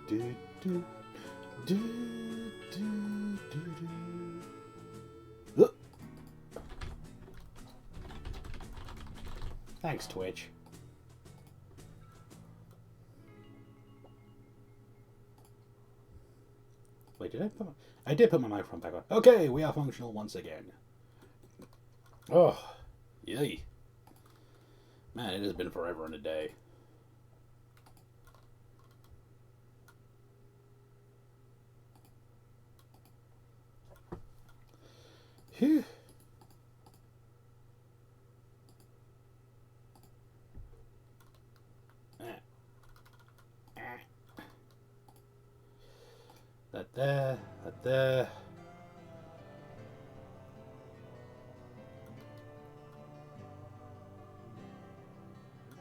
do, do, do, do, do. Ugh. Thanks, Twitch. Wait, did I put... I did put my microphone back on. Okay, we are functional once again. Oh, yay. Man, it has been forever and a day. Phew. That there, that there.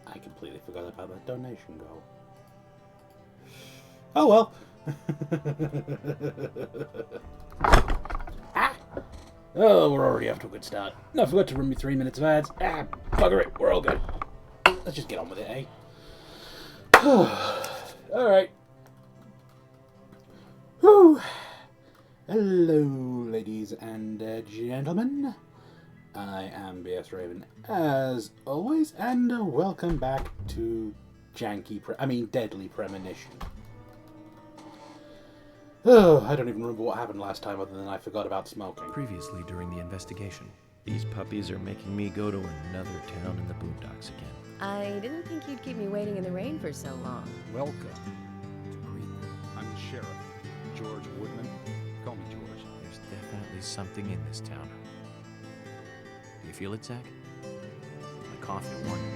I completely forgot about that donation goal. Oh well. Ah! Oh, we're already off to a good start. No, I forgot to run me 3 minutes of ads. Ah, bugger it. We're all good. Let's just get on with it, eh? Alright. Whew. Hello, ladies and gentlemen. I am BSRaven, as always, and welcome back to Deadly Premonition. Oh, I don't even remember what happened last time other than I forgot about smoking. Previously during the investigation, these puppies are making me go to another town in the boondocks again. I didn't think you'd keep me waiting in the rain for so long. Welcome to Greenwood. I'm the sheriff, George Woodman. Call me George. There's definitely something in this town. Do you feel it, Zach? My coffee warned me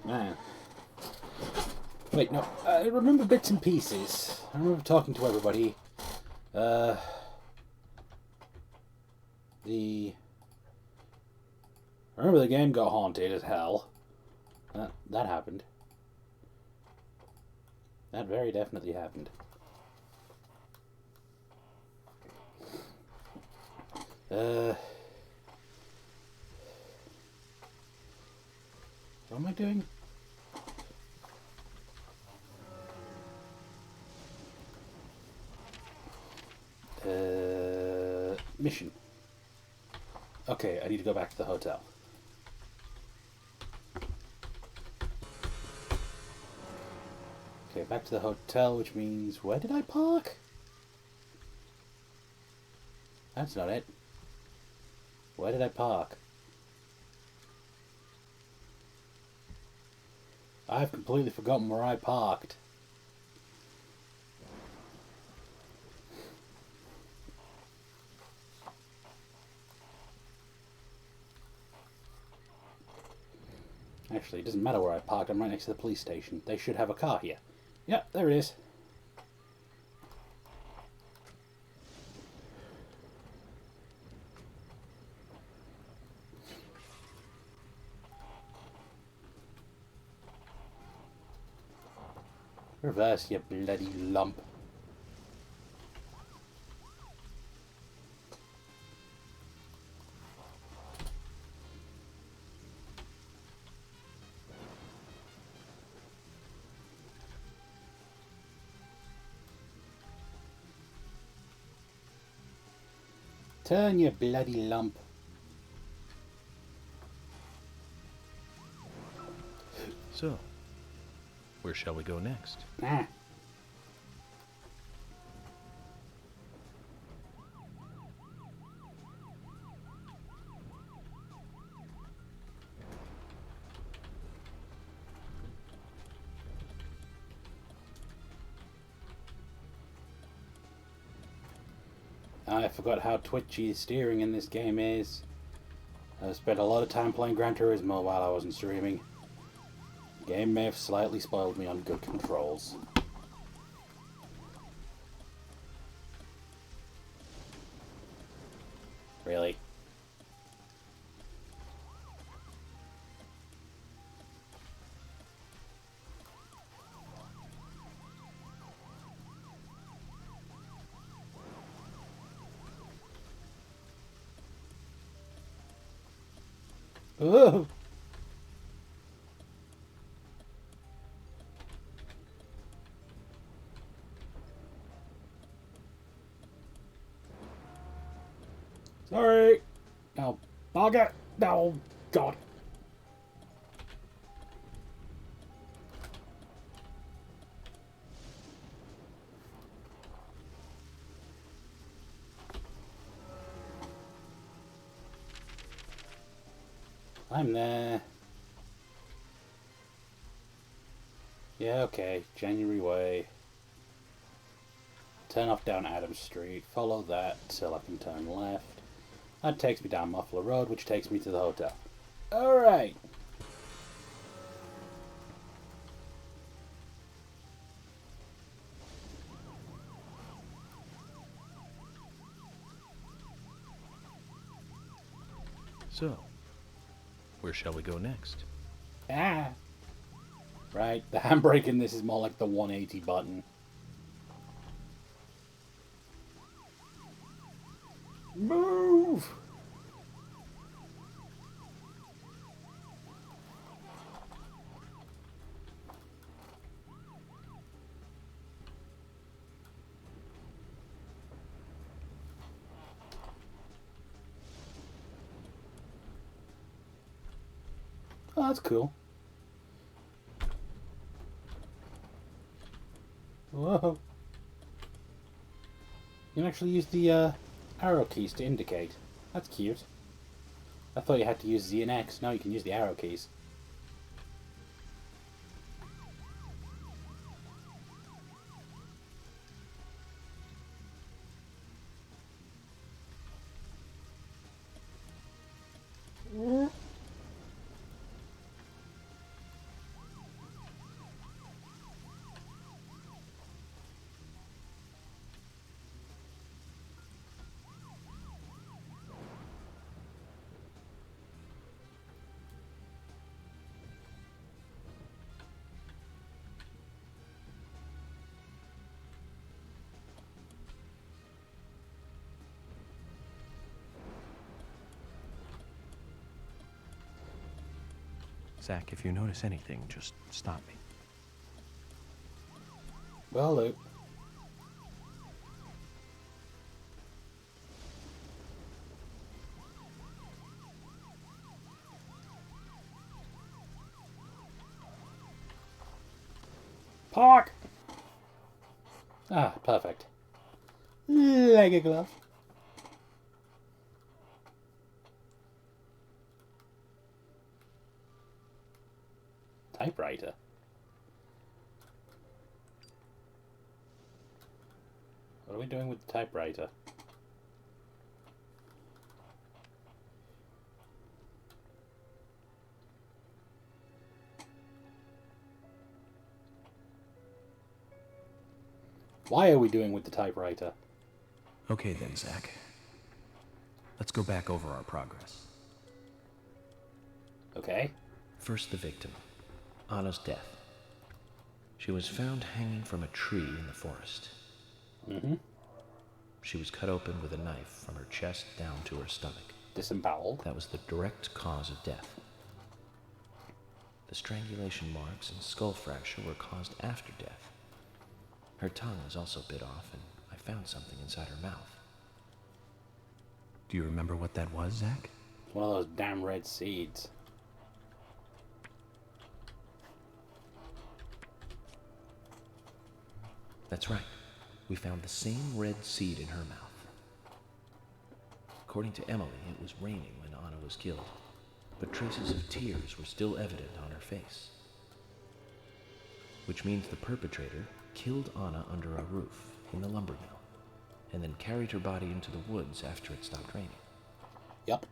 about it. Man. Wait, no. I remember bits and pieces. I remember talking to everybody. I remember the game got haunted as hell. That happened. That very definitely happened. What am I doing? Mission. Okay, I need to go back to the hotel. Okay, back to the hotel, which means... Where did I park? That's not it. Where did I park? I've completely forgotten where I parked. Actually, it doesn't matter where I parked. I'm right next to the police station. They should have a car here. Yep, there it is. Reverse, you bloody lump. Turn, you bloody lump. So, where shall we go next? Ah. I forgot how twitchy steering in this game is. I spent a lot of time playing Gran Turismo while I wasn't streaming. The game may have slightly spoiled me on good controls. Really? Oh! Sorry. Oh, bugger. Oh, God. I'm there. Yeah, okay. January Way. Turn off down Adams Street. Follow that till I can turn left. That takes me down Muffler Road, which takes me to the hotel. Alright. So, where shall we go next? Ah. Right, the handbrake in this is more like the 180 button. Move! Oh, that's cool. Whoa. You can actually use the arrow keys to indicate. That's cute. I thought you had to use Z and X. No, you can use the arrow keys. Zach, if you notice anything, just stop me. Well, Luke. Park! Ah, perfect. Like a glove. Typewriter. What are we doing with the typewriter? Why are we doing with the typewriter? Okay then, Zach. Let's go back over our progress. Okay. First, the victim, Anna's death. She was found hanging from a tree in the forest. Mm-hmm. She was cut open with a knife from her chest down to her stomach. Disemboweled. That was the direct cause of death. The strangulation marks and skull fracture were caused after death. Her tongue was also bit off, and I found something inside her mouth. Do you remember what that was, Zach? One of those damn red seeds. That's right. We found the same red seed in her mouth. According to Emily, it was raining when Anna was killed, but traces of tears were still evident on her face. Which means the perpetrator killed Anna under a roof in the lumber mill, and then carried her body into the woods after it stopped raining. Yep.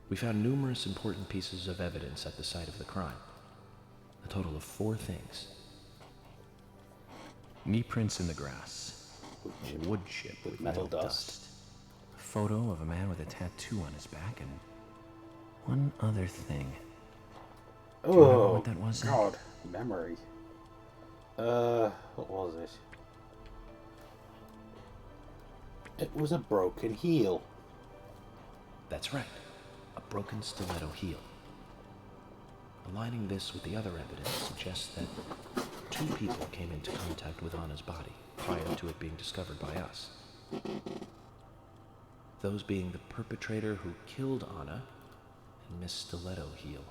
We found numerous important pieces of evidence at the site of the crime. A total of 4 things. Knee prints in the grass. A wood chip with metal dust. A photo of a man with a tattoo on his back, and one other thing. Do you remember what that was? God, memory. What was it? It was a broken heel. That's right. A broken stiletto heel. Aligning this with the other evidence suggests that 2 people came into contact with Anna's body prior to it being discovered by us. those being the perpetrator who killed Anna and Miss Stiletto Heel.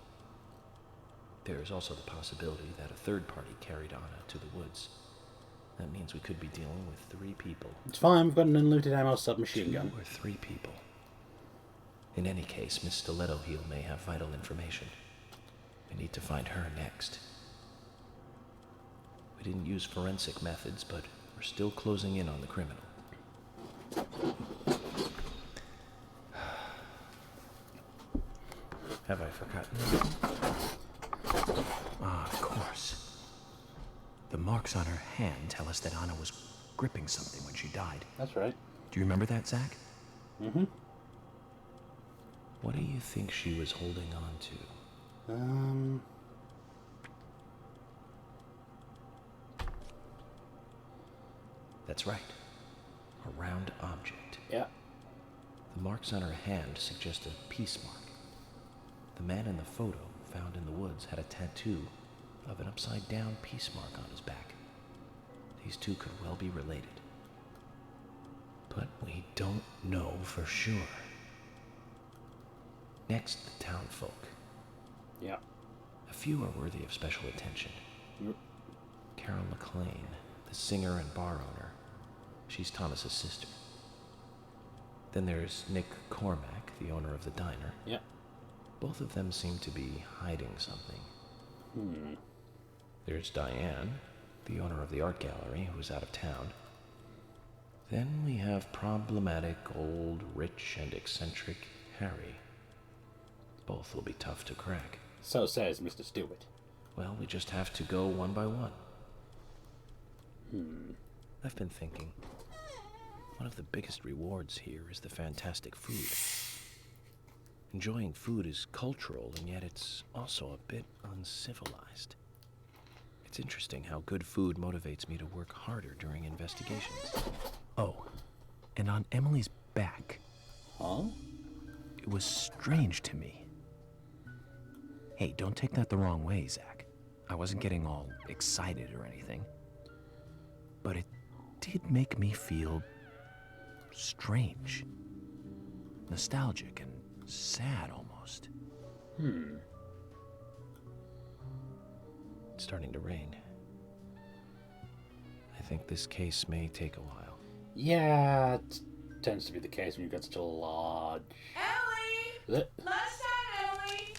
There is also the possibility that a third party carried Anna to the woods. That means we could be dealing with 3 people. It's fine, we've got an unlooted ammo submachine 2 gun. or 3 people. In any case, Miss Stiletto Heel may have vital information. We need to find her next. We didn't use forensic methods, but we're still closing in on the criminal. Have I forgotten? Ah, of course. The marks on her hand tell us that Anna was gripping something when she died. That's right. Do you remember that, Zach? Mm-hmm. What do you think she was holding on to? That's right. A round object. Yeah. The marks on her hand suggest a peace mark. The man in the photo found in the woods had a tattoo of an upside-down peace mark on his back. These 2 could well be related. But we don't know for sure. Next, the townfolk. Yeah. A few are worthy of special attention. Yep. Carol McLean, the singer and bar owner. She's Thomas's sister. Then there's Nick Cormack, the owner of the diner. Yeah. Both of them seem to be hiding something. There's Diane, the owner of the art gallery, who's out of town. Then we have problematic, old, rich, and eccentric Harry. Both will be tough to crack. So says Mr. Stewart. Well, we just have to go one by one. I've been thinking. One of the biggest rewards here is the fantastic food. Enjoying food is cultural, and yet it's also a bit uncivilized. It's interesting how good food motivates me to work harder during investigations. Oh, and on Emily's back. Huh? It was strange to me. Hey, don't take that the wrong way, Zach. I wasn't getting all excited or anything. But it did make me feel strange. Nostalgic and sad almost. It's starting to rain. I think this case may take a while. Yeah, it tends to be the case when you've got such a large... Ellie! Lunchtime, Ellie!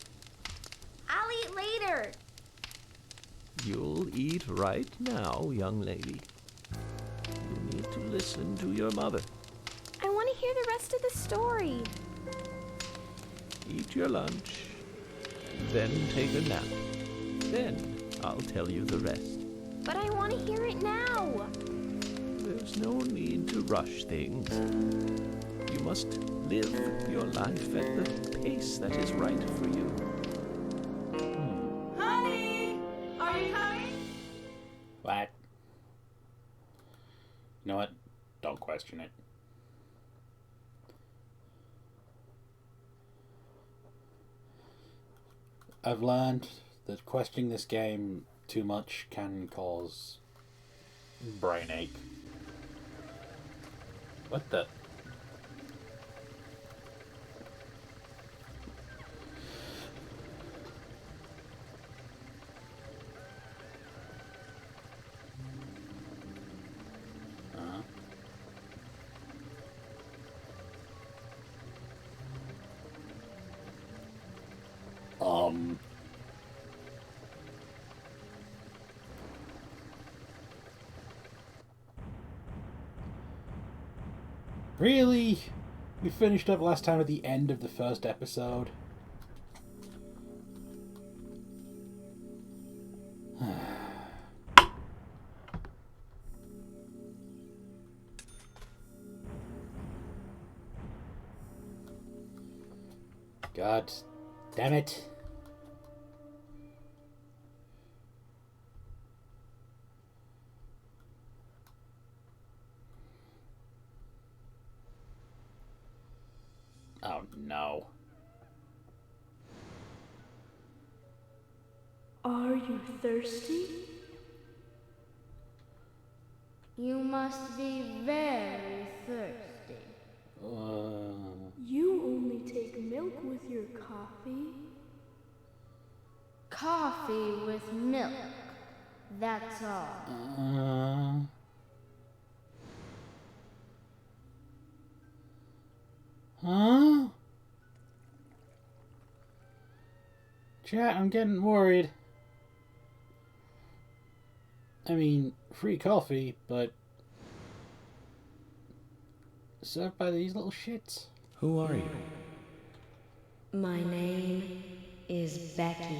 I'll eat later. You'll eat right now, young lady. You need to listen to your mother. I want to hear the rest of the story. Eat your lunch, then take a nap. Then I'll tell you the rest. But I want to hear it now. There's no need to rush things. You must live your life at the pace that is right for you. Honey! Are you coming? What? You know what? Don't question it. I've learned that questioning this game too much can cause brain ache. What the? Really? We finished up last time at the end of the first episode. God damn it. Oh no. Are you thirsty? You must be very thirsty. You only take milk with your coffee? Coffee with milk. That's all. Huh? Chat, I'm getting worried. I mean, free coffee, but served by these little shits. Who are you? My name is Becky.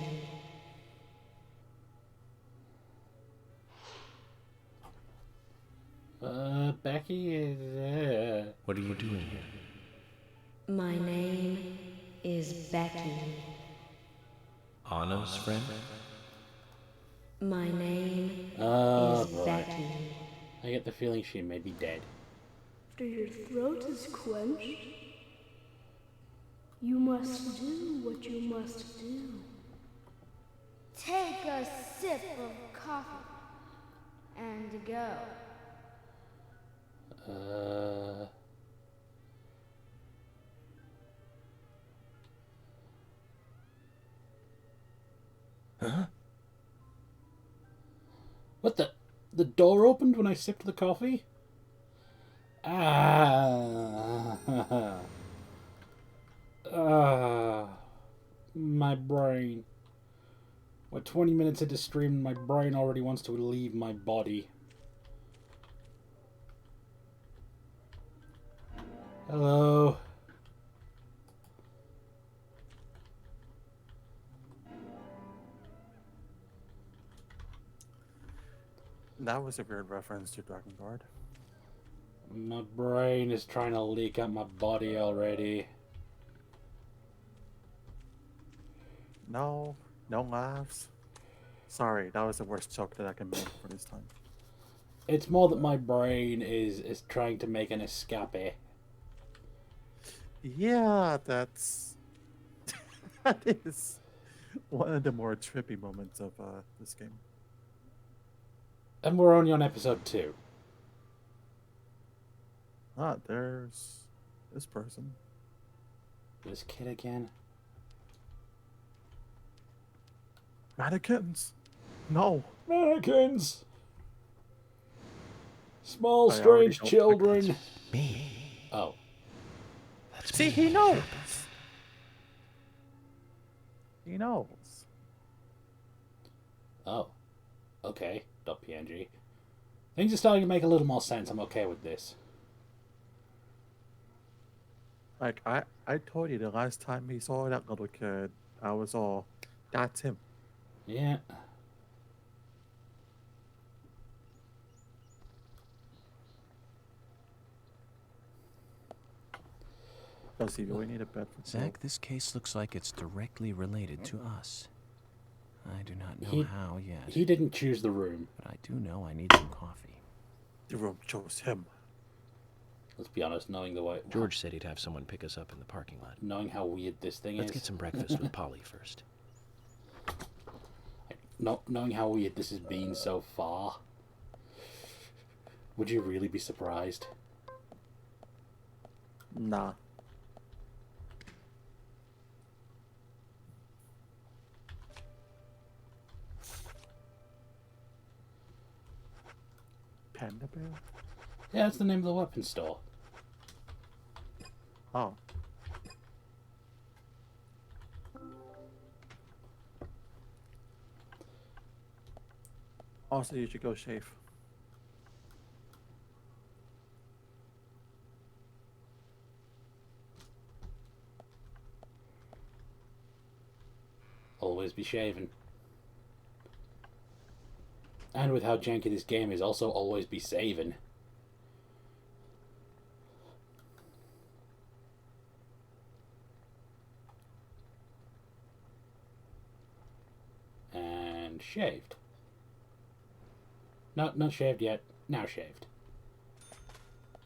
Becky is, What are you doing here? My name is Becky. Anna's friend? My name oh is boy. Becky. I get the feeling she may be dead. After your throat is quenched, you must do what you must do. Take a sip of coffee and go. Huh? What the? The door opened when I sipped the coffee? My brain. We're 20 minutes into stream and my brain already wants to leave my body. Hello. That was a weird reference to Dragon Guard. My brain is trying to leak out my body already. No, no laughs. Sorry, that was the worst joke that I can make for this time. It's more that my brain is trying to make an escape. Yeah, that's... that is one of the more trippy moments of this game. And we're only on episode 2. Ah, there's this person. This kid again? Mannequins! No! Mannequins! Small, I already strange don't children. Me. Oh. That's See, me. he knows! He knows. Oh. Okay. .png. Things are starting to make a little more sense. I'm okay with this. Like, I told you the last time we saw that little kid, I was all, that's him. Yeah. Does he really need a bed for Zach, this case looks like it's directly related to us. I do not know how yet. He didn't choose the room. But I do know I need some coffee. The room chose him. Let's be honest, knowing the way... George said he'd have someone pick us up in the parking lot. Knowing how weird this thing Let's is... get some breakfast with Polly first. Knowing how weird this has been so far... Would you really be surprised? Nah. Panda Bear? Yeah, that's the name of the weapons store. Oh. Also, you should go shave. Always be shaven. And with how janky this game is, also always be saving. And shaved. No, not shaved yet. Now shaved.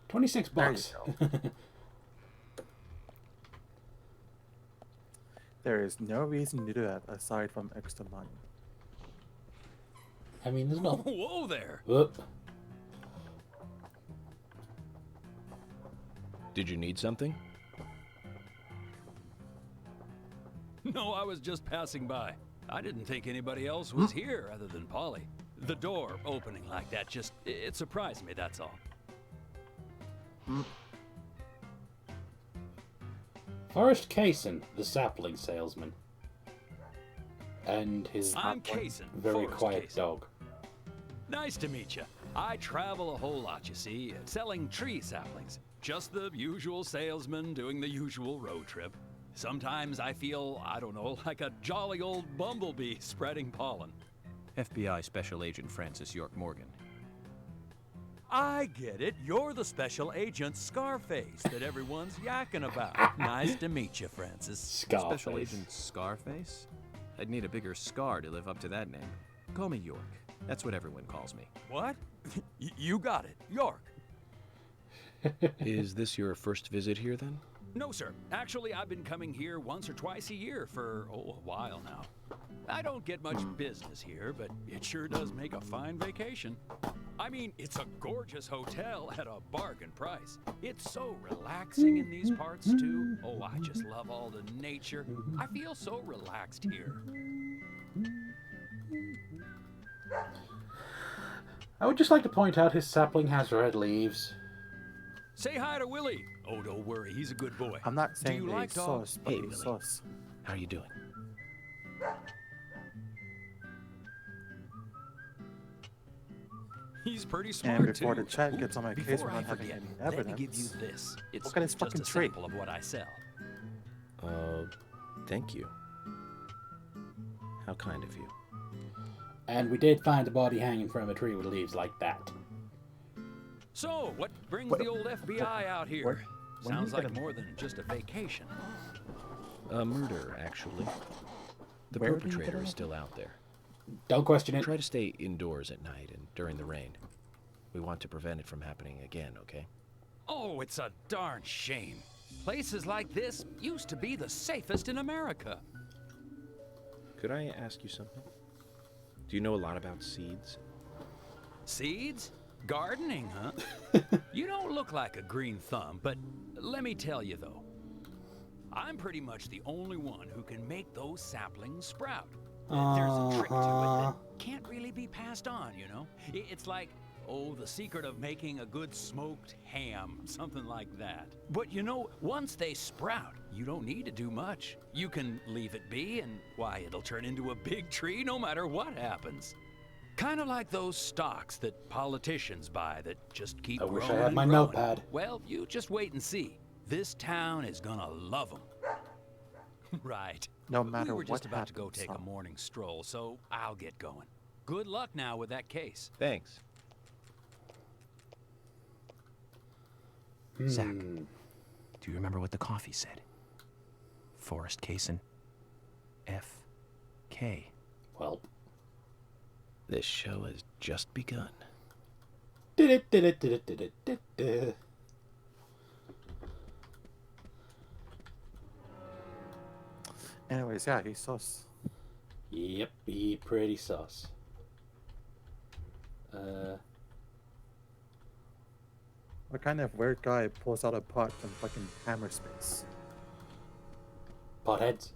26 bucks. There is no reason to do that aside from extra money. I mean, there's no... Whoa there! Whoop. Did you need something? No, I was just passing by. I didn't think anybody else was here other than Polly. The door opening like that it surprised me, that's all. Forrest Kaysen, the sapling salesman. And his I'm Kaysen, very Forrest quiet Kaysen. dog. Nice to meet you. I travel a whole lot, you see, selling tree saplings. Just the usual salesman doing the usual road trip. Sometimes I feel, I don't know, like a jolly old bumblebee spreading pollen. FBI Special Agent Francis York Morgan. I get it. You're the special agent Scarface that everyone's yakking about. Nice to meet you, Francis. Scarface. Special Agent Scarface? I'd need a bigger scar to live up to that name. Call me York. That's what everyone calls me. What? You got it. York. Is this your first visit here, then? No, sir. Actually, I've been coming here once or twice a year for, a while now. I don't get much business here, but it sure does make a fine vacation. I mean, it's a gorgeous hotel at a bargain price. It's so relaxing in these parts, too. Oh, I just love all the nature. I feel so relaxed here. I would just like to point out his sapling has red leaves. Say hi to Willie. Oh, don't worry, he's a good boy. I'm not saying you that like he's dogs? sus, but Hey, he's Billy. sus. How are you doing? He's pretty smart, And before too. the chat gets on my case Before for I not having forget, any let me give evidence. you this. It's Look at his just fucking a tree. sample of what I sell. Thank you. How kind of you. And we did find the body hanging from a tree with leaves like that. So, what brings the old FBI out here? when Sounds you get like a- more than just a vacation. A murder, actually. The Where did you get perpetrator it? is still out there. Don't question it. Try to stay indoors at night and during the rain. We want to prevent it from happening again, okay? Oh, it's a darn shame. Places like this used to be the safest in America. Could I ask you something? Do you know a lot about seeds? Seeds? Gardening, huh? You don't look like a green thumb, but let me tell you though. I'm pretty much the only one who can make those saplings sprout. There's a trick to it that can't really be passed on, you know? It's like, the secret of making a good smoked ham, something like that. But you know, once they sprout, you don't need to do much. You can leave it be and, why, it'll turn into a big tree no matter what happens. Kind of like those stocks that politicians buy that just keep I growing wish I had and my growing. notepad. Well, you just wait and see. This town is gonna love them. Right. No We matter were just what about to go happens, take a huh? morning stroll, so I'll get going. Good luck now with that case. Thanks. Zach, do you remember what the coffee said? Forrest Kaysen. F.K. Well, This show has just begun. did it. Anyways, yeah, he's sus. Yep, he pretty sus. What kind of weird guy pulls out a pot from fucking hammer space? Potheads.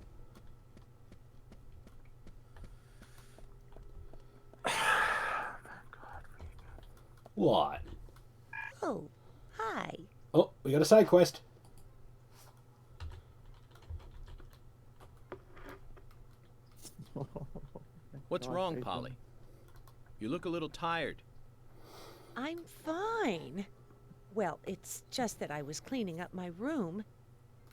What? Oh, hi. Oh, we got a side quest. What's God, wrong, Nathan. Polly? You look a little tired. I'm fine. Well, it's just that I was cleaning up my room,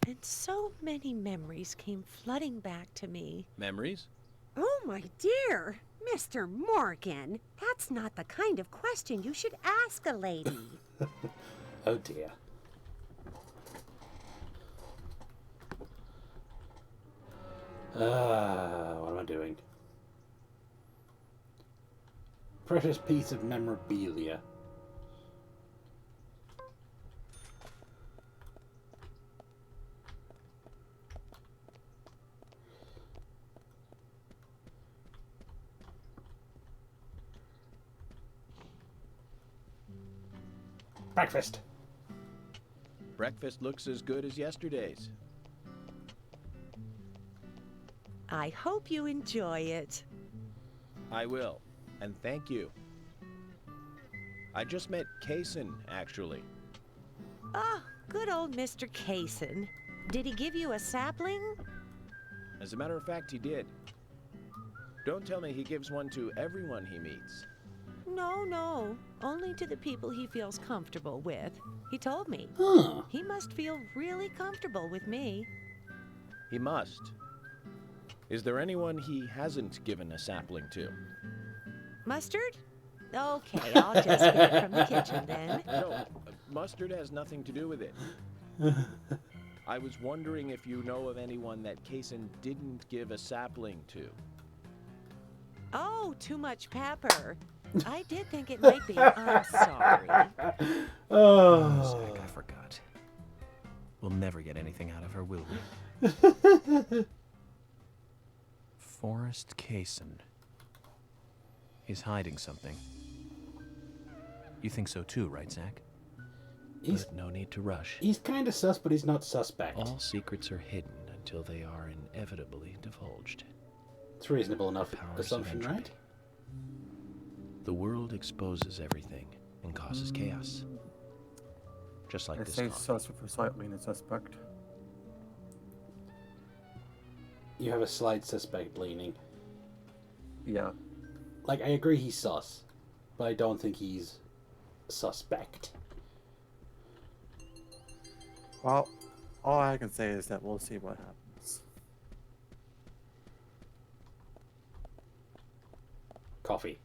and so many memories came flooding back to me. Memories? Oh, my dear. Mr. Morgan, that's not the kind of question you should ask a lady. Oh dear. What am I doing? Precious piece of memorabilia. Breakfast. Breakfast looks as good as yesterday's. I hope you enjoy it. I will, and thank you. I just met Kaysen, actually. Oh, good old Mr. Kaysen. Did he give you a sapling? As a matter of fact, he did. Don't tell me he gives one to everyone he meets. No. Only to the people he feels comfortable with. He told me. Huh. He must feel really comfortable with me. He must. Is there anyone he hasn't given a sapling to? Mustard? Okay, I'll just get it from the kitchen then. No, mustard has nothing to do with it. I was wondering if you know of anyone that Kaysen didn't give a sapling to. Oh, too much pepper. I did think it might be. I'm sorry. Oh. Zach, I forgot. We'll never get anything out of her, will we? Forrest Kaysen. He's hiding something. You think so too, right, Zach? But no need to rush. He's kind of sus, but he's not suspect. All secrets are hidden until they are inevitably divulged. It's reasonable enough Powers assumption, of right? entropy. The world exposes everything and causes chaos. Just like I this say coffee. sus with a slight lean of suspect. You have a slight suspect leaning. Yeah. Like, I agree he's sus, but I don't think he's suspect. Well, all I can say is that we'll see what happens. Coffee.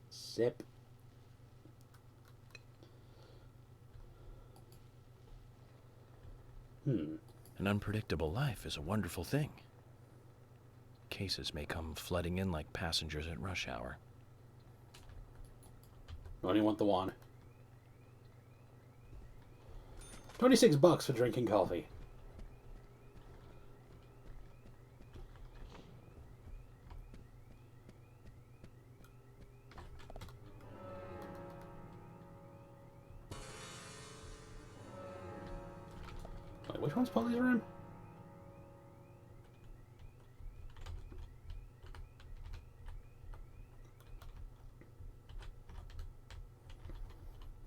Sip. An unpredictable life is a wonderful thing. Cases may come flooding in like passengers at rush hour. Only want the one. $26 for drinking coffee. Wait, which one's Polly's room?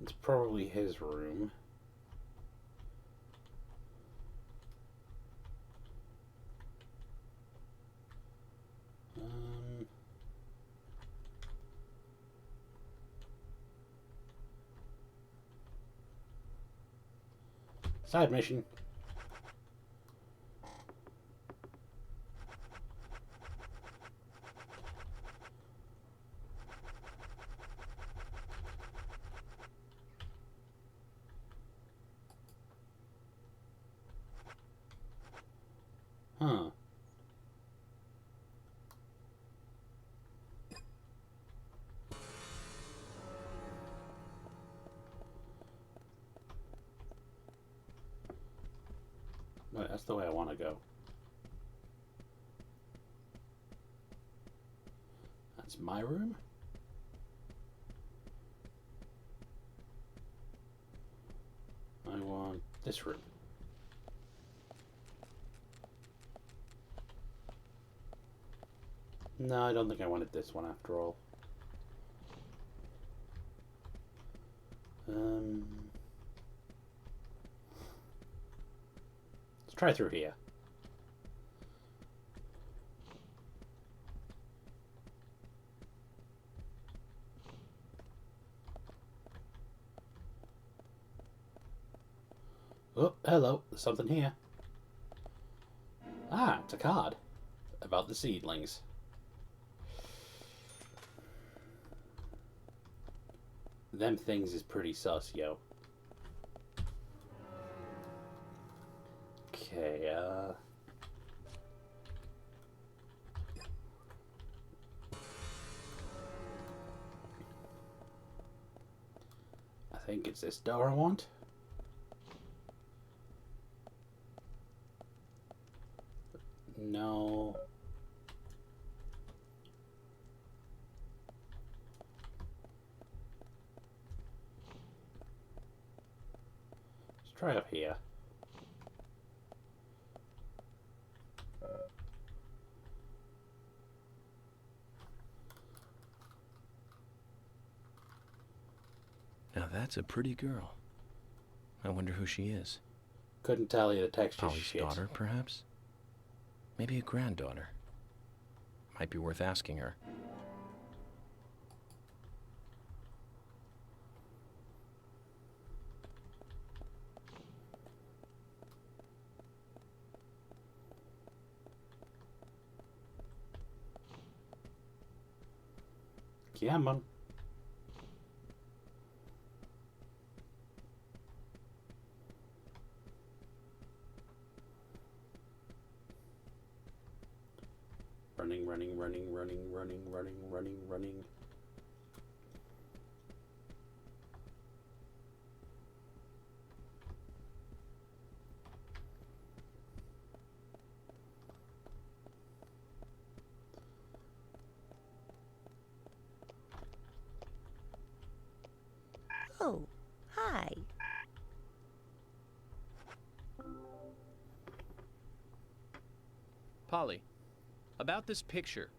It's probably his room. Side mission. Huh. Wait, that's the way I want to go. That's my room? I want this room. No, I don't think I wanted this one after all. Let's try through here. Oh, hello. There's something here. Ah, it's a card. About the seedlings. Them things is pretty sus, yo. Okay, I think it's this door I want. No. try up here. Now that's a pretty girl. I wonder who she is. Couldn't tell you, the texture's Polly's shit. daughter, perhaps? Maybe a granddaughter. Might be worth asking her. Yeah, man. Running, running, running, running, running, running, running, running. Oh, hi. Polly, about this picture.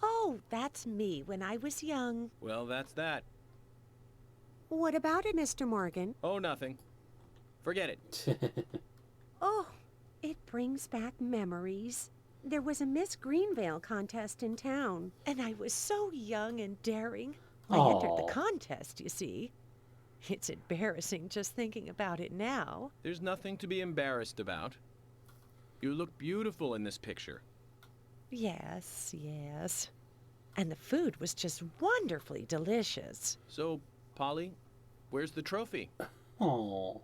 Oh, that's me when I was young. Well, that's that. What about it, Mr. Morgan? Oh, nothing. Forget it. Oh, it brings back memories. There was a Miss Greenvale contest in town. And I was so young and daring. I entered Aw. the contest, you see. It's embarrassing just thinking about it now. There's nothing to be embarrassed about. You look beautiful in this picture. Yes, yes. And the food was just wonderfully delicious. So, Polly, where's the trophy? Oh.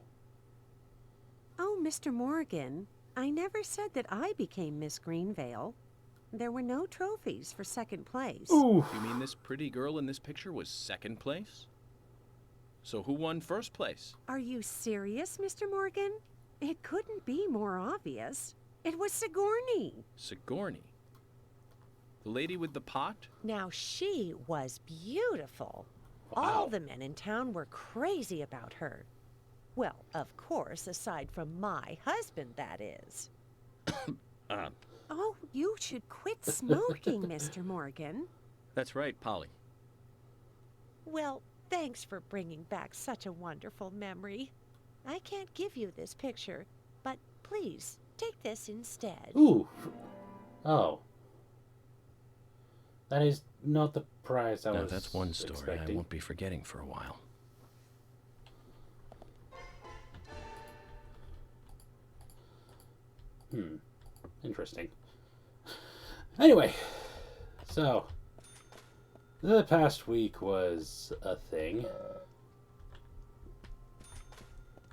Oh, Mr. Morgan, I never said that I became Miss Greenvale. There were no trophies for second place. Ooh. You mean this pretty girl in this picture was second place? So who won first place? Are you serious, Mr. Morgan? It couldn't be more obvious. It was Sigourney. Sigourney? The lady with the pot? Now, she was beautiful. Wow. All the men in town were crazy about her. Well, of course, aside from my husband, that is. Oh, you should quit smoking, Mr. Morgan. That's right, Polly. Well, thanks for bringing back such a wonderful memory. I can't give you this picture, but please, take this instead. Ooh. Oh. That is not the prize I Now was that's one story I expecting. won't be forgetting for a while. Interesting. Anyway, so the past week was a thing.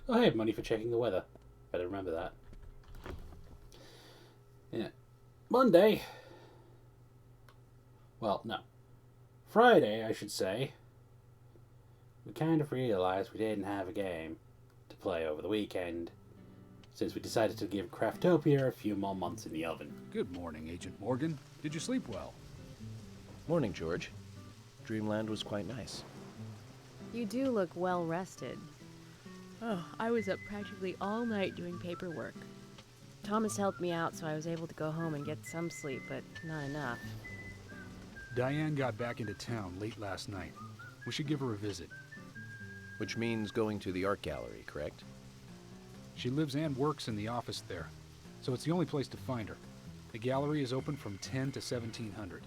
Oh, hey, money for checking the weather. Better remember that. Yeah. Monday. Well, no. Friday, I should say. We kind of realized we didn't have a game to play over the weekend, since we decided to give Craftopia a few more months in the oven. Good morning, Agent Morgan. Did you sleep well? Morning, George. Dreamland was quite nice. You do look well rested. Oh, I was up practically all night doing paperwork. Thomas helped me out, so I was able to go home and get some sleep, but not enough. Diane got back into town late last night. We should give her a visit. Which means going to the art gallery, correct? She lives and works in the office there, so it's the only place to find her. The gallery is open from 10 to 1700.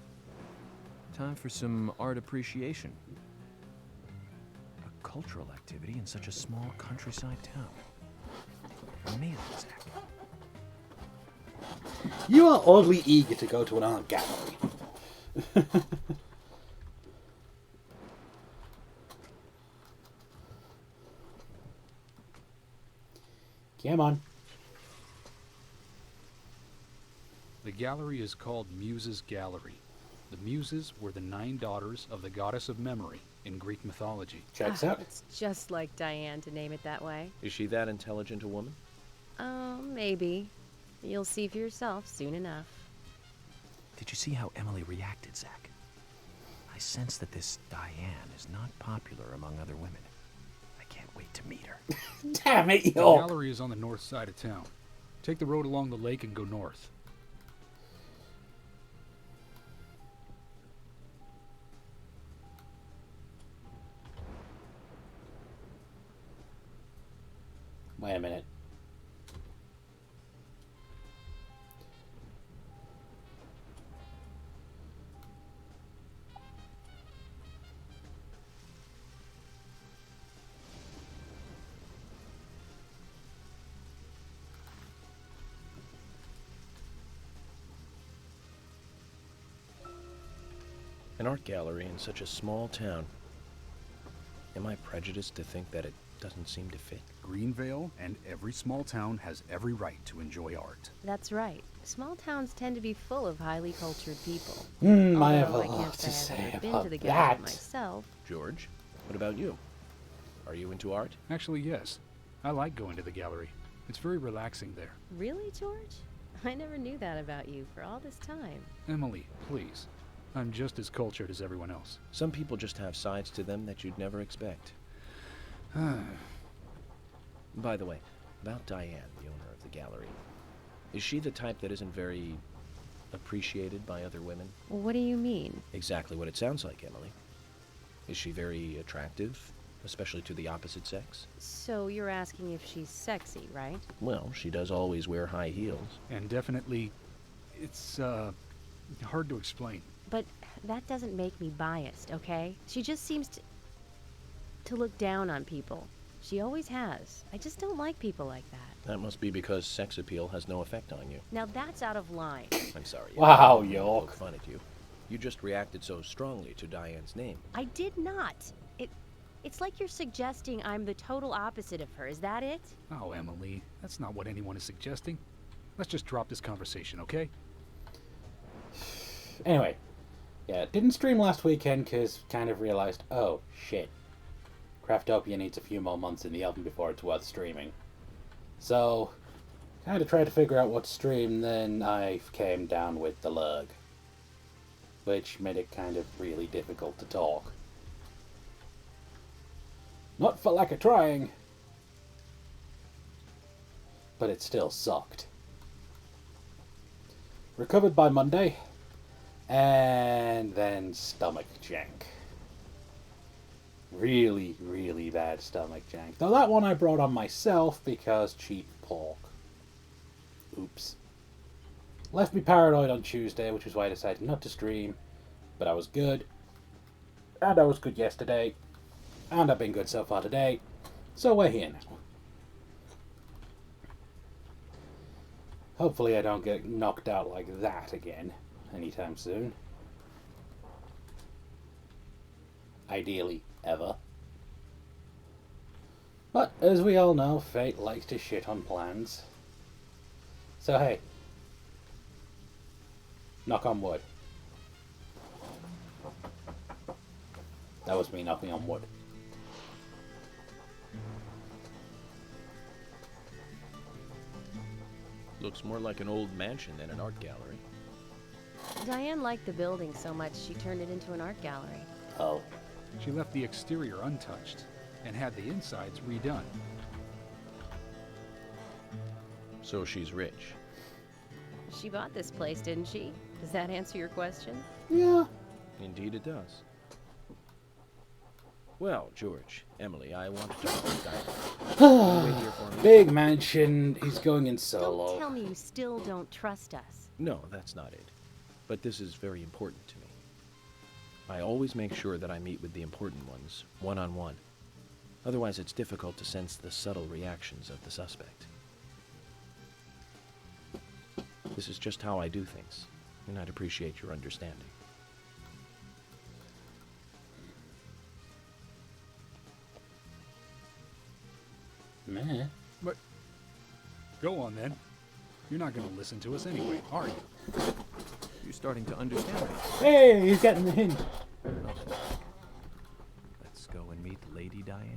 Time for some art appreciation. A cultural activity in such a small countryside town. Amazing, Zach. You are oddly eager to go to an art gallery. Come on. The gallery is called Muses Gallery. The Muses were the 9 daughters of the goddess of memory in Greek mythology. Checks out. It's just like Diane to name it that way. Is she that intelligent a woman? Maybe. You'll see for yourself soon enough. Did you see how Emily reacted, Zach? I sense that this Diane is not popular among other women. I can't wait need to meet her. Damn it, The York! gallery is on the north side of town. Take the road along the lake and go north. Wait a minute. An art gallery in such a small town. Am I prejudiced to think that it doesn't seem to fit? Greenvale and every small town has every right to enjoy art. That's right. Small towns tend to be full of highly cultured people. I have a Although I lot can't to say I've say ever been about to the gallery that. myself. George, what about you? Are you into art? Actually, yes. I like going to the gallery. It's very relaxing there. Really, George? I never knew that about you for all this time. Emily, please. I'm just as cultured as everyone else. Some people just have sides to them that you'd never expect. By the way, about Diane, the owner of the gallery. Is she the type that isn't very appreciated by other women? What do you mean? Exactly what it sounds like, Emily. Is she very attractive, especially to the opposite sex? So you're asking if she's sexy, right? Well, she does always wear high heels. And definitely, it's, hard to explain. But that doesn't make me biased, okay? She just seems to look down on people. She always has. I just don't like people like that. That must be because sex appeal has no effect on you. Now that's out of line. I'm sorry. Wow, I didn't York. poke fun at you. You just reacted so strongly to Diane's name. I did not. It's like you're suggesting I'm the total opposite of her. Is that it? Oh, Emily, that's not what anyone is suggesting. Let's just drop this conversation, okay? Anyway, yeah, didn't stream last weekend because kind of realized, oh, shit. Craftopia needs a few more months in the oven before it's worth streaming. So, kind of tried to figure out what to stream, then I came down with the lurg. Which made it kind of really difficult to talk. Not for lack of trying, but it still sucked. Recovered by Monday, and then stomach jank. Really, really bad stomach jank. Though that one I brought on myself because cheap pork. Oops. Left me paranoid on Tuesday, which is why I decided not to stream. But I was good. And I was good yesterday. And I've been good so far today. So we're here now. Hopefully I don't get knocked out like that again anytime soon. Ideally, ever. But, as we all know, fate likes to shit on plans. So hey. Knock on wood. That was me knocking on wood. Looks more like an old mansion than an art gallery. Diane liked the building so much she turned it into an art gallery. Oh. She left the exterior untouched and had the insides redone. So she's rich. She bought this place, didn't she? Does that answer your question? Yeah. Indeed it does. Well, George, Emily, I wanted to hold Diane. Wait here for me. Big mansion, he's going in solo. Don't tell me you still don't trust us. No, that's not it. But this is very important to me. I always make sure that I meet with the important ones, one-on-one. Otherwise, it's difficult to sense the subtle reactions of the suspect. This is just how I do things, and I'd appreciate your understanding. Meh. But go on then. You're not going to listen to us anyway, are you? You're starting to understand me. Hey, he's getting the hint. Let's go and meet Lady Diane.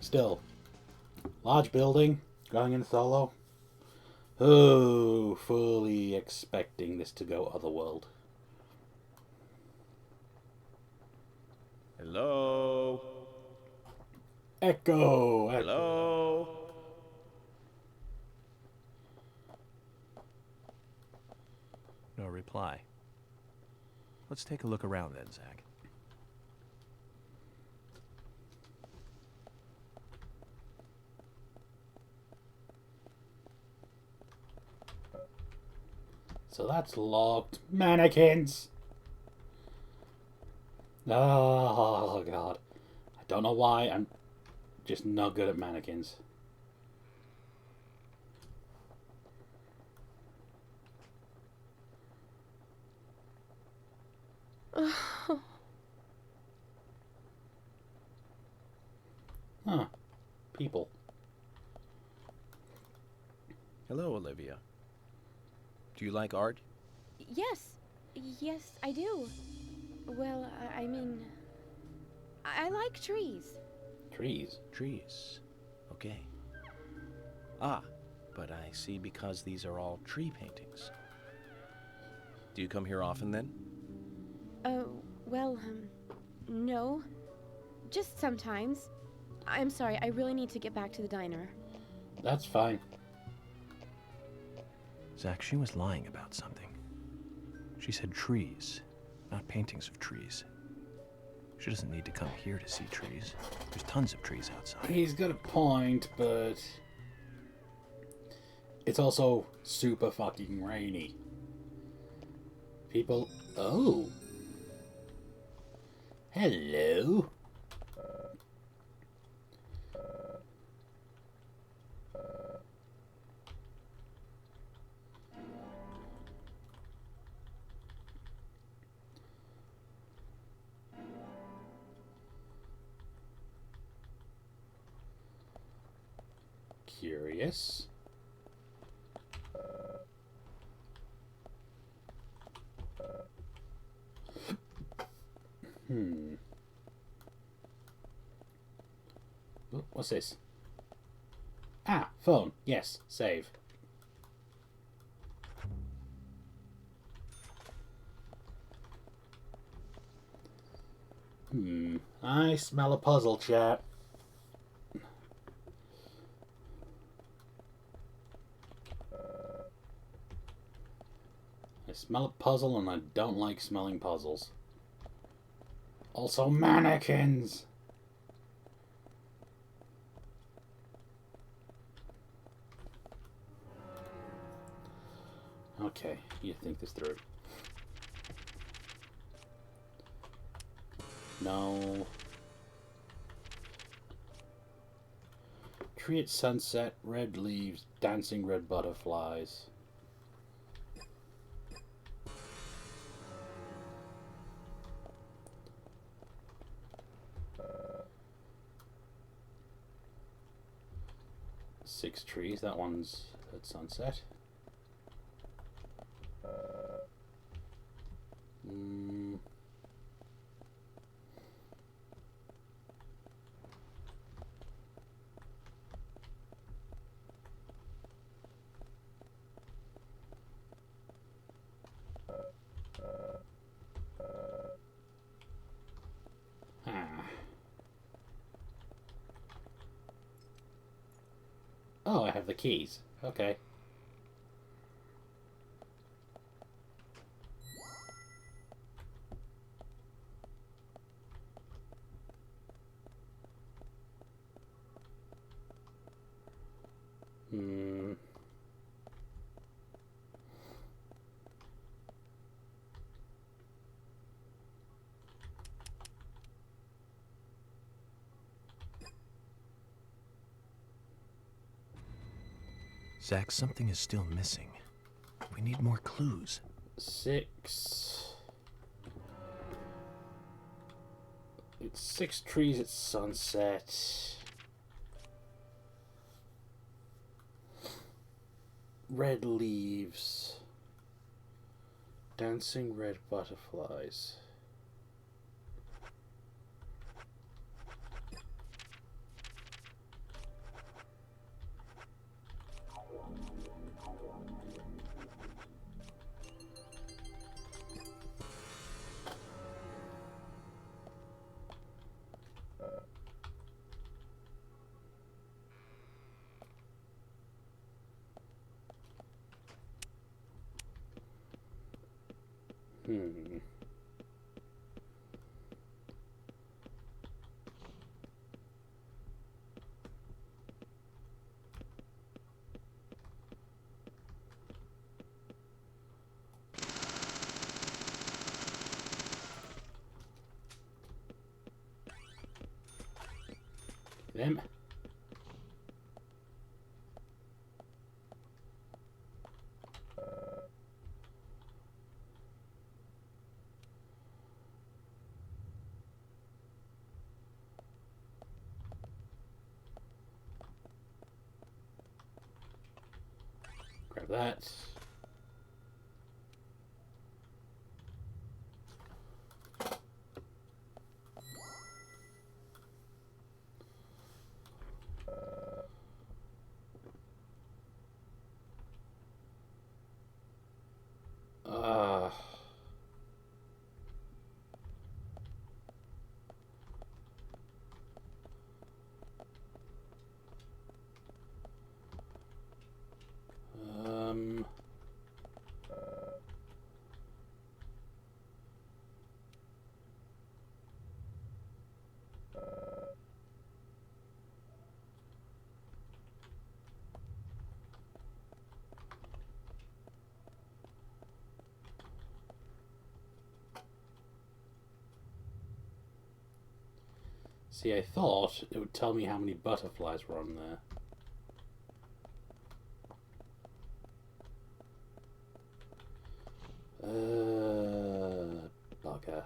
Still. Large building, going in solo. Oh, fully fully expecting this to go otherworld. Hello? Echo! Hello? No reply. Let's take a look around then, Zach. So that's locked. Mannequins! Oh, God. I don't know why, I'm just not good at mannequins. Huh. People. Hello, Olivia. Do you like art? Yes. Yes, I do. Well, I mean, I like trees. Trees? Trees. Okay. Ah, but I see because these are all tree paintings. Do you come here often then? Well, no. Just sometimes. I'm sorry, I really need to get back to the diner. That's fine. Zach, she was lying about something. She said trees, not paintings of trees. She doesn't need to come here to see trees. There's tons of trees outside. He's got a point, but it's also super fucking rainy. People... Oh. Hello. Curious. Oh, what's this? Ah, phone. Yes, save. I smell a puzzle, chat. I smell a puzzle and I don't like smelling puzzles. Also mannequins! Okay, you think this through. No. Tree at sunset, red leaves, dancing red butterflies. Six trees, that one's at sunset. Oh, I have the keys. Okay. Zach, something is still missing. We need more clues. 6. It's 6 trees at sunset. Red leaves. Dancing red butterflies. Hmm. Them. Grab that. Uh, um, See, I thought it would tell me how many butterflies were on there. Bugger.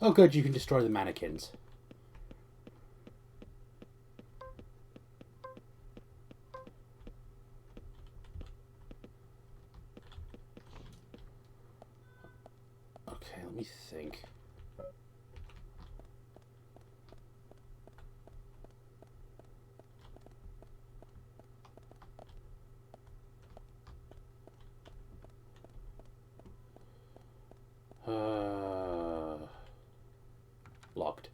Oh good, you can destroy the mannequins. Okay, let me think. Locked.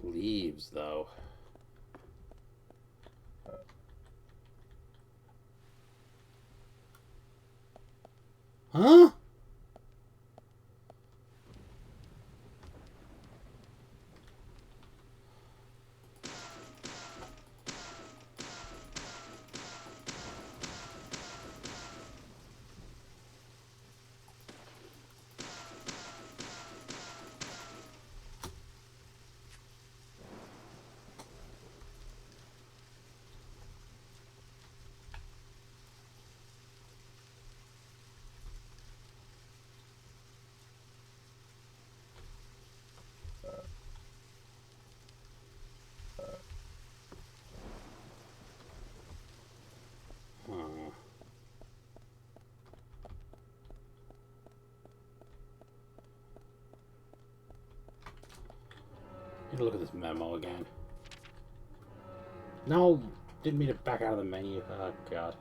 Leaves, though. Huh? Need to look at this memo again. No, didn't mean to back out of the menu. Oh, God.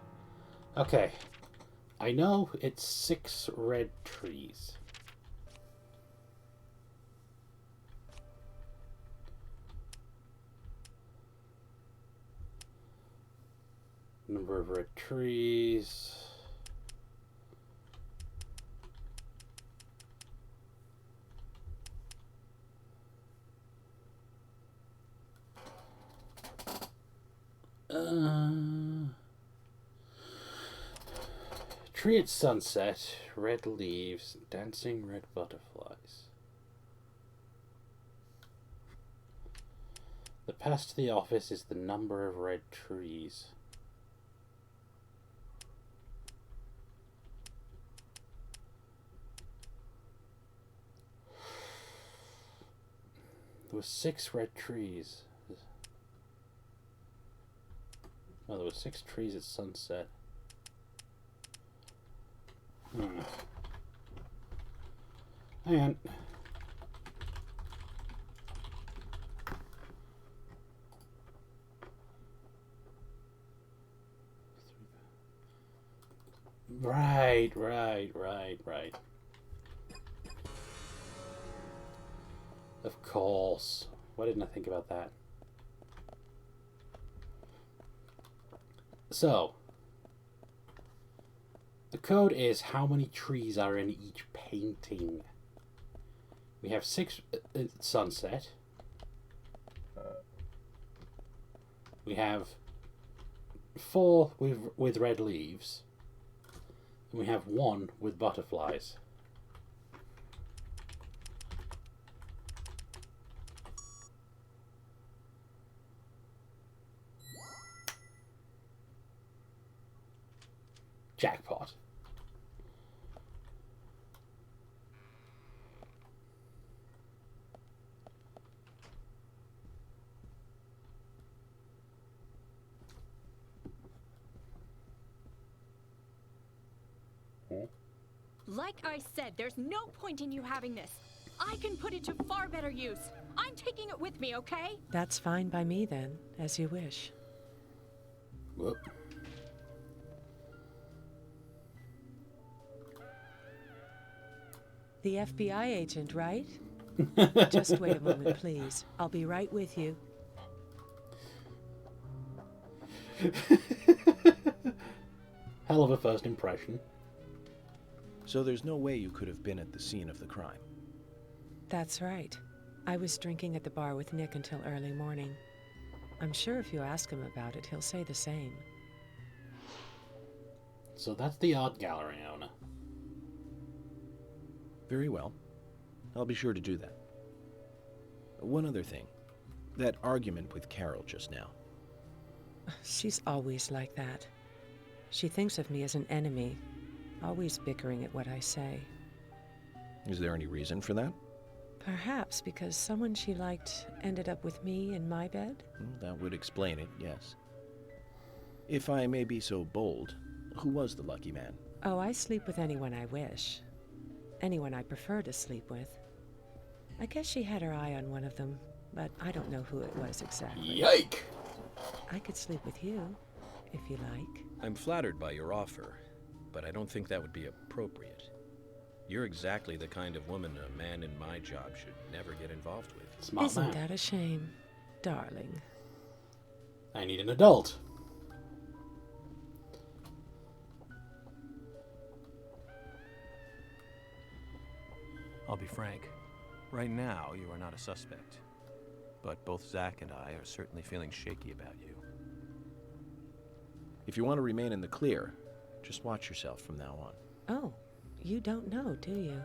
Okay. I know it's 6 red trees. Number of red trees. Tree at sunset, red leaves, dancing red butterflies. The path to the office is the number of red trees. There were 6 red trees. Oh, there were 6 trees at sunset. Hang on. Right. Of course. Why didn't I think about that? So, the code is how many trees are in each painting. We have 6 at sunset. We have 4 with red leaves. And we have 1 with butterflies. Jackpot. Like I said, there's no point in you having this. I can put it to far better use. I'm taking it with me, okay? That's fine by me then, as you wish. Whoop. The FBI agent, right? Just wait a moment, please. I'll be right with you. Hell of a first impression. So there's no way you could have been at the scene of the crime? That's right. I was drinking at the bar with Nick until early morning. I'm sure if you ask him about it, he'll say the same. So that's the art gallery owner. Very well. I'll be sure to do that. One other thing. That argument with Carol just now. She's always like that. She thinks of me as an enemy, always bickering at what I say. Is there any reason for that? Perhaps because someone she liked ended up with me in my bed? That would explain it, yes. If I may be so bold, who was the lucky man? Oh, I sleep with anyone I wish. Anyone I prefer to sleep with. I guess she had her eye on one of them, but I don't know who it was exactly. Yike! I could sleep with you, if you like. I'm flattered by your offer, but I don't think that would be appropriate. You're exactly the kind of woman a man in my job should never get involved with. Smart Isn't man. that a shame, darling? I need an adult. I'll be frank. Right now, you are not a suspect. But both Zach and I are certainly feeling shaky about you. If you want to remain in the clear, just watch yourself from now on. Oh, you don't know, do you?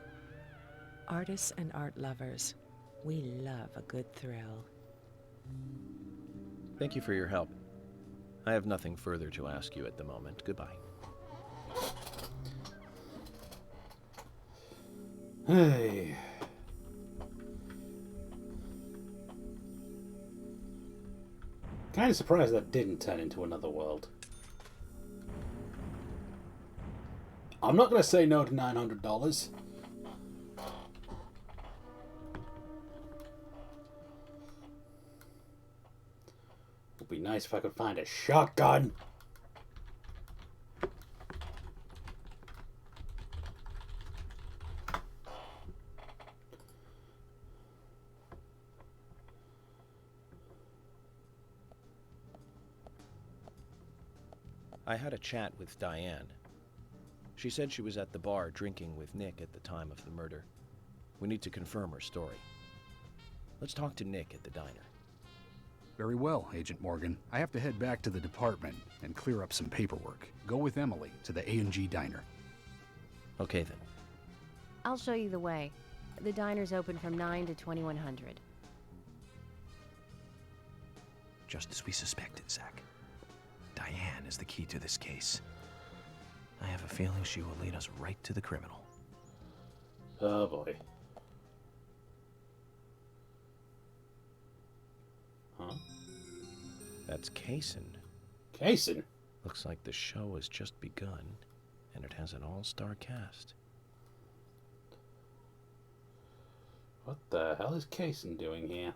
Artists and art lovers, we love a good thrill. Thank you for your help. I have nothing further to ask you at the moment. Goodbye. Hey. Kind of surprised that didn't turn into another world. I'm not going to say no to $900. Would be nice if I could find a shotgun. I had a chat with Diane. She said she was at the bar drinking with Nick at the time of the murder. We need to confirm her story. Let's talk to Nick at the diner. Very well, Agent Morgan. I have to head back to the department and clear up some paperwork. Go with Emily to the A&G diner. Okay, then. I'll show you the way. The diner's open from 9 to 2100. Just as we suspected, Zach. Diane is the key to this case. I have a feeling she will lead us right to the criminal. Oh boy. that's Kaysen. Kaysen? Looks like the show has just begun, and it has an all-star cast. What the hell is Kaysen doing here?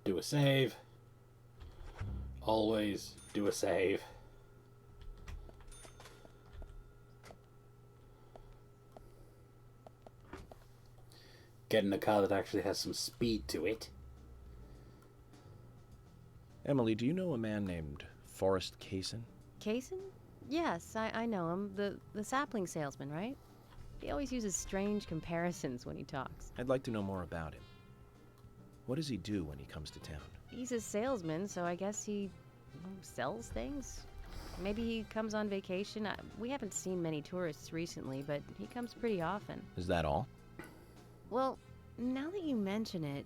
Do a save. Always do a save. Get in a car that actually has some speed to it. Emily, do you know a man named Forrest Kaysen? Kaysen? Yes, I know him. The sapling salesman, right? He always uses strange comparisons when he talks. I'd like to know more about him. What does he do when he comes to town? He's a salesman, so I guess he sells things? Maybe he comes on vacation. We haven't seen many tourists recently, but he comes pretty often. Is that all? Well, now that you mention it,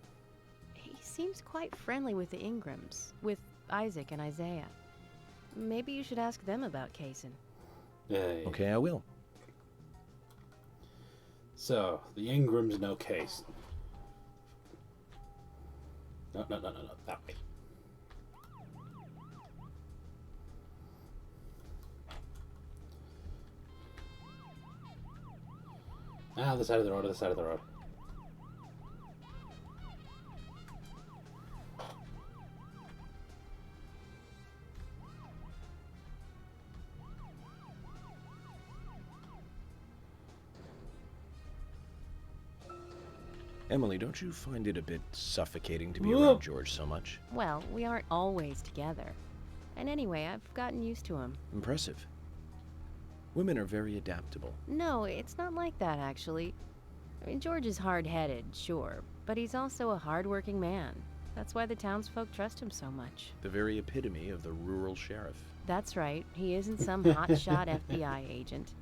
he seems quite friendly with the Ingrams, with Isaac and Isaiah. Maybe you should ask them about Kaysen. Hey. Okay, I will. So, the Ingrams know Kaysen. No, that way. Ah, the side of the road, the side of the road. Emily, don't you find it a bit suffocating to be around George so much? Well, we aren't always together. And anyway, I've gotten used to him. Impressive. Women are very adaptable. No, it's not like that, actually. I mean, George is hard-headed, sure, but he's also a hard-working man. That's why the townsfolk trust him so much. The very epitome of the rural sheriff. That's right. He isn't some hotshot FBI agent.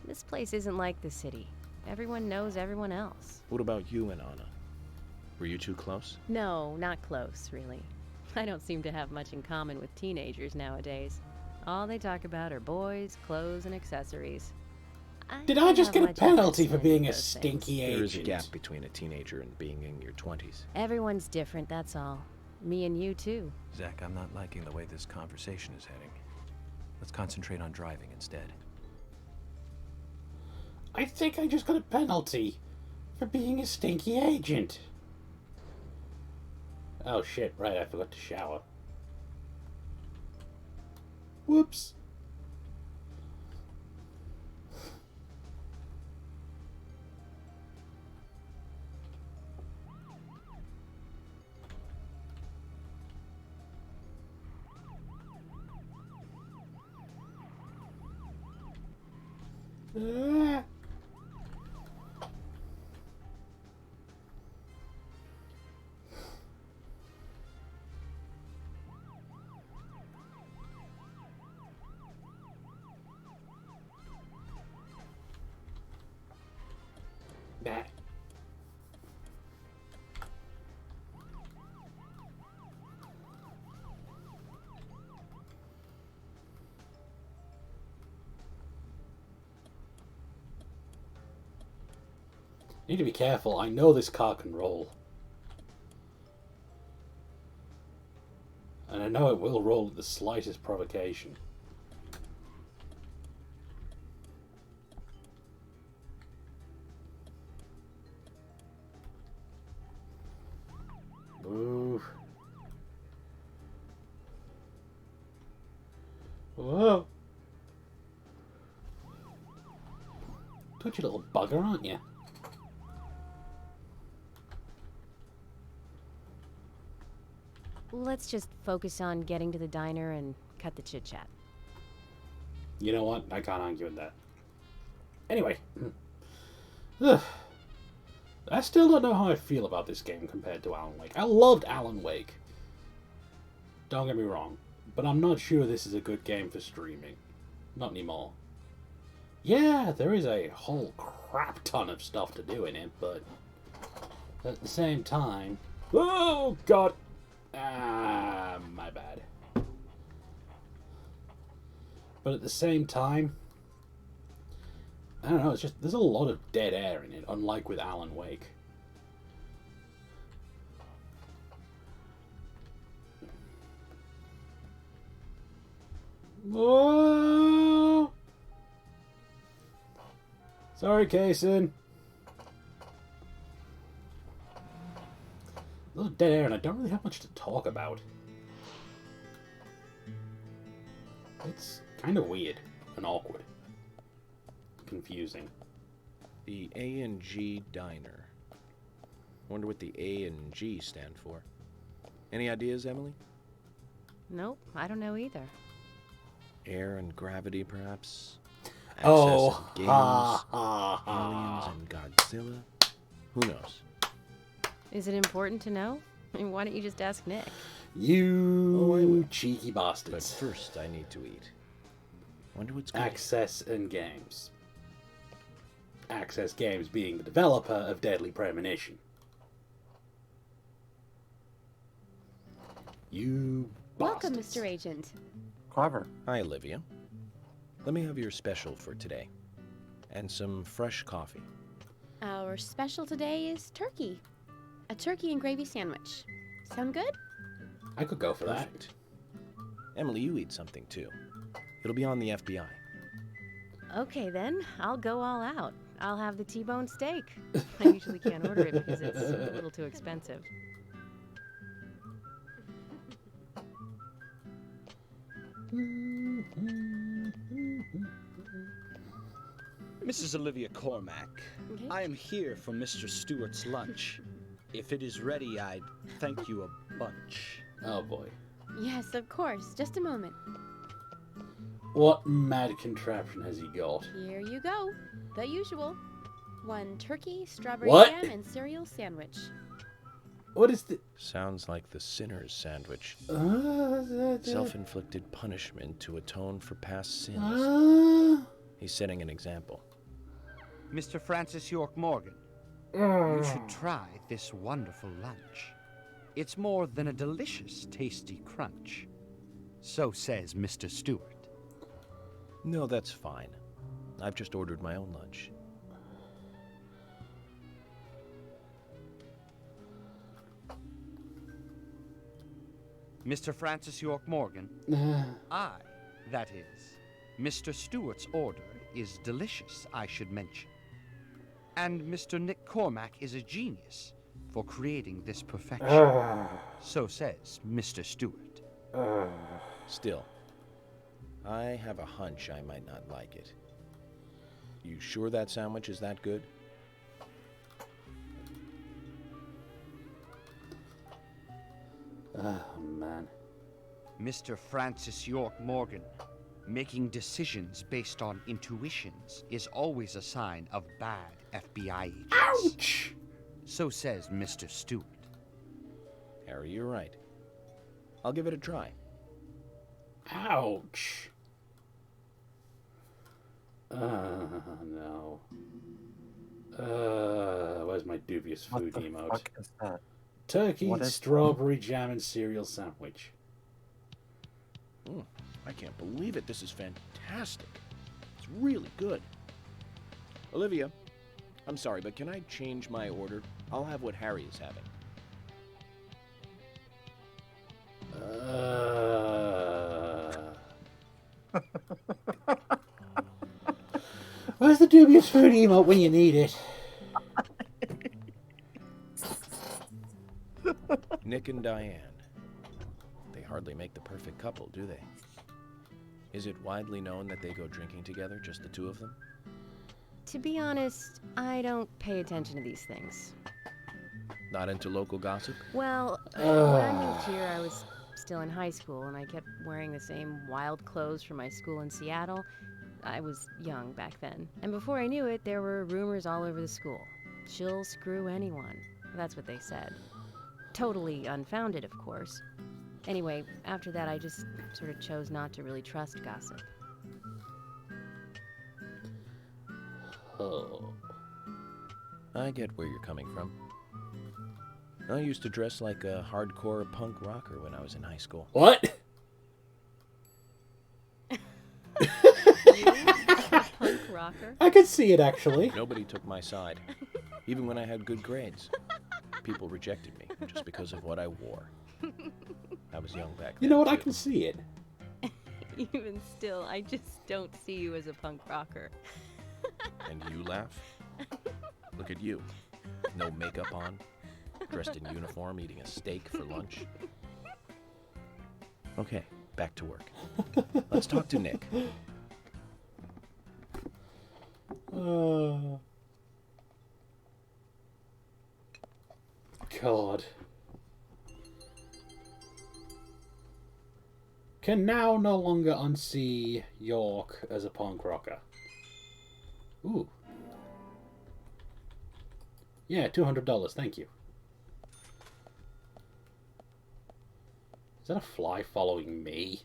This place isn't like the city. Everyone knows everyone else. What about you and Anna? Were you two close? No, not close, really. I don't seem to have much in common with teenagers nowadays. All they talk about are boys, clothes, and accessories. Did I just get a penalty for being a stinky agent? There is a gap between a teenager and being in your 20s. Everyone's different, that's all. Me and you, too. Zach, I'm not liking the way this conversation is heading. Let's concentrate on driving instead. I think I just got a penalty for being a stinky agent. Oh shit, right, I forgot to shower. Whoops. Back. Need to be careful. I know this car can roll. And I know it will roll at the slightest provocation. Move. Whoa. Touchy little bugger, aren't you? Let's just focus on getting to the diner and cut the chit-chat. You know what? I can't argue with that. Anyway. Ugh. I still don't know how I feel about this game compared to Alan Wake. I loved Alan Wake. Don't get me wrong. But I'm not sure this is a good game for streaming. Not anymore. Yeah, there is a whole crap ton of stuff to do in it, but at the same time... Oh, God! Ah, my bad. But at the same time, I don't know, it's just, there's a lot of dead air in it, unlike with Alan Wake. Whoa! Sorry, Kaysen. A little dead air, and I don't really have much to talk about. It's kind of weird and awkward. Confusing. The A&G Diner. Wonder what the A and G stand for. Any ideas, Emily? Nope, I don't know either. Air and gravity, perhaps? Access Oh, and games, aliens and Godzilla? Who knows? Is it important to know? I mean, why don't you just ask Nick? You cheeky But bastards. first, I need to eat. Wonder what's good. Access and Games. Access Games being the developer of Deadly Premonition. You Welcome, bastards. Mr. Agent. Clever. Hi, Olivia. Let me have your special for today. And some fresh coffee. Our special today is turkey. A turkey and gravy sandwich. Sound good? I could go for that. Perfect. Emily, you eat something too. It'll be on the FBI. Okay then, I'll go all out. I'll have the T-bone steak. I usually can't order it because it's a little too expensive. Mrs. Olivia Cormack, Okay. I am here for Mr. Stewart's lunch. If it is ready, I'd thank you a bunch. Oh boy. Yes, of course. Just a moment. What mad contraption has he got? Here you go. The usual. 1 turkey, strawberry What? jam, and cereal sandwich. What is the... Sounds like the sinner's sandwich. Uh, Self-inflicted punishment to atone for past sins. He's setting an example. Mr. Francis York Morgan, you should try this wonderful lunch. It's more than a delicious, tasty crunch. So says Mr. Stewart. No, that's fine. I've just ordered my own lunch. Mr. Francis York Morgan, I, that is, Mr. Stewart's order is delicious, I should mention. And Mr. Nick Cormack is a genius for creating this perfection. So says Mr. Stewart. Still, I have a hunch I might not like it. You sure that sandwich is that good? Oh, man. Mr. Francis York Morgan, making decisions based on intuitions is always a sign of bad FBI agents. Ouch! So says Mr. Stewart. Harry, you're right. I'll give it a try. Ouch! No. Where's my dubious food What the emote? fuck is that? Turkey, What is- strawberry jam, and cereal sandwich. I can't believe it. This is fantastic. It's really good. Olivia, I'm sorry, but can I change my order? I'll have what Harry is having. Where's the dubious food emote when you need it? Nick and Diane. They hardly make the perfect couple, do they? Is it widely known that they go drinking together, just the two of them? To be honest, I don't pay attention to these things. Not into local gossip? Well, when I moved here, I was still in high school, and I kept wearing the same wild clothes from my school in Seattle. I was young back then. And before I knew it, there were rumors all over the school. She'll screw anyone. That's what they said. Totally unfounded, of course. Anyway, after that, I just sort of chose not to really trust gossip. Oh. I get where you're coming from. I used to dress like a hardcore punk rocker when I was in high school. What? rocker. I could see it, actually. Nobody took my side. Even when I had good grades. People rejected me just because of what I wore. I was young back then. You know what? I too. can see it. Even still, I just don't see you as a punk rocker. And you laugh? Look at you. No makeup on, dressed in uniform, eating a steak for lunch. Okay, back to work. Let's talk to Nick. God. Can now no longer unsee York as a punk rocker. Ooh. Yeah, $200, thank you. Is that a fly following me?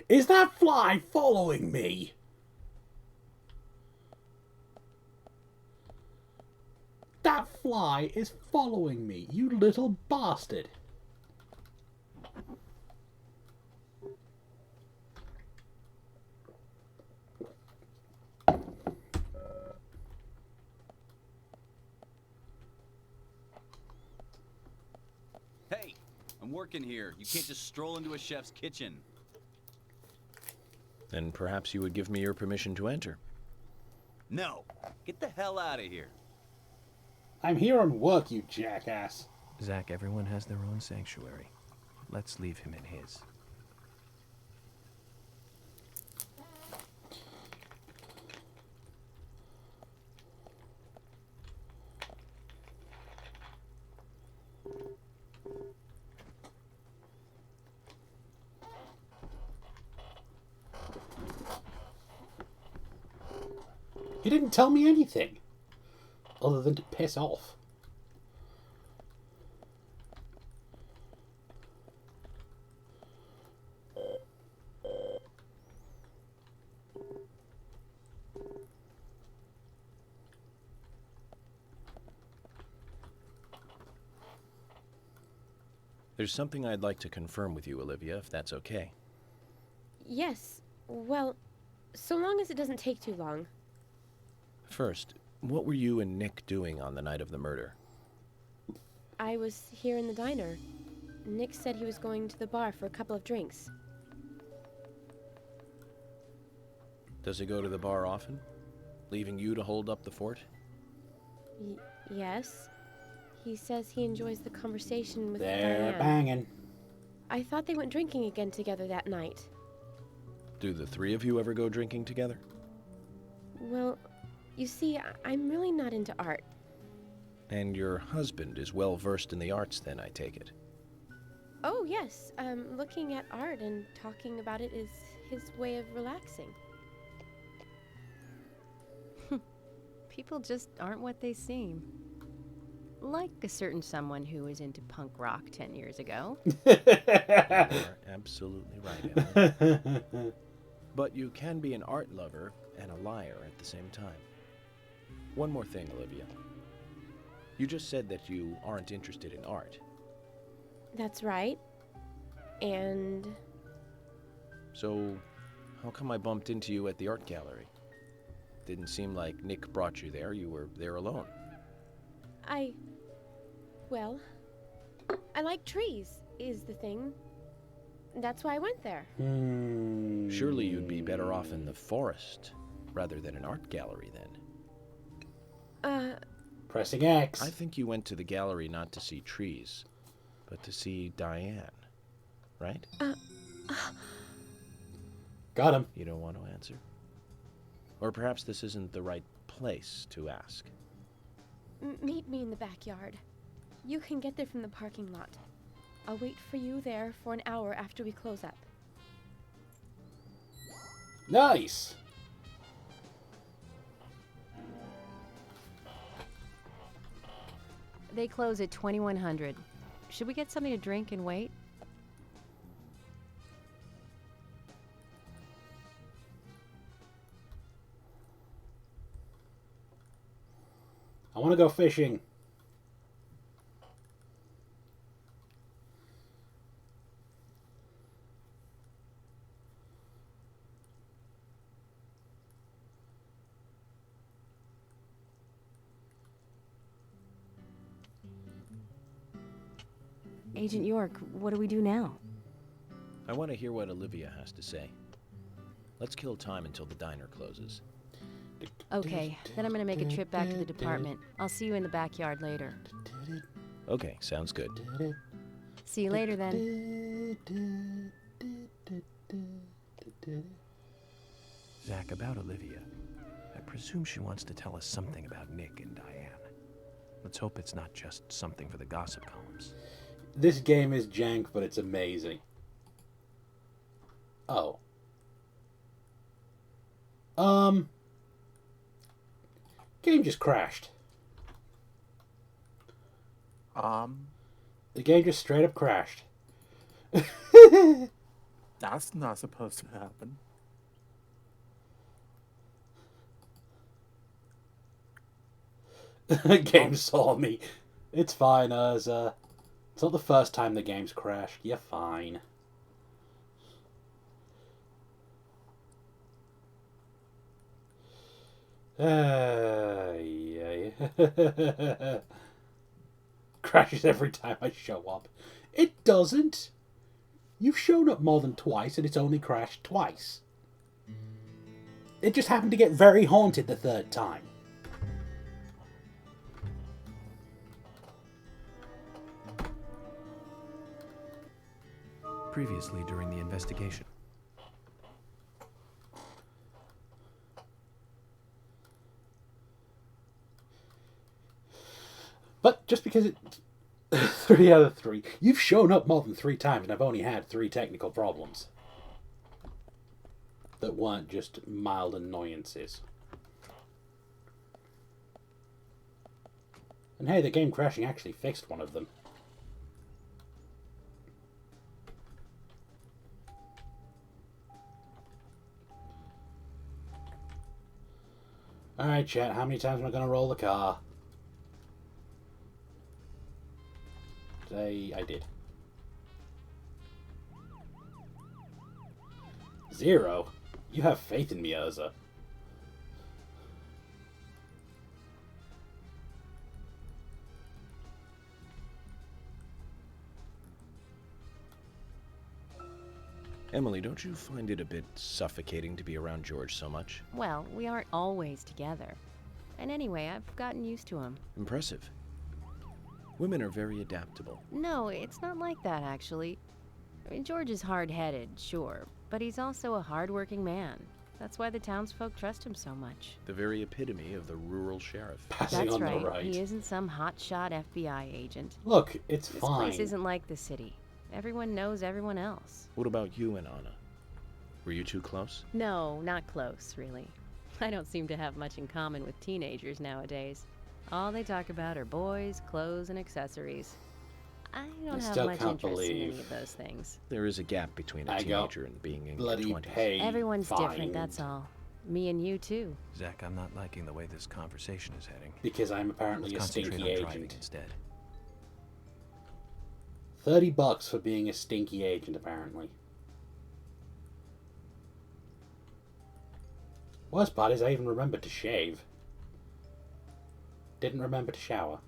Is that fly following me? That fly is following me, you little bastard. Hey, I'm working here. You can't just stroll into a chef's kitchen. Then perhaps you would give me your permission to enter. No, get the hell out of here. I'm here on work, you jackass. Zach, everyone has their own sanctuary. Let's leave him in his. You didn't tell me anything. Other than to piss off. There's something I'd like to confirm with you, Olivia, if that's okay. Yes. Well, so long as it doesn't take too long. First, what were you and Nick doing on the night of the murder? I was here in the diner. Nick said he was going to the bar for a couple of drinks. Does he go to the bar often? Leaving you to hold up the fort? Yes. He says he enjoys the conversation with They're Diane. banging. I thought they went drinking again together that night. Do the three of you ever go drinking together? Well, you see, I'm really not into art. And your husband is well versed in the arts then, I take it. Oh, yes. Looking at art and talking about it is his way of relaxing. People just aren't what they seem. Like a certain someone who was into punk rock 10 years ago. You are absolutely right, Emily. But you can be an art lover and a liar at the same time. One more thing, Olivia. You just said that you aren't interested in art. That's right. And... So, how come I bumped into you at the art gallery? Didn't seem like Nick brought you there. You were there alone. Well, I like trees, is the thing. That's why I went there. Surely you'd be better off in the forest rather than an art gallery then. Pressing X. I think you went to the gallery not to see trees, but to see Diane, right? Got him. You don't want to answer? Or perhaps this isn't the right place to ask. Meet me in the backyard. You can get there from the parking lot. I'll wait for you there for an hour after we close up. Nice. They close at 2100. Should we get something to drink and wait? I want to go fishing. Agent York, what do we do now? I want to hear what Olivia has to say. Let's kill time until the diner closes. Okay, then I'm gonna make a trip back to the department. I'll see you in the backyard later. Okay, sounds good. See you later then. Zach, about Olivia. I presume she wants to tell us something about Nick and Diane. Let's hope it's not just something for the gossip columns. This game is jank, but it's amazing. Oh. Game just crashed. The game just straight up crashed. That's not supposed to happen. Game saw me. It's fine, it's not the first time the game's crashed. You're fine. Yeah. Crashes every time I show up. It doesn't. You've shown up more than twice and it's only crashed twice. It just happened to get very haunted the third time. Previously during the investigation. But just because it... 3 out of 3. You've shown up more than 3 times and I've only had 3 technical problems. That weren't just mild annoyances. And hey, the game crashing actually fixed one of them. Alright, chat, how many times am I going to roll the car? I did. 0? You have faith in me, Urza. Emily, don't you find it a bit suffocating to be around George so much? Well, we aren't always together. And anyway, I've gotten used to him. Impressive. Women are very adaptable. No, it's not like that, actually. I mean, George is hard-headed, sure, but he's also a hard-working man. That's why the townsfolk trust him so much. The very epitome of the rural sheriff. That's right. He isn't some hotshot FBI agent. Look, it's fine. This place isn't like the city. Everyone knows everyone else. What about you and Anna? Were you two close? No, not close, really. I don't seem to have much in common with teenagers nowadays. All they talk about are boys, clothes, and accessories. I don't have much interest in any of those things. There is a gap between a teenager and being in your 20s. Everyone's different, that's all. Me and you, too. Zach, I'm not liking the way this conversation is heading. Because I'm apparently a stinky agent. Instead. $30 for being a stinky agent, apparently. Worst part is I even remembered to shave. Didn't remember to shower.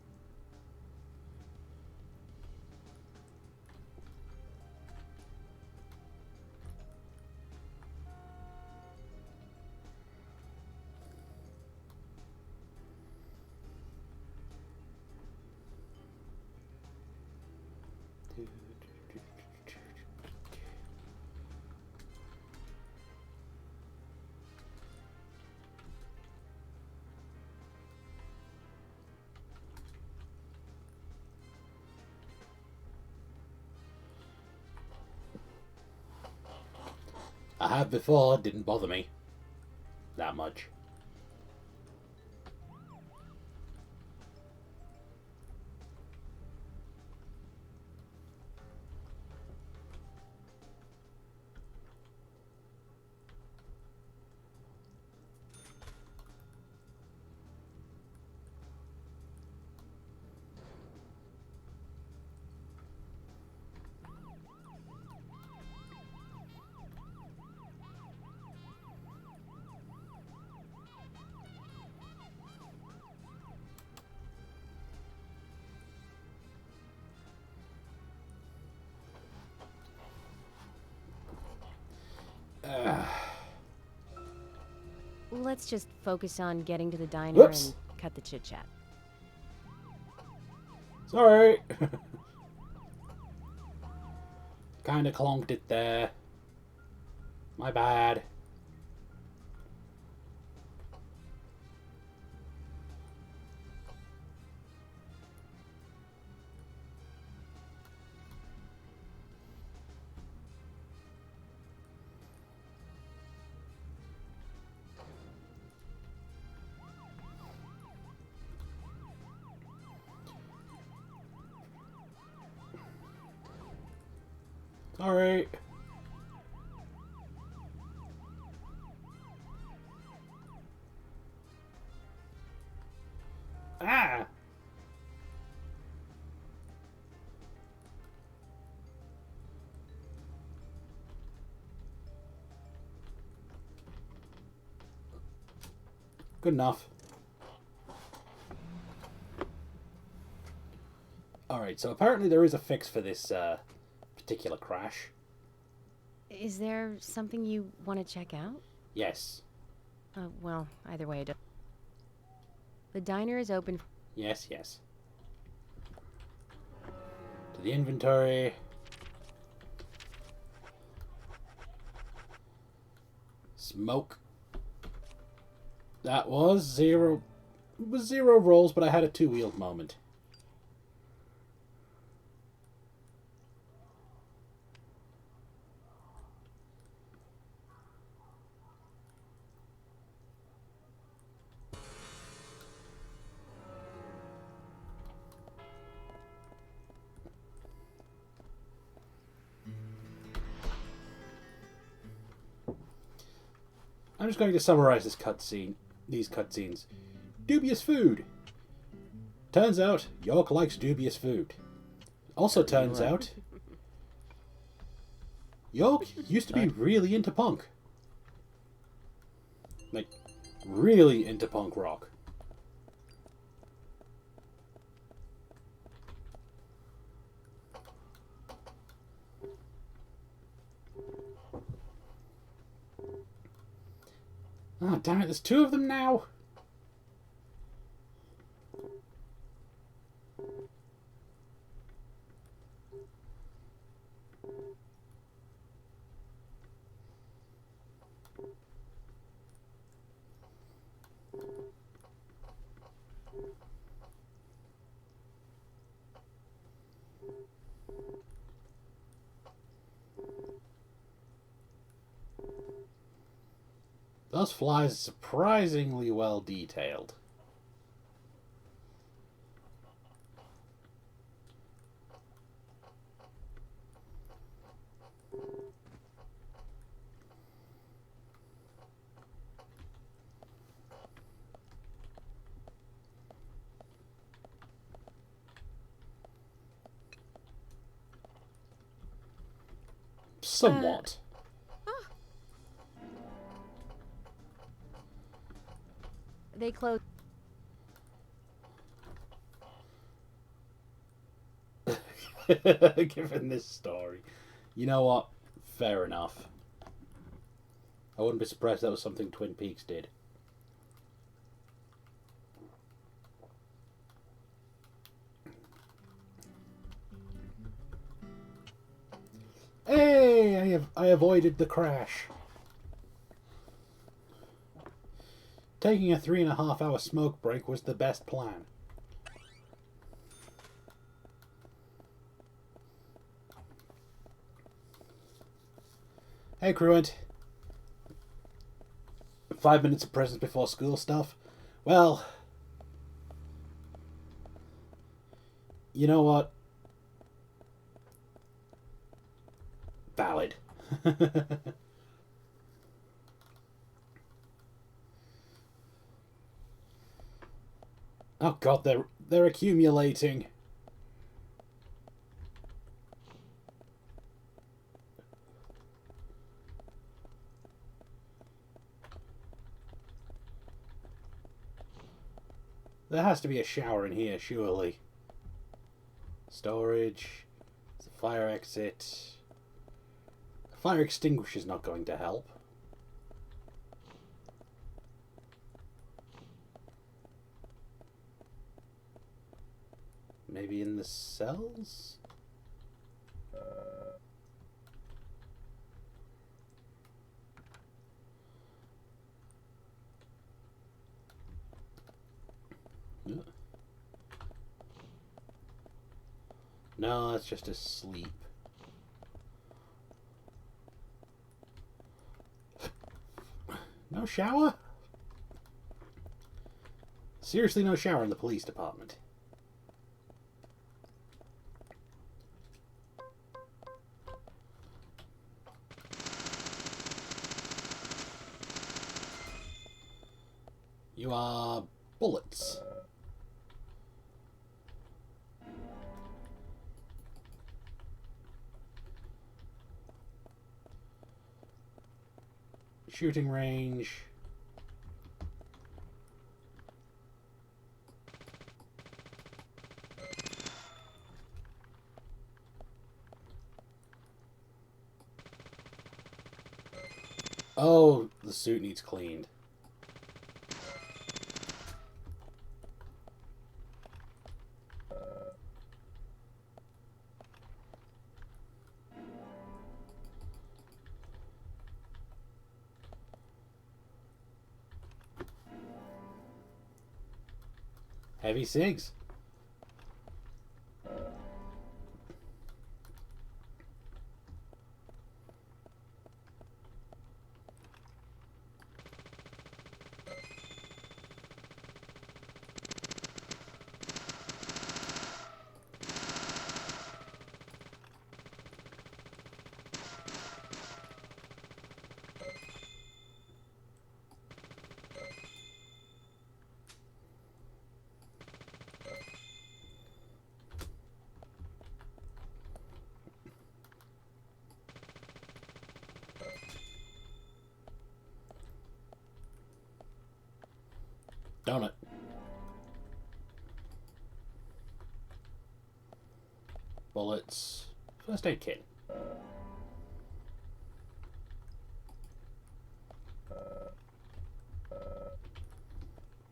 I have before, didn't bother me that much. let's just focus on getting to the diner Whoops. and cut the chit-chat. Sorry. Kinda clonked it there. My bad. Sorry. Ah! Good enough. Alright, so apparently there is a fix for this particular crash. Is there something you want to check out? Yes. Well, either way, the diner is open. Yes, yes. To the inventory. Smoke. That was zero. It was 0 rolls, but I had a 2-wheeled moment. I'm just going to summarize this cutscene. These cutscenes. Dubious food. Turns out York likes dubious food. Also turns out York used to be really into punk. Like, really into punk rock. Oh, damn it, there's 2 of them now. Those flies are surprisingly well detailed. Somewhat. They close. Given this story. You know what? Fair enough. I wouldn't be surprised if that was something Twin Peaks did. Hey! I avoided the crash. Taking a 3.5-hour smoke break was the best plan. Hey, Cruent. 5 minutes of presents before school stuff. Well, you know what? Valid. Oh god, they're accumulating. There has to be a shower in here, surely. Storage. It's a fire exit. A fire extinguisher's not going to help. Maybe in the cells? No, that's just asleep. No shower? Seriously, no shower in the police department. You are bullets. Shooting range. Oh, the suit needs cleaned. Heavy cigs. Donut. Bullets. First aid kit.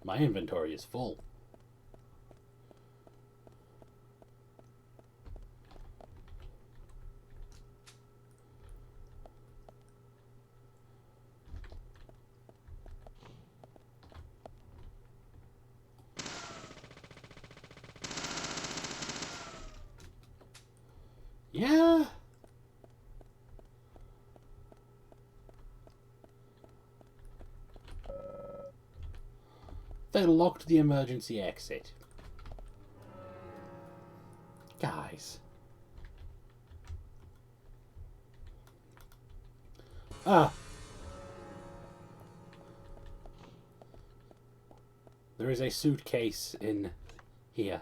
My inventory is full. Yeah. They locked the emergency exit. Guys. Ah. There is a suitcase in here.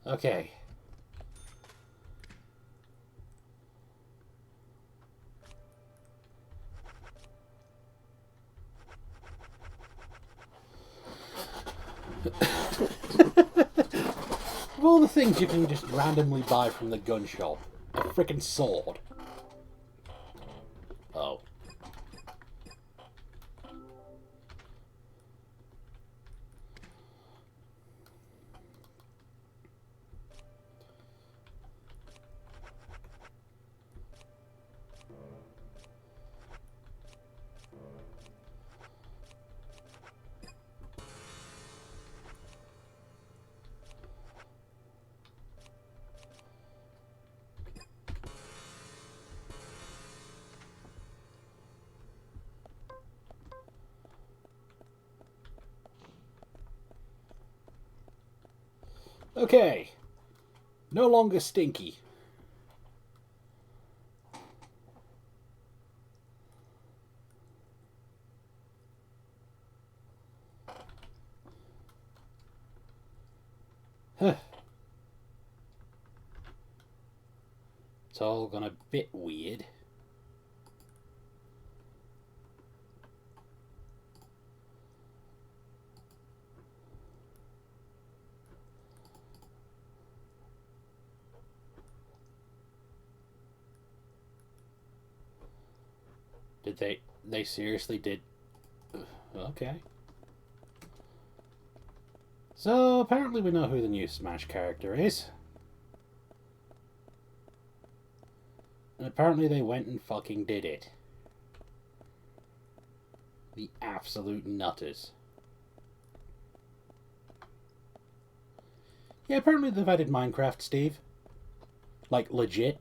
Okay. Of all the things you can just randomly buy from the gun shop, a frickin' sword. Oh. Okay. No longer stinky. Huh. It's all gone a bit weird. Did they seriously did... Okay. So, apparently we know who the new Smash character is. And apparently they went and fucking did it. The absolute nutters. Yeah, apparently they've added Minecraft, Steve. Like, legit.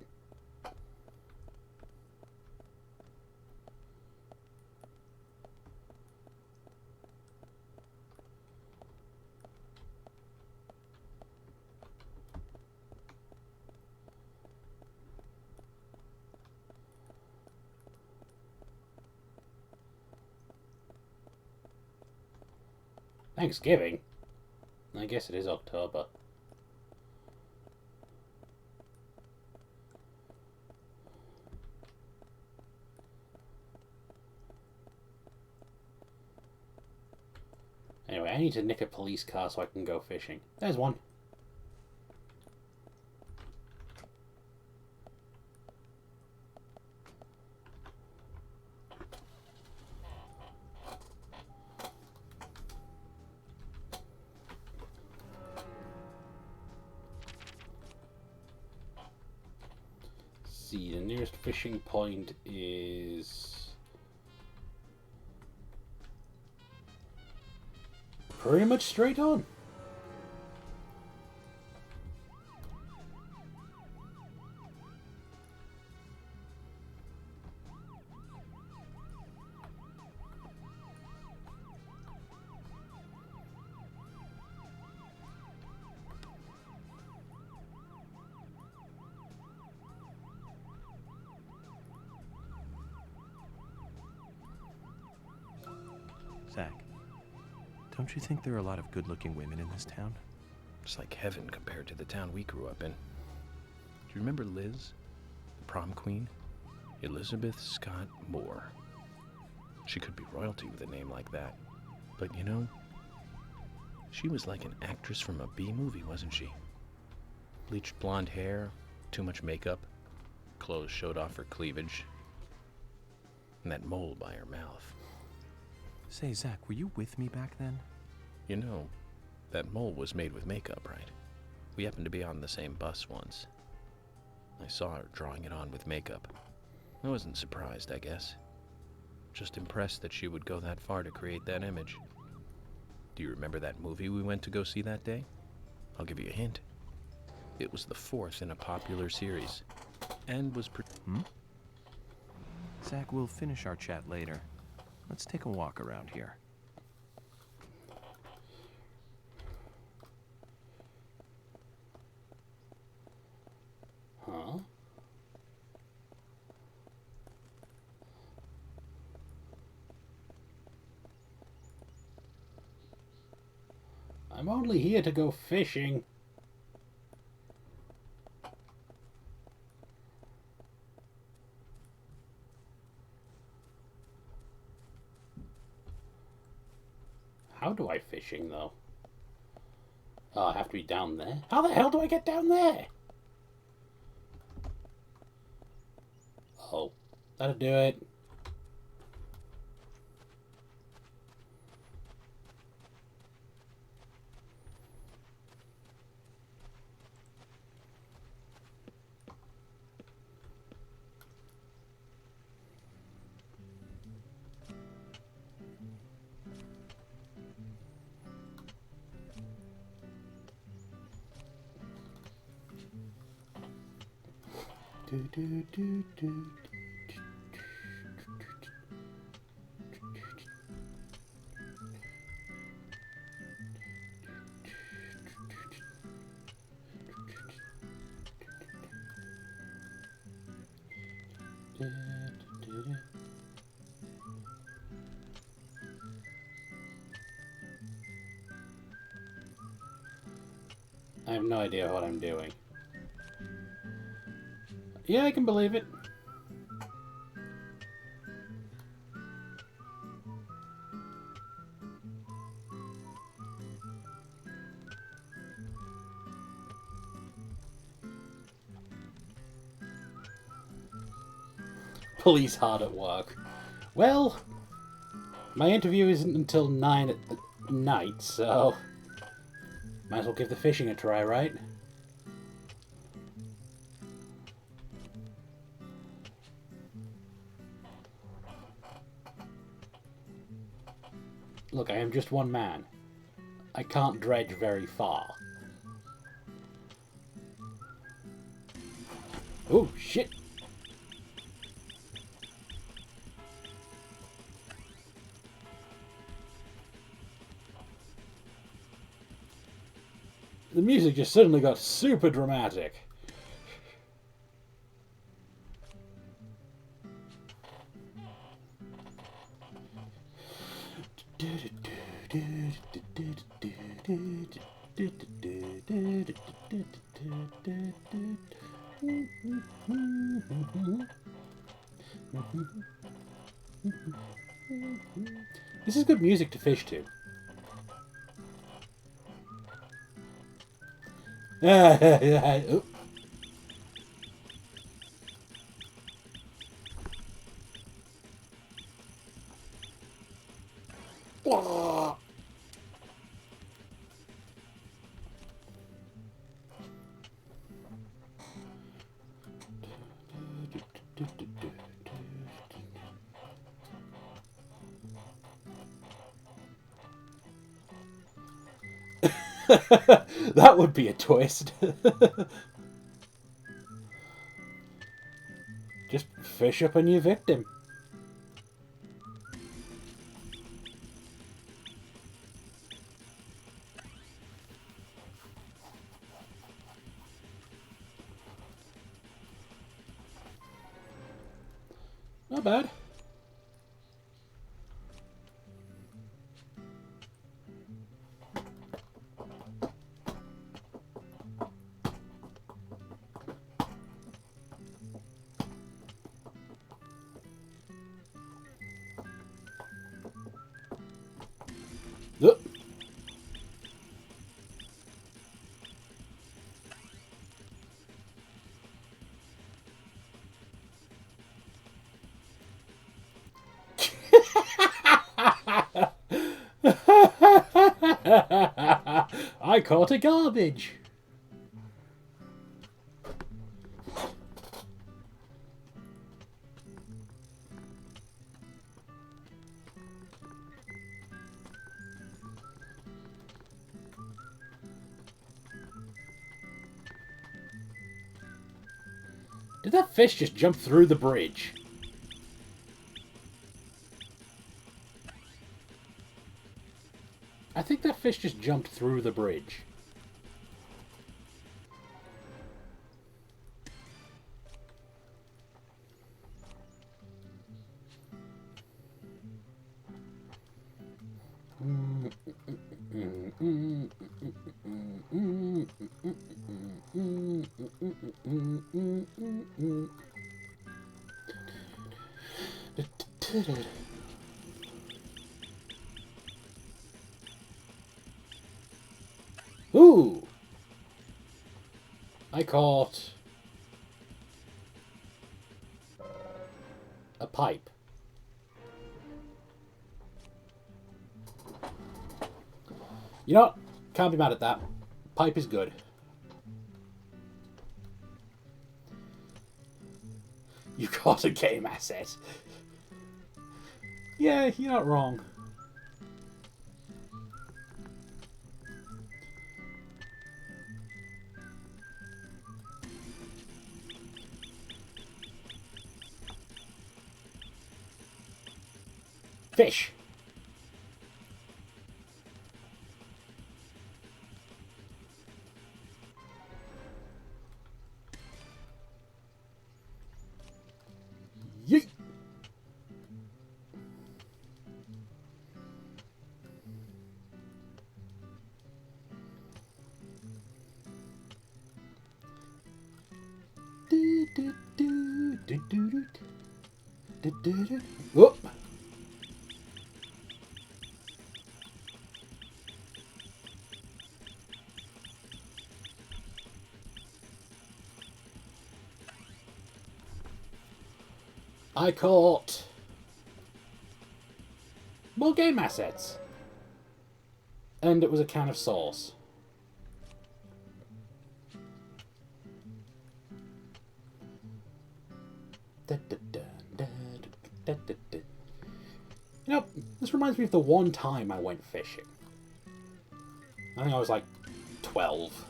Thanksgiving? I guess it is October. Anyway, I need to nick a police car so I can go fishing. There's one. See, the nearest fishing point is pretty much straight on. Zach, don't you think there are a lot of good-looking women in this town? It's like heaven compared to the town we grew up in. Do you remember Liz, the prom queen? Elizabeth Scott Moore. She could be royalty with a name like that. But you know, she was like an actress from a B movie, wasn't she? Bleached blonde hair, too much makeup, clothes showed off her cleavage, and that mole by her mouth. Say, Zach, were you with me back then? You know, that mole was made with makeup, right? We happened to be on the same bus once. I saw her drawing it on with makeup. I wasn't surprised, I guess. Just impressed that she would go that far to create that image. Do you remember that movie we went to go see that day? I'll give you a hint. It was the 4th in a popular series, and was Zach, we'll finish our chat later. Let's take a walk around here. Huh? I'm only here to go fishing. How do I fishing, though? Oh, I have to be down there? How the hell do I get down there? Oh, that'll do it. I have no idea what I'm doing. Yeah, I can believe it. Police hard at work. Well, my interview isn't until 9 at night, so might as well give the fishing a try, right? Look, I am just one man. I can't dredge very far. Oh, shit! The music just suddenly got super dramatic. This is good music to fish to. Oh. That would be a twist. Just fish up a new victim. Not bad. Look. I caught a garbage. Did that fish just jump through the bridge? I think that fish just jumped through the bridge. Ooh! I caught a pipe. You know what? Can't be mad at that. Pipe is good. You caught a game asset. Yeah, you're not wrong. Fish. Yeet. Whoop. I caught more game assets. And it was a can of sauce. You know, this reminds me of the one time I went fishing. I think I was like 12.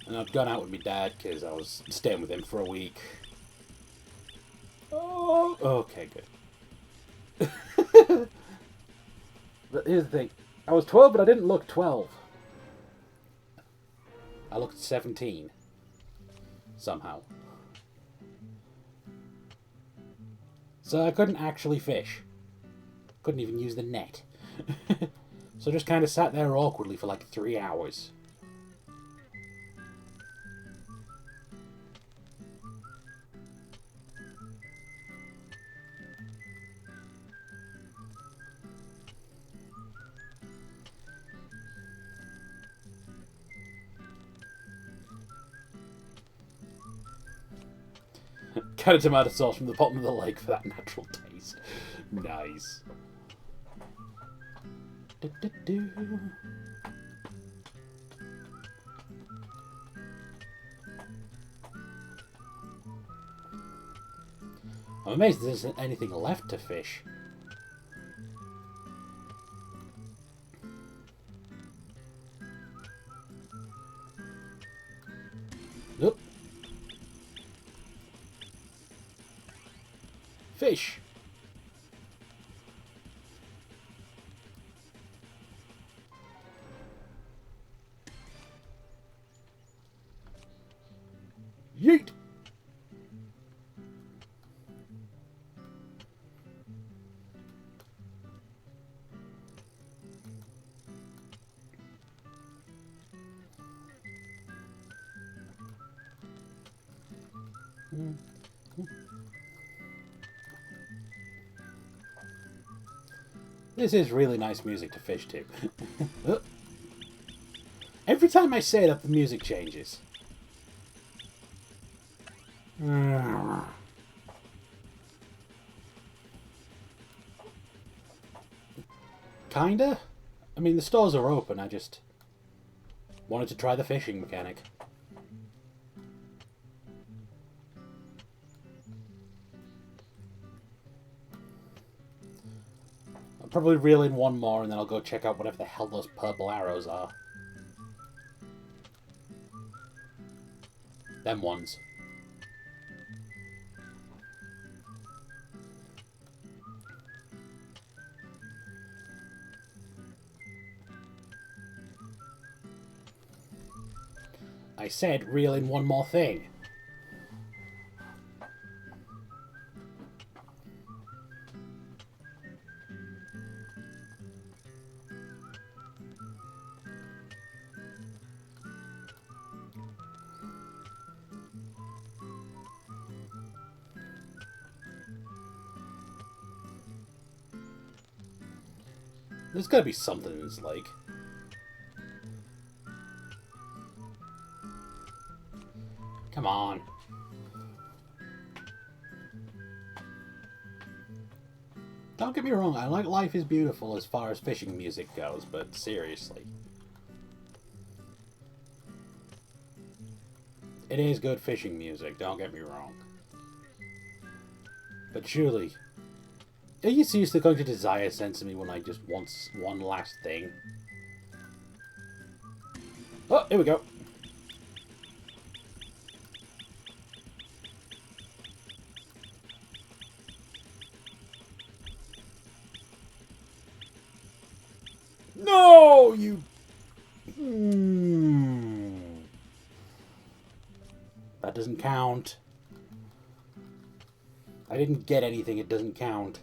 And I'd gone out with my dad because I was staying with him for a week. Oh, okay, good. But here's the thing. I was 12, but I didn't look 12. I looked 17. Somehow. So I couldn't actually fish. Couldn't even use the net. So I just kind of sat there awkwardly for like 3 hours. Kind of tomato sauce from the bottom of the lake for that natural taste. Nice. I'm amazed there isn't anything left to fish. Nope. Fish. Yeet. This is really nice music to fish to. Every time I say it up, the music changes. Kinda? I mean, the stores are open, I just wanted to try the fishing mechanic. I'll probably reel in one more and then I'll go check out whatever the hell those purple arrows are. Them ones. I said reel in one more thing. There's gotta be something in this lake. Come on. Don't get me wrong, I like Life is Beautiful as far as fishing music goes, but seriously. It is good fishing music, don't get me wrong. But surely, are you seriously going to desire sense me when I just want one last thing? Oh, here we go. No, you... That doesn't count. I didn't get anything, it doesn't count.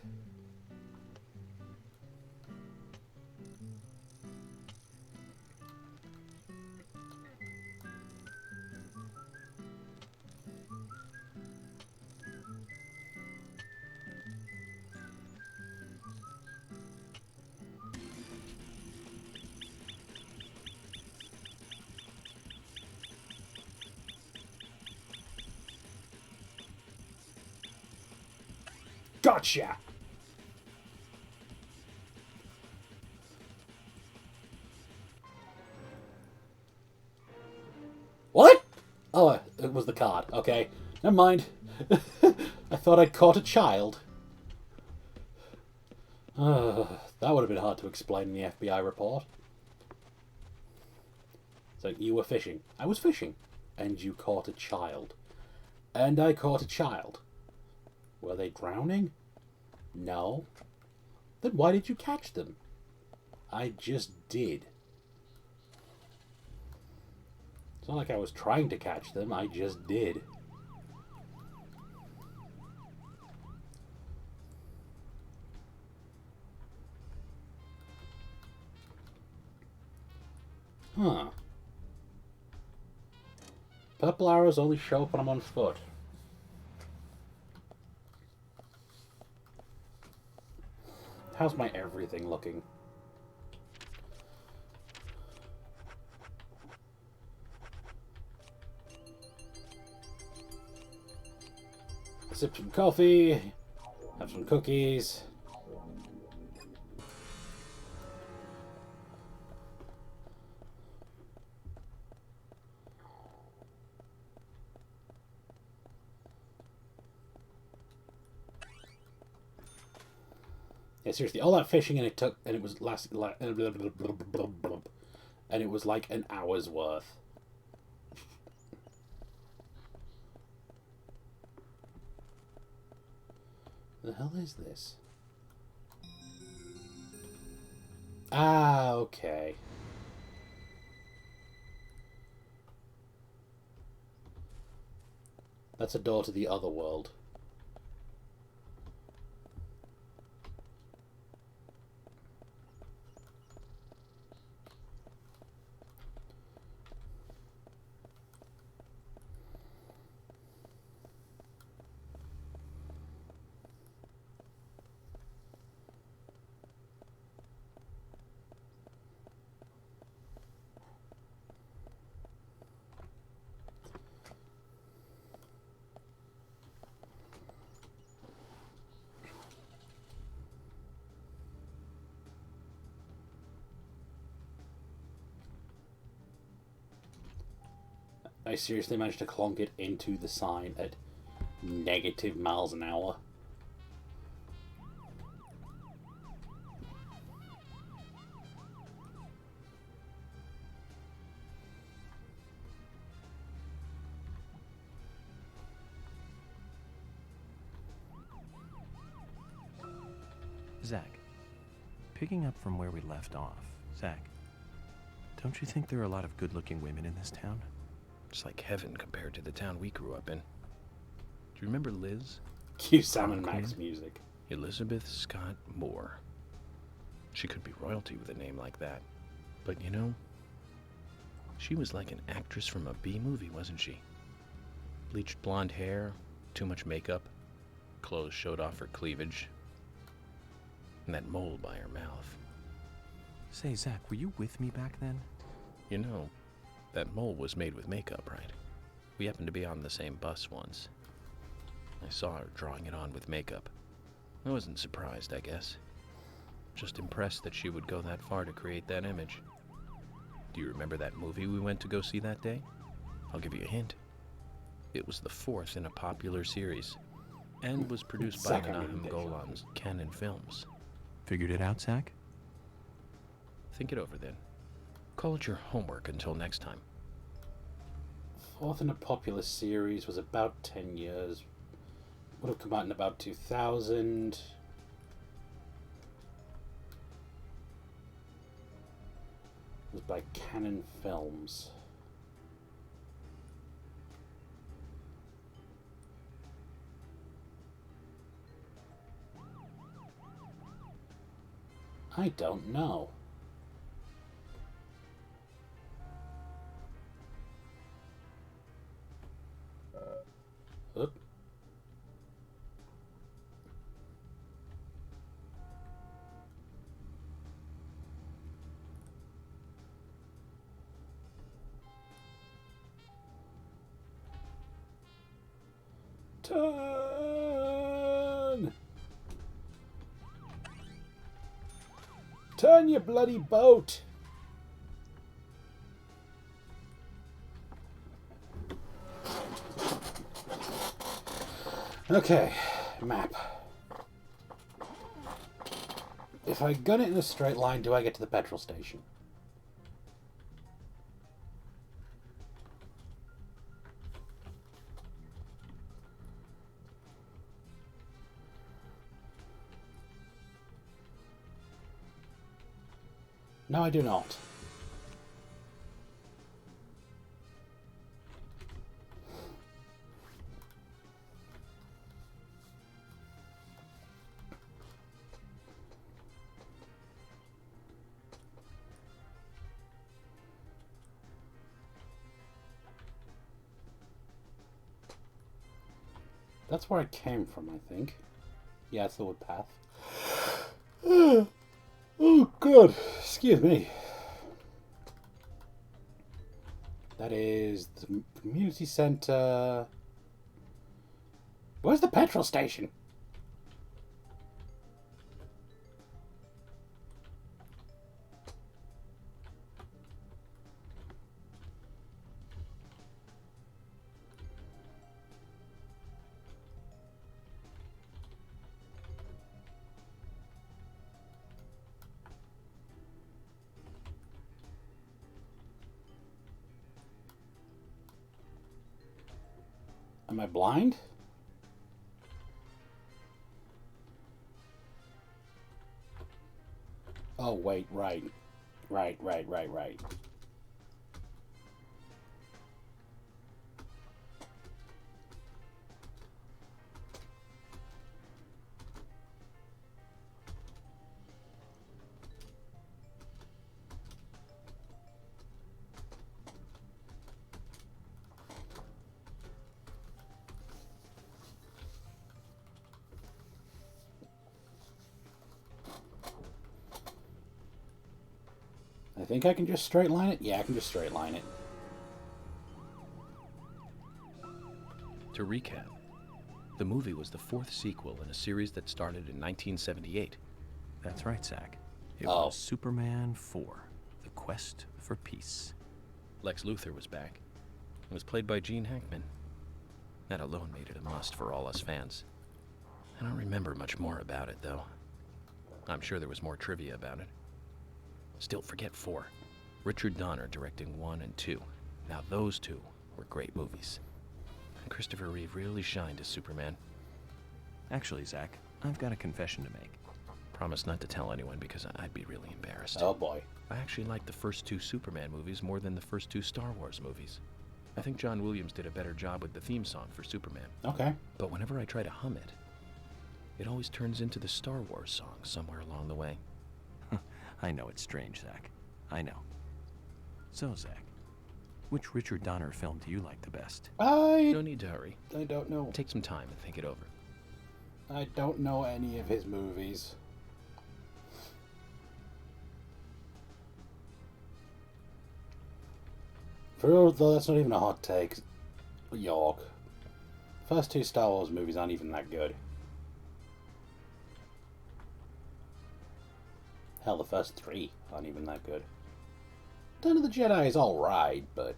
Gotcha! was the card. Okay, never mind. I thought I'd caught a child. That would have been hard to explain in the FBI report. So you were fishing. I was fishing. And you caught a child. And I caught a child. Were they drowning? No. Then why did you catch them? I just did. It's not like I was trying to catch them, I just did. Huh. Purple arrows only show up when I'm on foot. How's my everything looking? Sip some coffee, have some cookies. Yeah, seriously, all that fishing and it was and it was like an hour's worth. The hell is this? Ah, okay. That's a door to the other world. I seriously managed to clonk it into the sign at negative miles an hour. Zach, picking up from where we left off, Zach, don't you think there are a lot of good-looking women in this town? It's like heaven compared to the town we grew up in. Do you remember Liz? Cue Sam and Max music. Elizabeth Scott Moore. She could be royalty with a name like that. But you know, she was like an actress from a B-movie, wasn't she? Bleached blonde hair, too much makeup, clothes showed off her cleavage, and that mole by her mouth. Say, Zach, were you with me back then? You know, that mole was made with makeup, right? We happened to be on the same bus once. I saw her drawing it on with makeup. I wasn't surprised, I guess. Just impressed that she would go that far to create that image. Do you remember that movie we went to go see that day? I'll give you a hint. It was the fourth in a popular series, and was produced by Menahem Golan's Canon Films. Figured it out, Zach? Think it over then. Call it your homework until next time. Fourth in a popular series was about 10 years. Would have come out in about 2000. It was by Canon Films. I don't know. Oop. Turn! Turn, you bloody boat! Okay, map. If I gun it in a straight line, do I get to the petrol station? No, I do not. That's where I came from, I think. Yeah, it's the wood path. Oh, God. Excuse me. That is the community center. Where's the petrol station? Am I blind? Oh, wait, right. Right. I think I can just straight line it? Yeah, I can just straight line it. To recap, the movie was the fourth sequel in a series that started in 1978. That's right, Zach. It was Superman 4, The Quest for Peace. Lex Luthor was back. It was played by Gene Hackman. That alone made it a must for all us fans. I don't remember much more about it, though. I'm sure there was more trivia about it. Still, forget 4. Richard Donner directing 1 and 2. Now those two were great movies. And Christopher Reeve really shined as Superman. Actually, Zach, I've got a confession to make. Promise not to tell anyone because I'd be really embarrassed. Oh boy. I actually like the first 2 Superman movies more than the first 2 Star Wars movies. I think John Williams did a better job with the theme song for Superman. Okay. But whenever I try to hum it, it always turns into the Star Wars song somewhere along the way. I know it's strange, Zach. I know. So, Zach, which Richard Donner film do you like the best? No need to hurry. I don't know. Take some time and think it over. I don't know any of his movies. For real, though, that's not even a hot take. York. First 2 Star Wars movies aren't even that good. Hell, the first 3 aren't even that good. Dawn of the Jedi is alright, but...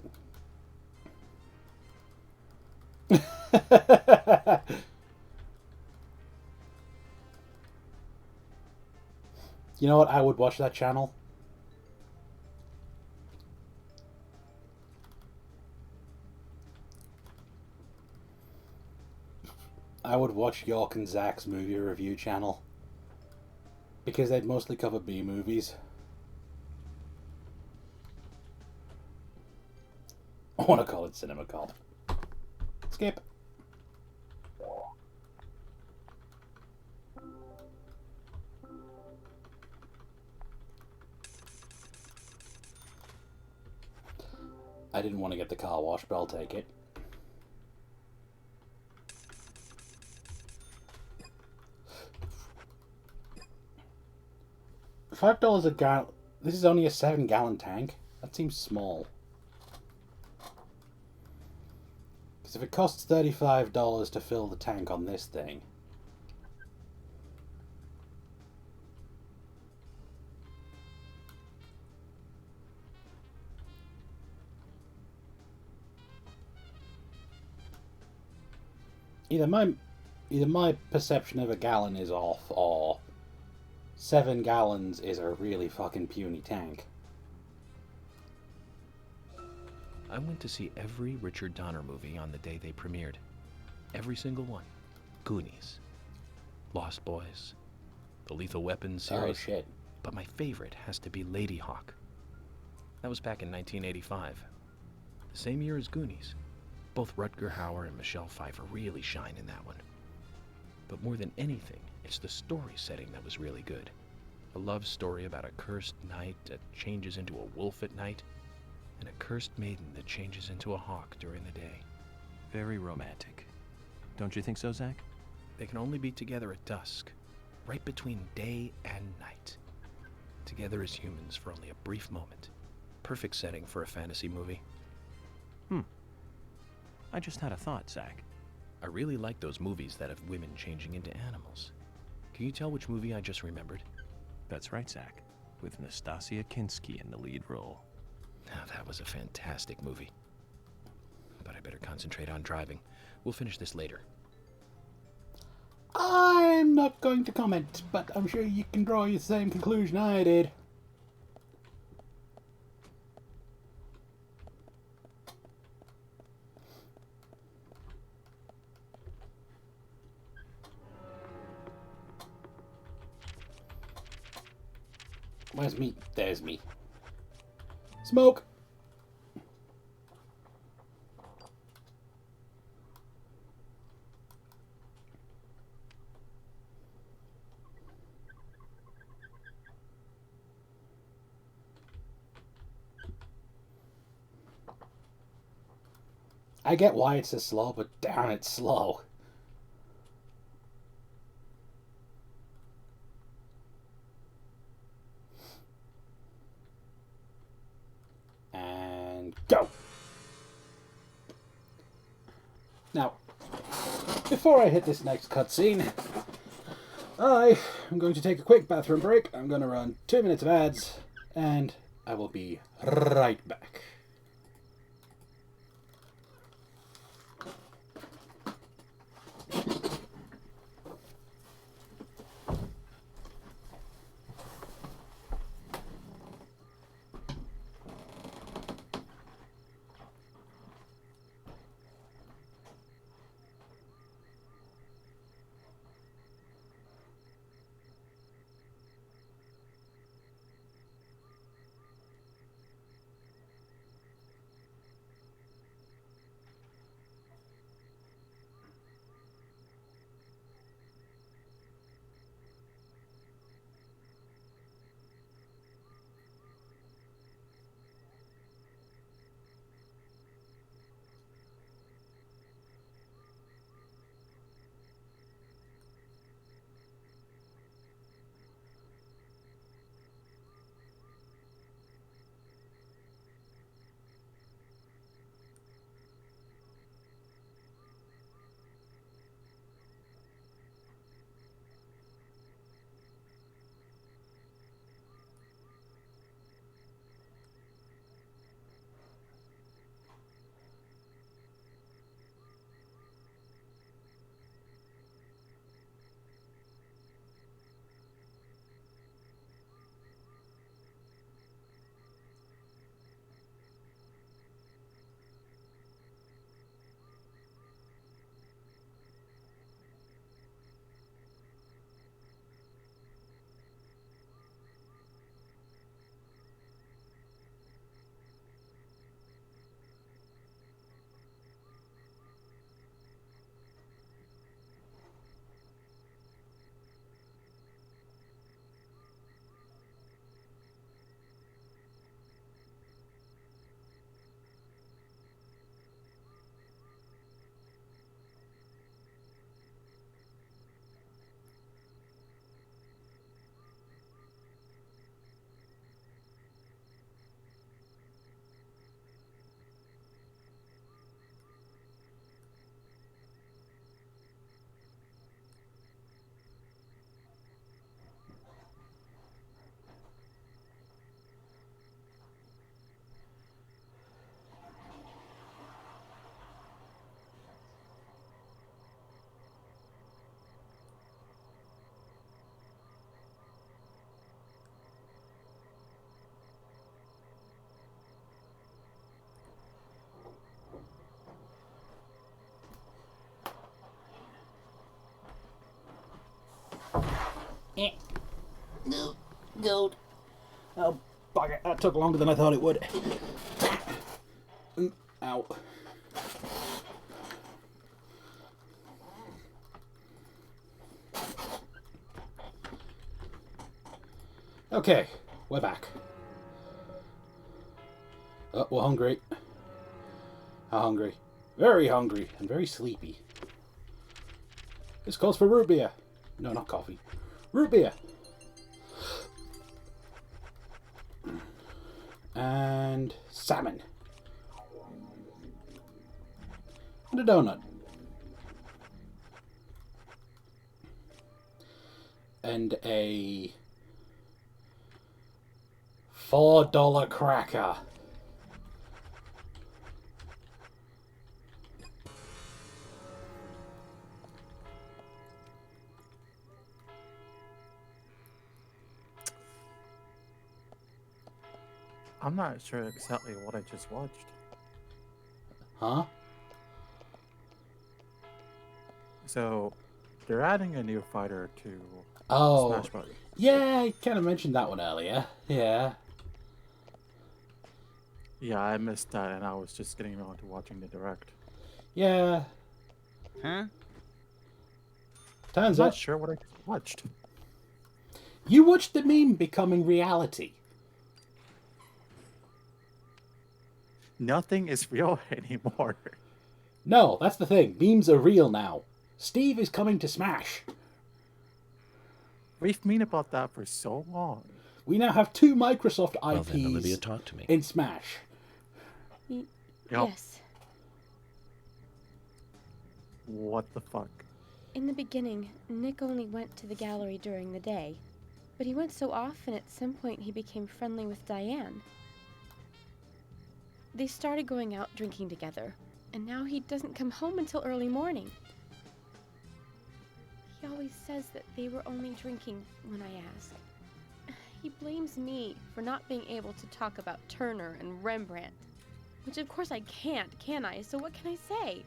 You know what? I would watch that channel. I would watch York and Zach's movie review channel. Because they'd mostly cover B movies. I want to call it Cinema Cop. Skip. I didn't want to get the car wash, but I'll take it. $5 a gallon. This is only a 7-gallon tank. That seems small. Because if it costs $35 to fill the tank on this thing. Either my either my perception of a gallon is off, or 7 gallons is a really fucking puny tank. I went to see every Richard Donner movie on the day they premiered. Every single one. Goonies, Lost Boys, the Lethal Weapon series. Oh shit. But my favorite has to be Lady Hawk. That was back in 1985. The same year as Goonies. Both Rutger Hauer and Michelle Pfeiffer really shine in that one. But more than anything, it's the story setting that was really good. A love story about a cursed knight that changes into a wolf at night, and a cursed maiden that changes into a hawk during the day. Very romantic. Don't you think so, Zach? They can only be together at dusk, right between day and night. Together as humans for only a brief moment. Perfect setting for a fantasy movie. I just had a thought, Zach. I really like those movies that have women changing into animals. Can you tell which movie I just remembered? That's right, Zach. With Nastasia Kinski in the lead role. Now, that was a fantastic movie. But I better concentrate on driving. We'll finish this later. I'm not going to comment, but I'm sure you can draw the same conclusion I did. Where's me? There's me. Smoke! I get why it's so slow, but damn, it's slow. And go! Now, before I hit this next cutscene, I am going to take a quick bathroom break. I'm going to run 2 minutes of ads, and I will be right back. No, gold. Oh, bugger. That took longer than I thought it would. Ow. Okay, we're back. Oh, we're hungry. How hungry? Very hungry and very sleepy. This calls for root beer. No, not coffee. Root beer. And salmon. And a donut. And a $4 cracker. I'm not sure exactly what I just watched. Huh? So, they're adding a new fighter to Smash Bros. Yeah, I kind of mentioned that one earlier. Yeah. Yeah, I missed that, and I was just getting around to watching the direct. Yeah. Huh? Turns I'm out. not sure what I just watched. You watched the meme becoming reality. Nothing is real anymore. No, that's the thing. Memes are real now. Steve is coming to Smash. We've been about that for so long. We now have 2 Microsoft IPs Well then, Olivia, talk to me. in Smash. Yes. What the fuck? In the beginning, Nick only went to the gallery during the day. But he went so often at some point he became friendly with Diane. They started going out drinking together, and now he doesn't come home until early morning. He always says that they were only drinking when I ask. He blames me for not being able to talk about Turner and Rembrandt. Which of course I can't, can I? So what can I say?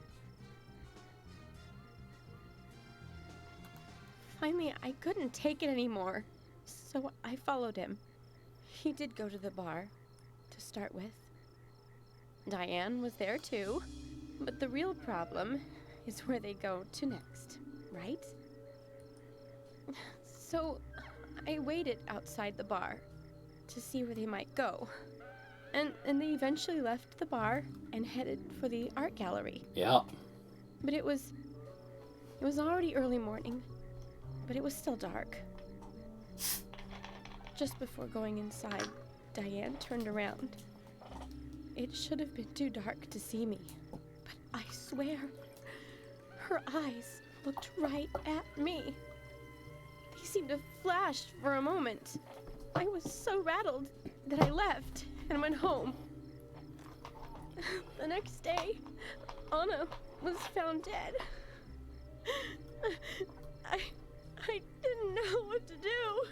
Finally, I couldn't take it anymore, so I followed him. He did go to the bar, to start with. Diane was there too, but the real problem is where they go to next, right? So I waited outside the bar to see where they might go. And they eventually left the bar and headed for the art gallery. Yeah. But it was already early morning, but it was still dark. Just before going inside, Diane turned around. It should have been too dark to see me, but I swear, her eyes looked right at me. They seemed to flash for a moment. I was so rattled that I left and went home. The next day, Anna was found dead. I didn't know what to do.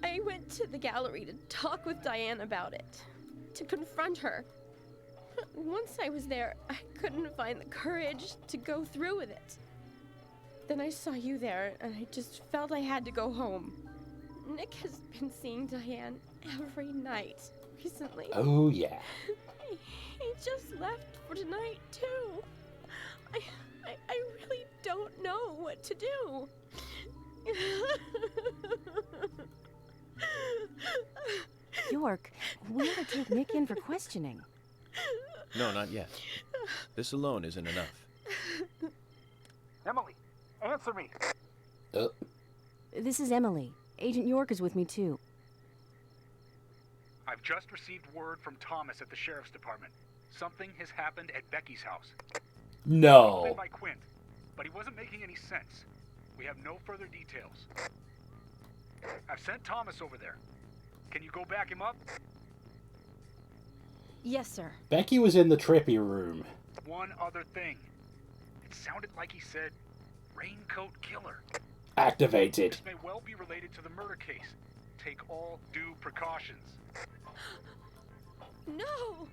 I went to the gallery to talk with Diane about it, to confront her. Once I was there, I couldn't find the courage to go through with it. Then I saw you there, and I just felt I had to go home. Nick has been seeing Diane every night recently. Oh, yeah. He just left for tonight, too. I really don't know what to do. York, we ought to take Nick in for questioning. No, not yet. This alone isn't enough. Emily, answer me. This is Emily. Agent York is with me, too. I've just received word from Thomas at the Sheriff's Department. Something has happened at Becky's house. No. Played by Quint, but he wasn't making any sense. We have no further details. I've sent Thomas over there. Can you go back him up? Yes, sir. Becky was in the trippy room. One other thing. It sounded like he said, Raincoat Killer. Activated. This may well be related to the murder case. Take all due precautions. No!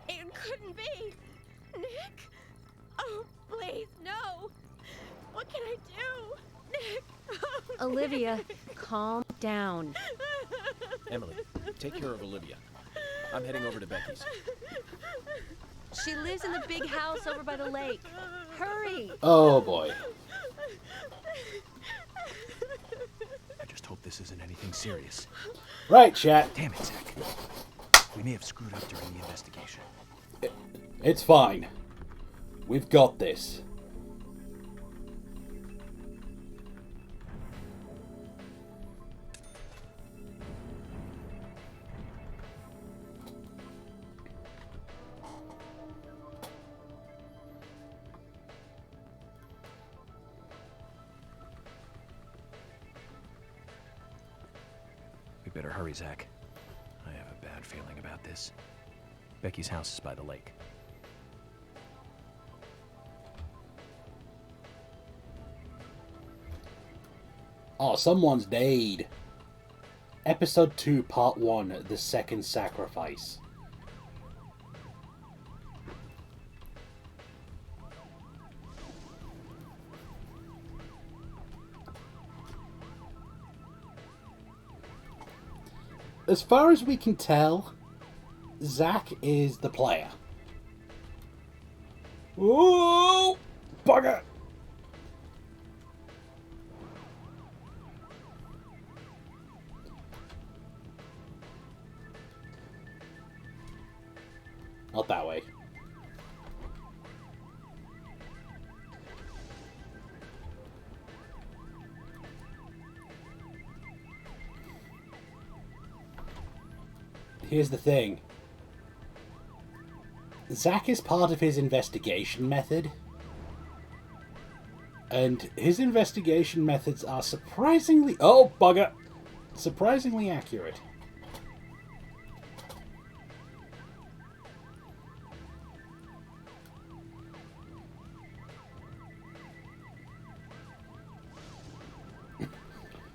It couldn't be! Nick? Oh, please, no! What can I do? Nick! Oh, Olivia, Nick. calm down. Emily, take care of Olivia. I'm heading over to Becky's. She lives in the big house over by the lake. Hurry! Oh boy. I just hope this isn't anything serious. Right, chat. Damn it, Zach. We may have screwed up during the investigation. It's fine. We've got this. We better hurry, Zach. I have a bad feeling about this. Becky's house is by the lake. Oh, someone's died. Episode 2, Part 1, The Second Sacrifice. As far as we can tell, Zach is the player. Ooh, bugger! Not that way. Here's the thing. Zach is part of his investigation method. And his investigation methods are surprisingly... Oh, bugger! Surprisingly accurate.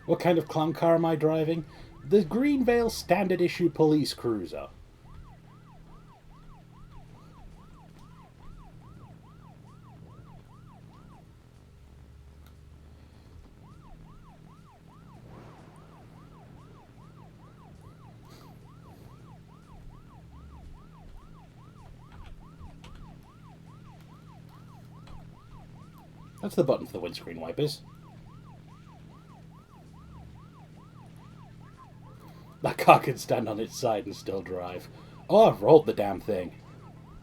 What kind of clown car am I driving? The Greenvale Standard Issue Police Cruiser. That's the button for the windscreen wipers. That car can stand on its side and still drive. Oh, I've rolled the damn thing.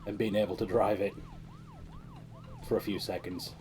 And been able to drive it. For a few seconds.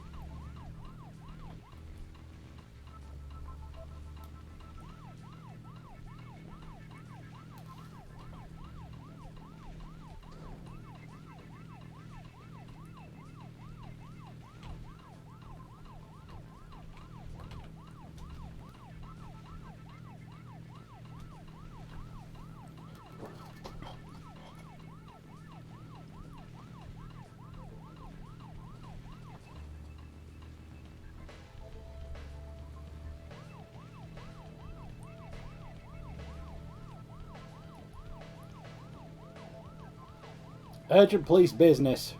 Urgent police business.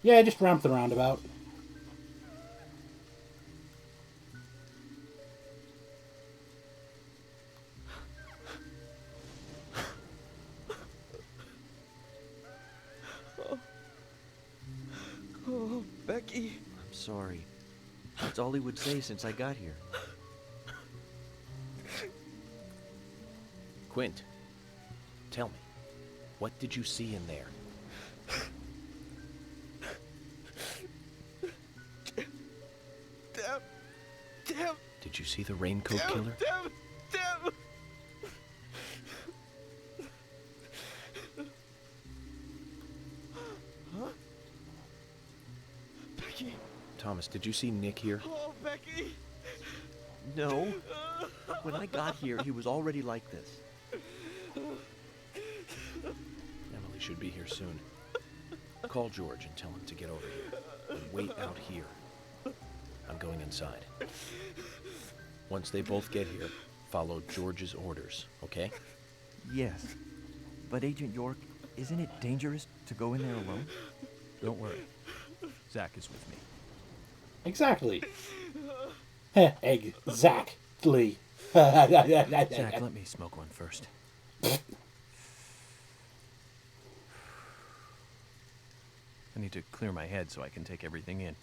Yeah, just ramp the roundabout. Oh, Becky. I'm sorry. That's all he would say since I got here. Quint, tell me, what did you see in there? Damn! Did you see the raincoat killer? Damn! Thomas, did you see Nick here? Oh, Becky! No. When I got here, he was already like this. Emily should be here soon. Call George and tell him to get over here. And wait out here. I'm going inside. Once they both get here, follow George's orders, okay? Yes. But Agent York, isn't it dangerous to go in there alone? Don't worry. Zach is with me. Exactly. Exactly. Zach, let me smoke one first. I need to clear my head so I can take everything in.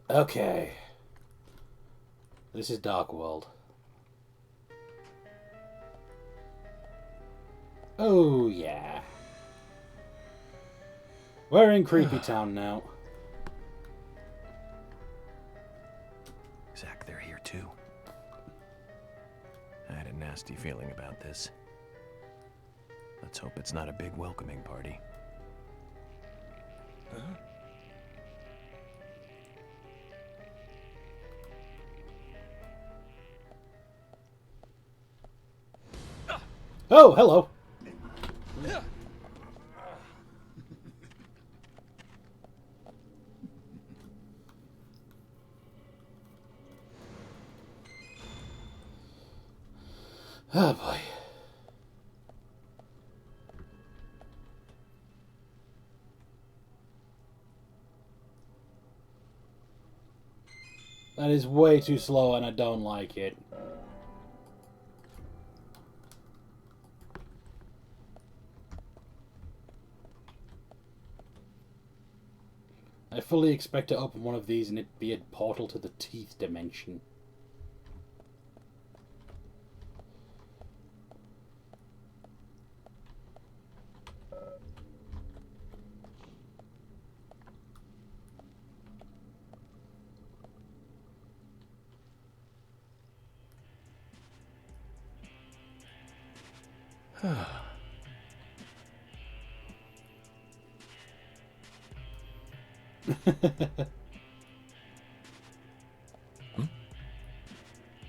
Okay. This is Dark World. Oh, yeah. We're in Creepy Town now. Zach, they're here too. I had a nasty feeling about this. Let's hope it's not a big welcoming party. Huh? Oh, hello. Oh boy. That is way too slow and I don't like it. I fully expect to open one of these and it be a portal to the teeth dimension.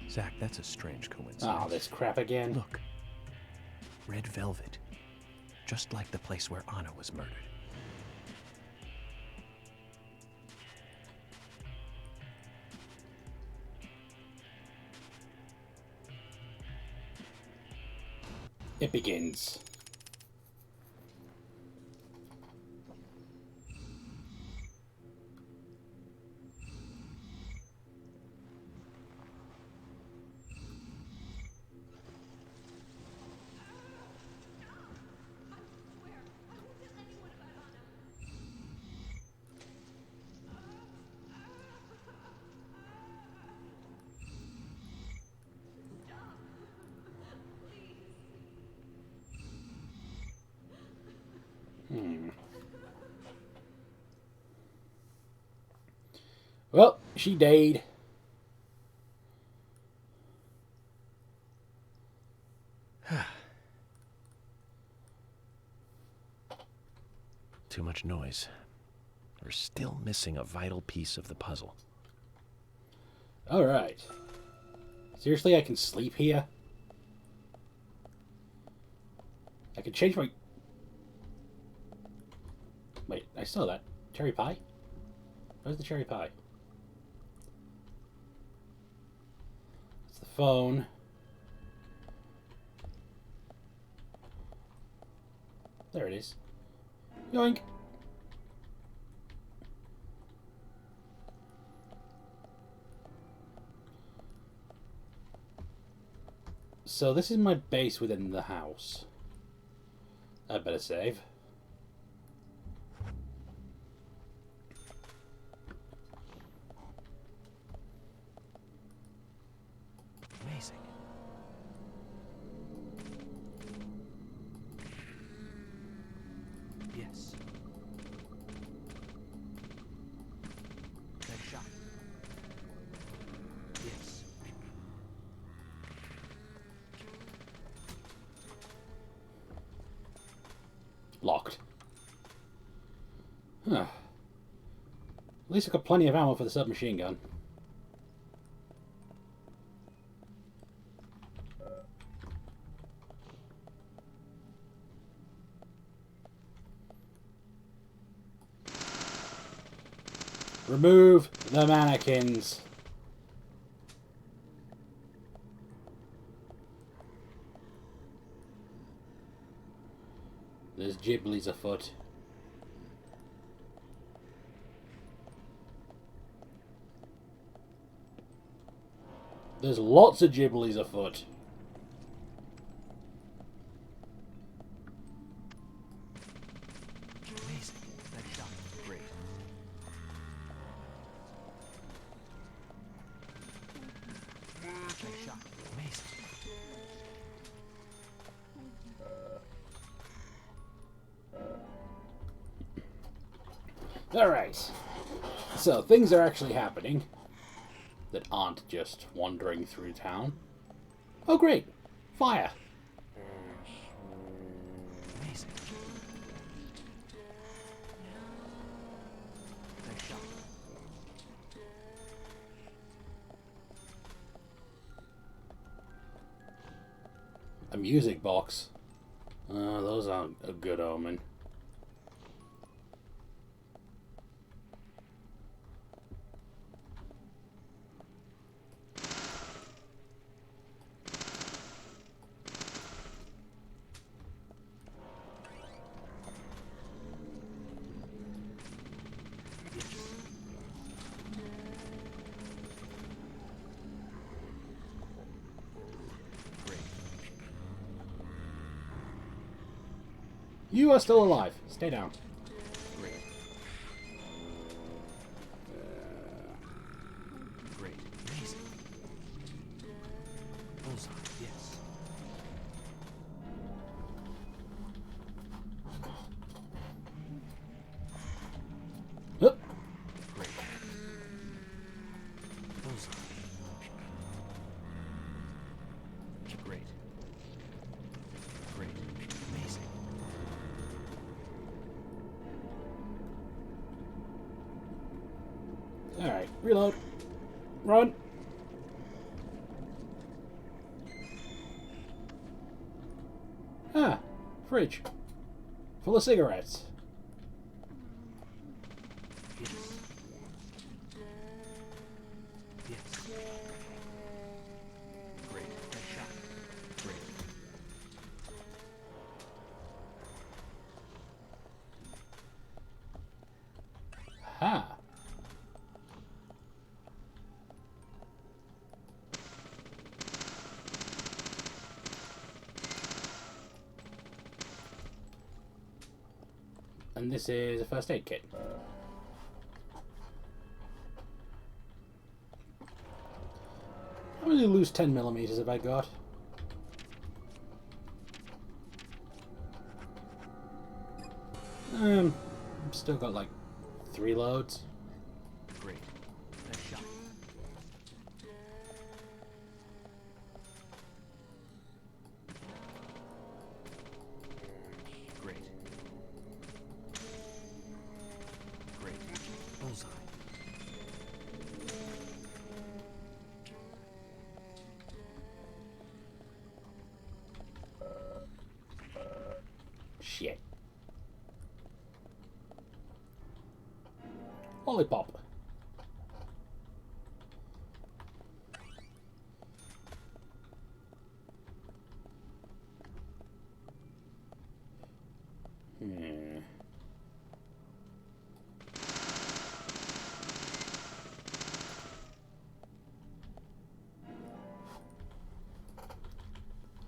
Zach, that's a strange coincidence. Oh, this crap again. Look. Red velvet. Just like the place where Anna was murdered. It begins. Well, she died. Too much noise. We're still missing a vital piece of the puzzle. Alright. Seriously, I can sleep here? I can change my... Wait, I saw that. Cherry pie? Where's the cherry pie? It's the phone. There it is. Yoink! So this is my base within the house. I better save. Amazing. Yes. Good shot. Yes. Locked. Huh. At least I got plenty of ammo for the submachine gun. Remove the mannequins. There's Ghiblies afoot. There's lots of Ghiblies afoot. Amazing. That shot was great. That shot was amazing. Alright. So, things are actually happening that aren't just wandering through town. Oh, great! Fire! Amazing. That shot. A music box. Those aren't a good omen. You are still alive. Stay down. Great. Great. Amazing. Bullseye. Yes. Hup. Great. Bullseye. Great. Great. Amazing. Alright, reload. Run. Ah, fridge. Full of cigarettes. Yes. Yes. Great. Nice shot. Great. Ha. And this is a first aid kit. How many loose 10mm have I got? I've still got like 3 loads. Great. Nice shot. Great. Great. Bullseye. Shit. Lollipop.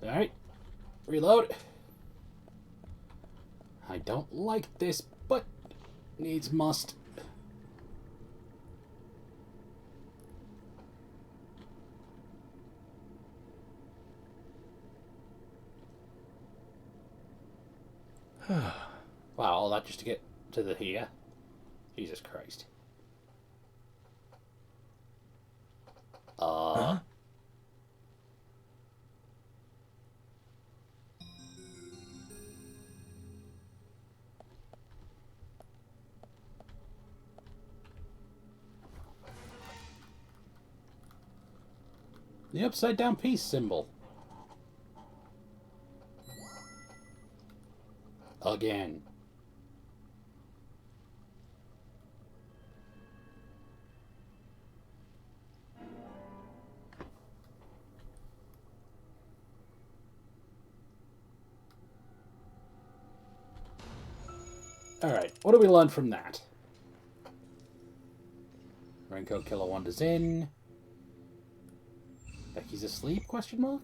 Alright. Reload. I don't like this, but needs must. Wow, all that just to get to the here? Jesus Christ. Huh? The upside down peace symbol. Again. Alright, what do we learn from that? Raincoat Killer wanders in. Becky's asleep, question mark?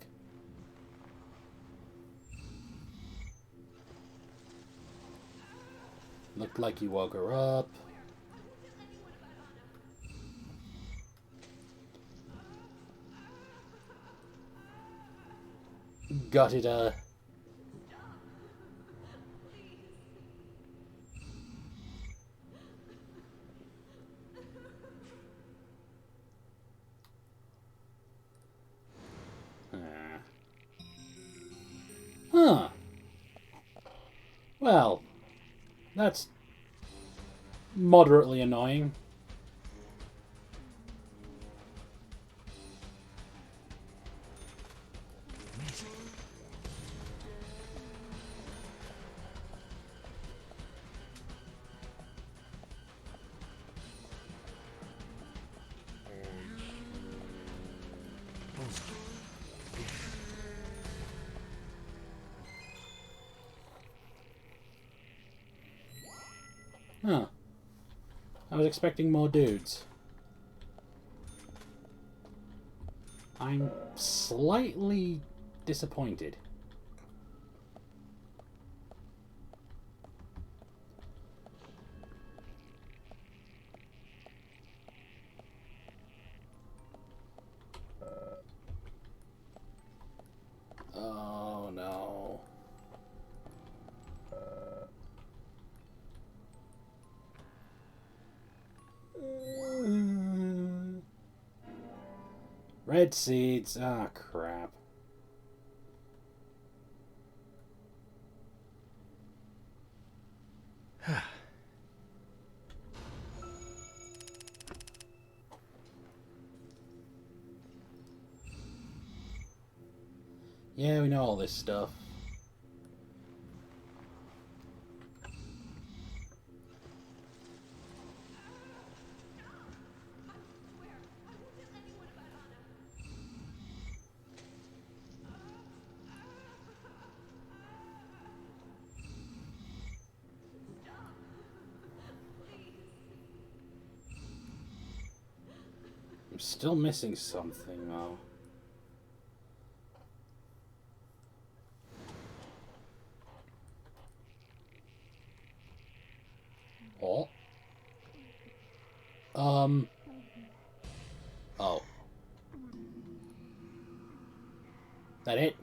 Looked like you woke her up. Got it, Huh. Well, that's moderately annoying. Huh. I was expecting more dudes. I'm slightly disappointed. Oh no. Red seeds. Ah, crap. Yeah, we know all this stuff. I'm still missing something, though. Oh. Oh. That it?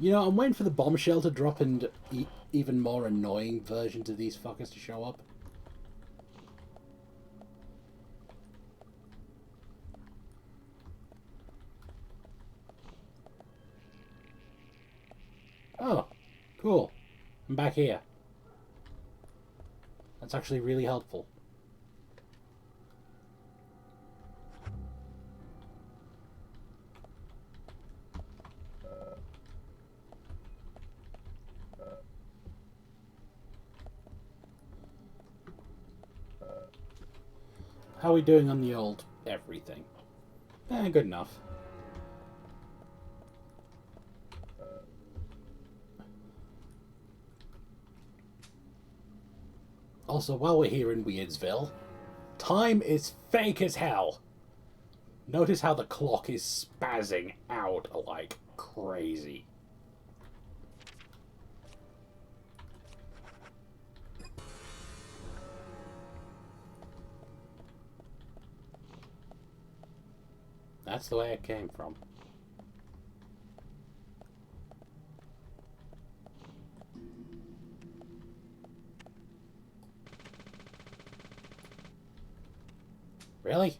You know, I'm waiting for the bombshell to drop and even more annoying versions of these fuckers to show up. Oh, cool. I'm back here. That's actually really helpful. How are we doing on the old everything? Good enough. Also, while we're here in Weirdsville, time is fake as hell. Notice how the clock is spazzing out like crazy. That's the way it came from. Really?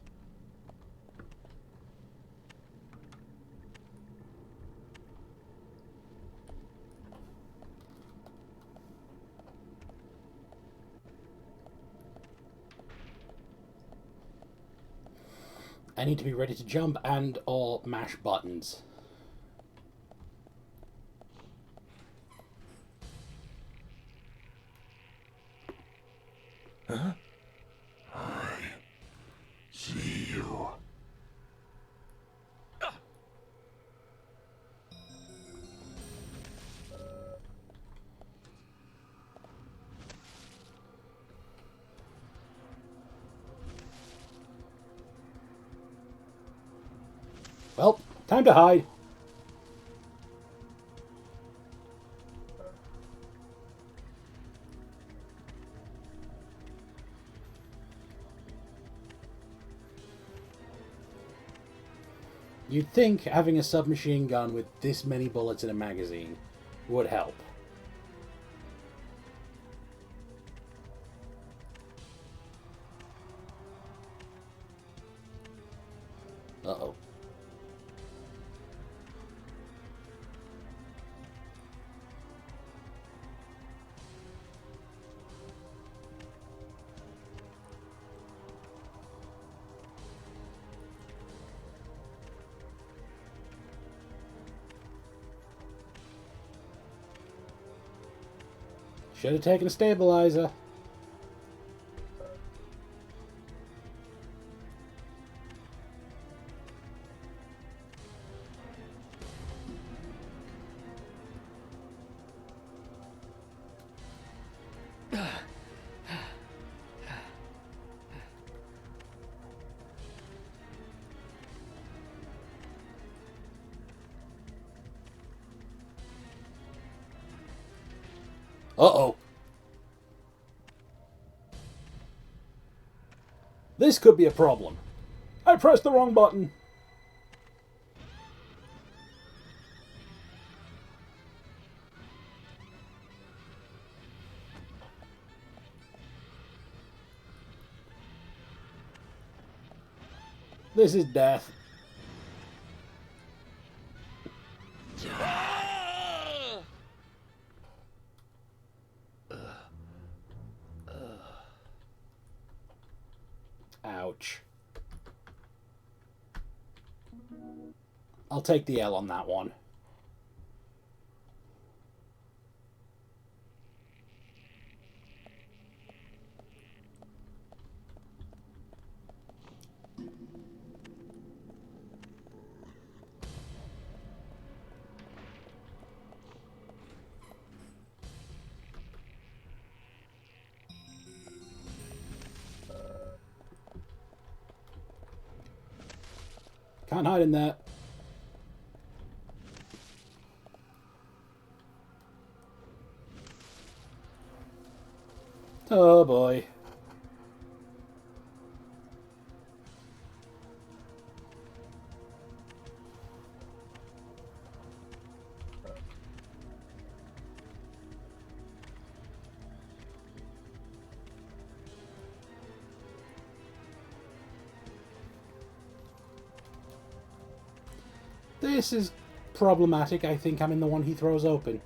I need to be ready to jump and or mash buttons. Huh? I see you. Well, time to hide. You'd think having a submachine gun with this many bullets in a magazine would help. Uh-oh. Should have taken a stabilizer. Uh-oh. This could be a problem. I pressed the wrong button. This is death. Ouch. I'll take the L on that one. Can't hide in that. Oh boy. This is problematic. I think I'm in the one he throws open.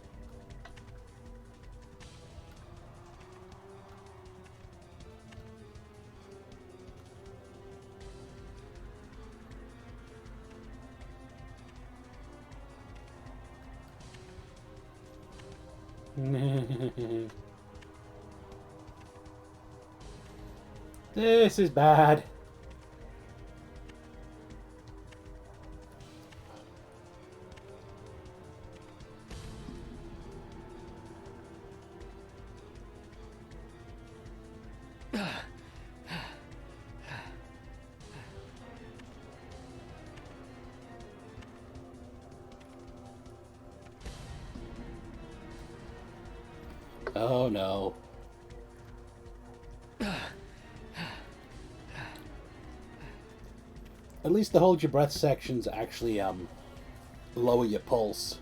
This is bad. Oh no. At least the hold your breath sections actually lower your pulse.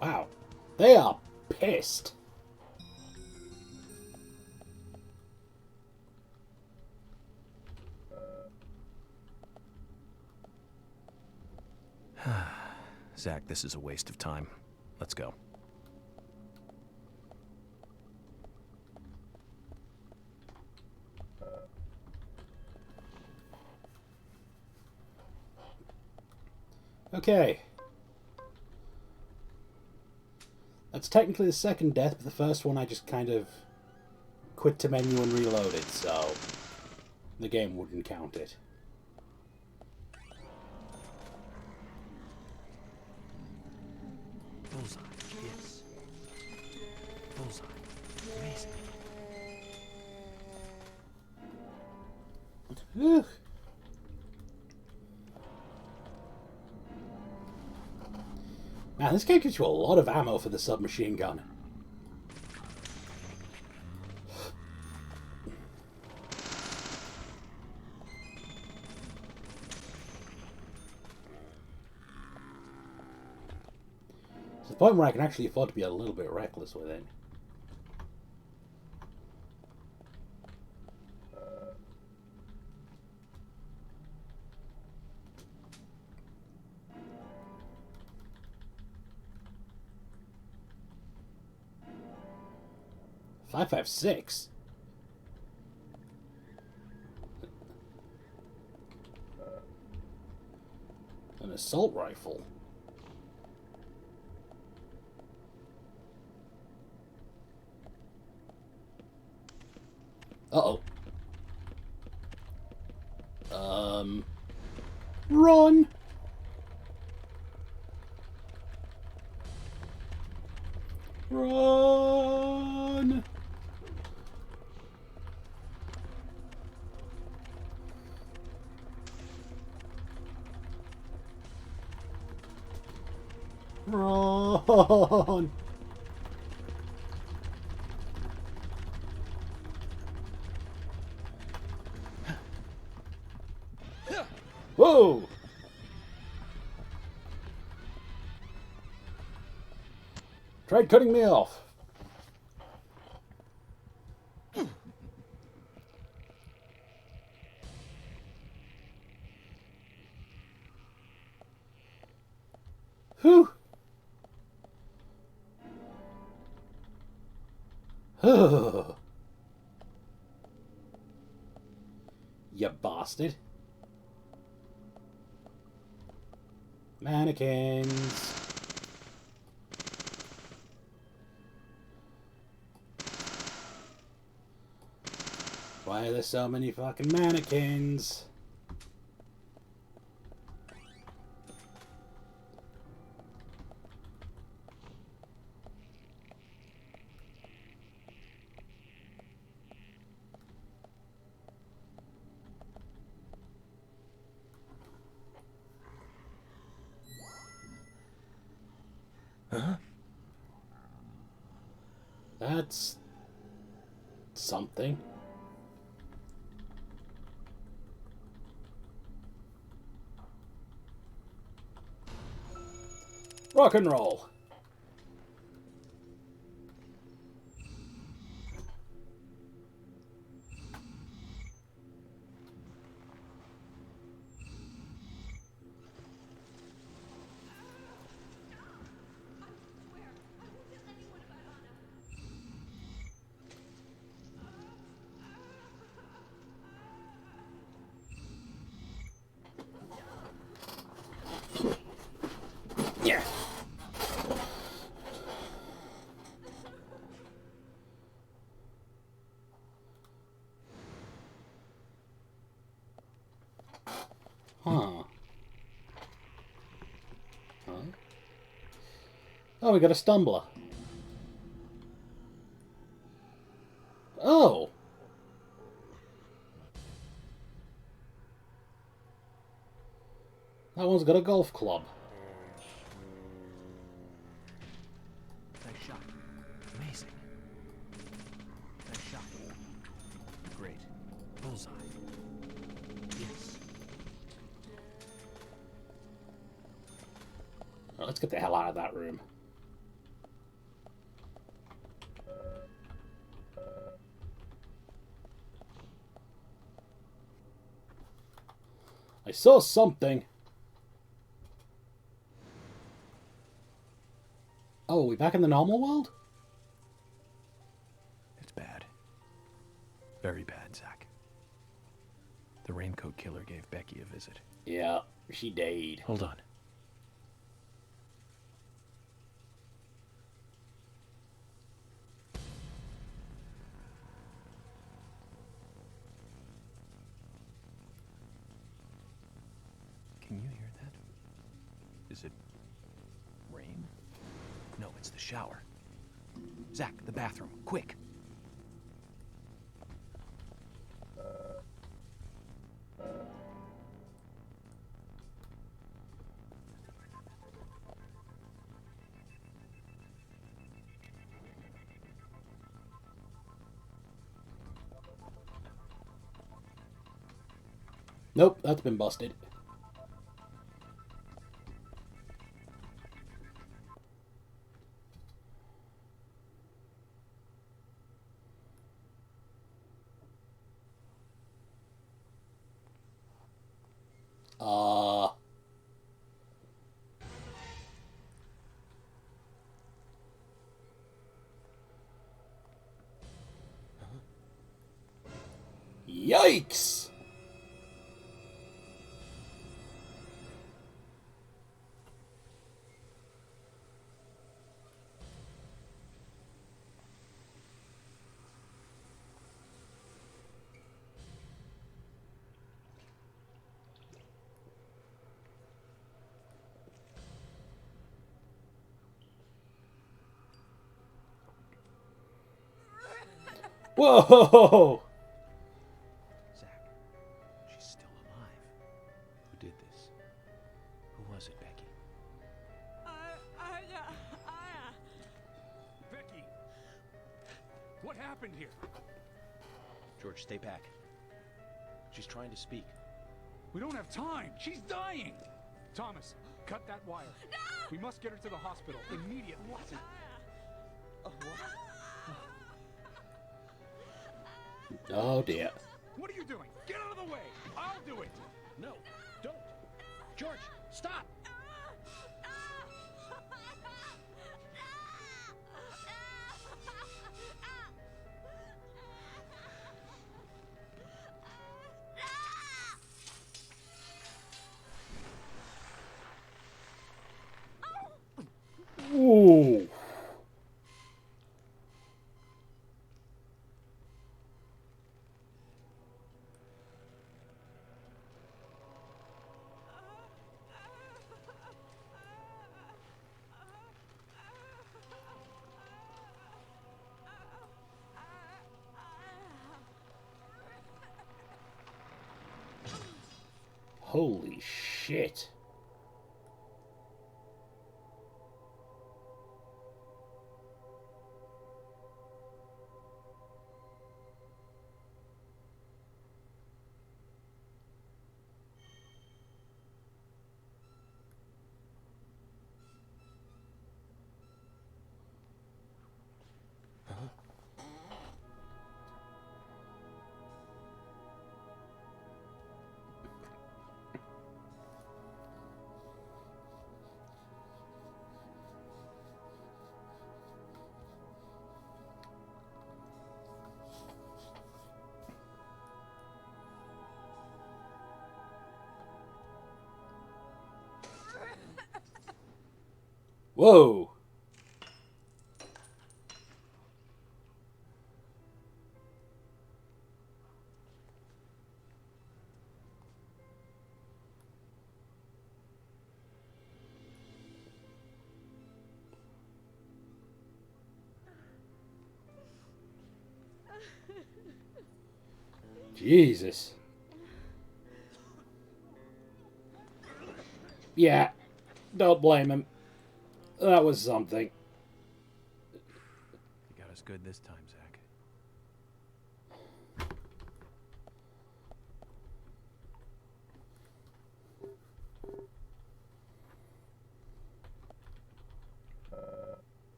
Wow, they are pissed. Zach, this is a waste of time. Let's go. Okay. That's technically the second death, but the first one I just kind of quit to menu and reloaded, so the game wouldn't count it. Bullseye, yes. Bullseye, amazing. Whew. Man, this game gives you a lot of ammo for the submachine gun. It's the point where I can actually afford to be a little bit reckless with it. .556. An assault rifle. Uh-oh. Run! Run! Run! Whoa! Tried cutting me off. Whew. You bastard. Mannequins. Why are there so many fucking mannequins? Huh? That's something. Rock and roll. Yeah. Huh. Huh? Oh, we got a stumbler. Oh. That one's got a golf club. Nice shot. Amazing. Nice shot. Great. Bullseye. Yes. Right, let's get the hell out of that room. I saw something. Oh, are we back in the normal world? It's bad. Very bad, Zach. The Raincoat Killer gave Becky a visit. Yeah, she died. Hold on. Can you hear that? Is it rain? No, it's the shower. Zach, the bathroom, quick! Nope, that's been busted. Yikes! Whoa! Zach, she's still alive. Who did this? Who was it, Becky? Becky! What happened here? George, stay back. She's trying to speak. We don't have time. She's dying. Thomas, cut that wire. No! We must get her to the hospital immediately. What? Oh dear. What are you doing? Get out of the way. I'll do it. No, don't. George, stop. Ooh. Holy shit. Whoa. Jesus. Yeah, don't blame him. That was something. You got us good this time, Zach.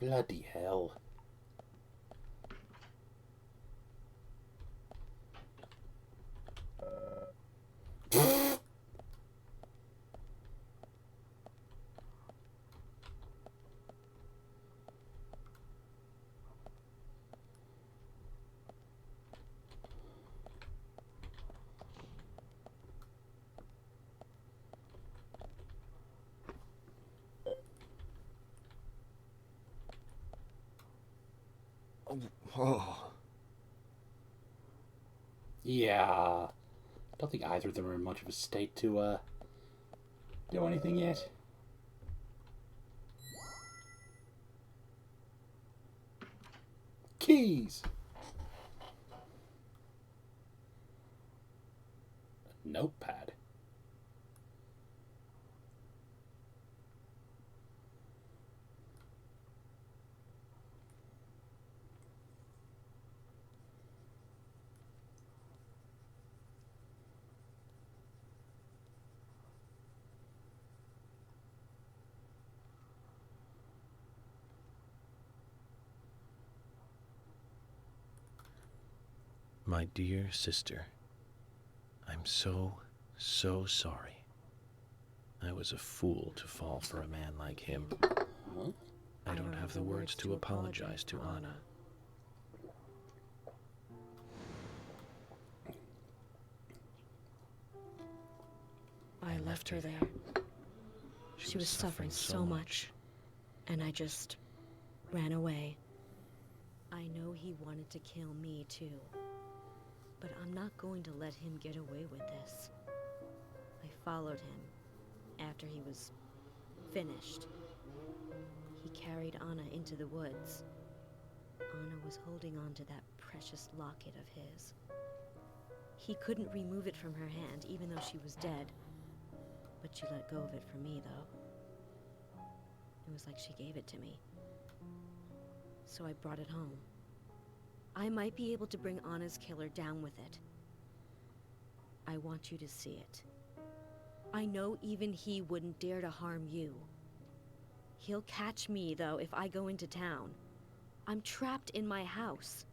Bloody hell. Oh. Yeah. I don't think either of them are in much of a state to, do anything yet. Keys! A notepad. My dear sister, I'm so sorry. I was a fool to fall for a man like him. I don't have the words to apologize to Anna. I left her there. She was suffering so much, and I just ran away. I know he wanted to kill me too, but I'm not going to let him get away with this. I followed him after he was finished. He carried Anna into the woods. Anna was holding on to that precious locket of his. He couldn't remove it from her hand, even though she was dead. But she let go of it for me, though. It was like she gave it to me. So I brought it home. I might be able to bring Anna's killer down with it. I want you to see it. I know even he wouldn't dare to harm you. He'll catch me, though, if I go into town. I'm trapped in my house.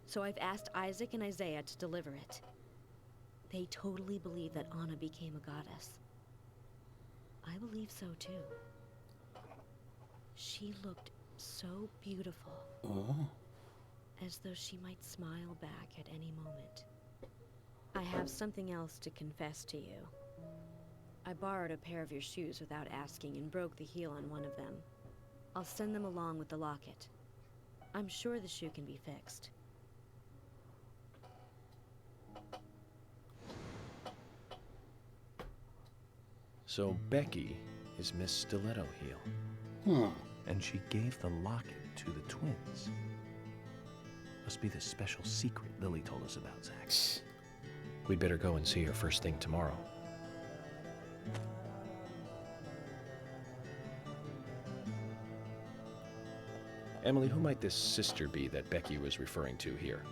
So I've asked Isaac and Isaiah to deliver it. They totally believe that Anna became a goddess. I believe so, too. She looked so beautiful. As though she might smile back at any moment. I have something else to confess to you. I borrowed a pair of your shoes without asking and broke the heel on one of them. I'll send them along with the locket. I'm sure the shoe can be fixed. So Becky is Miss Stiletto Heel. And she gave the locket to the twins. Must be the special secret Lily told us about, Zach. We'd better go and see her first thing tomorrow. Emily, who might this sister be that Becky was referring to here?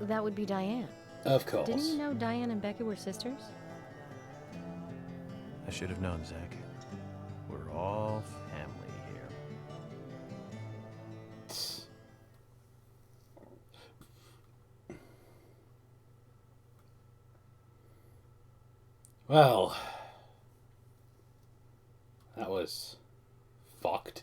That would be Diane. Of course. Didn't you know Diane and Becca were sisters? I should have known, Zach. We're all family here. Well, that was fucked.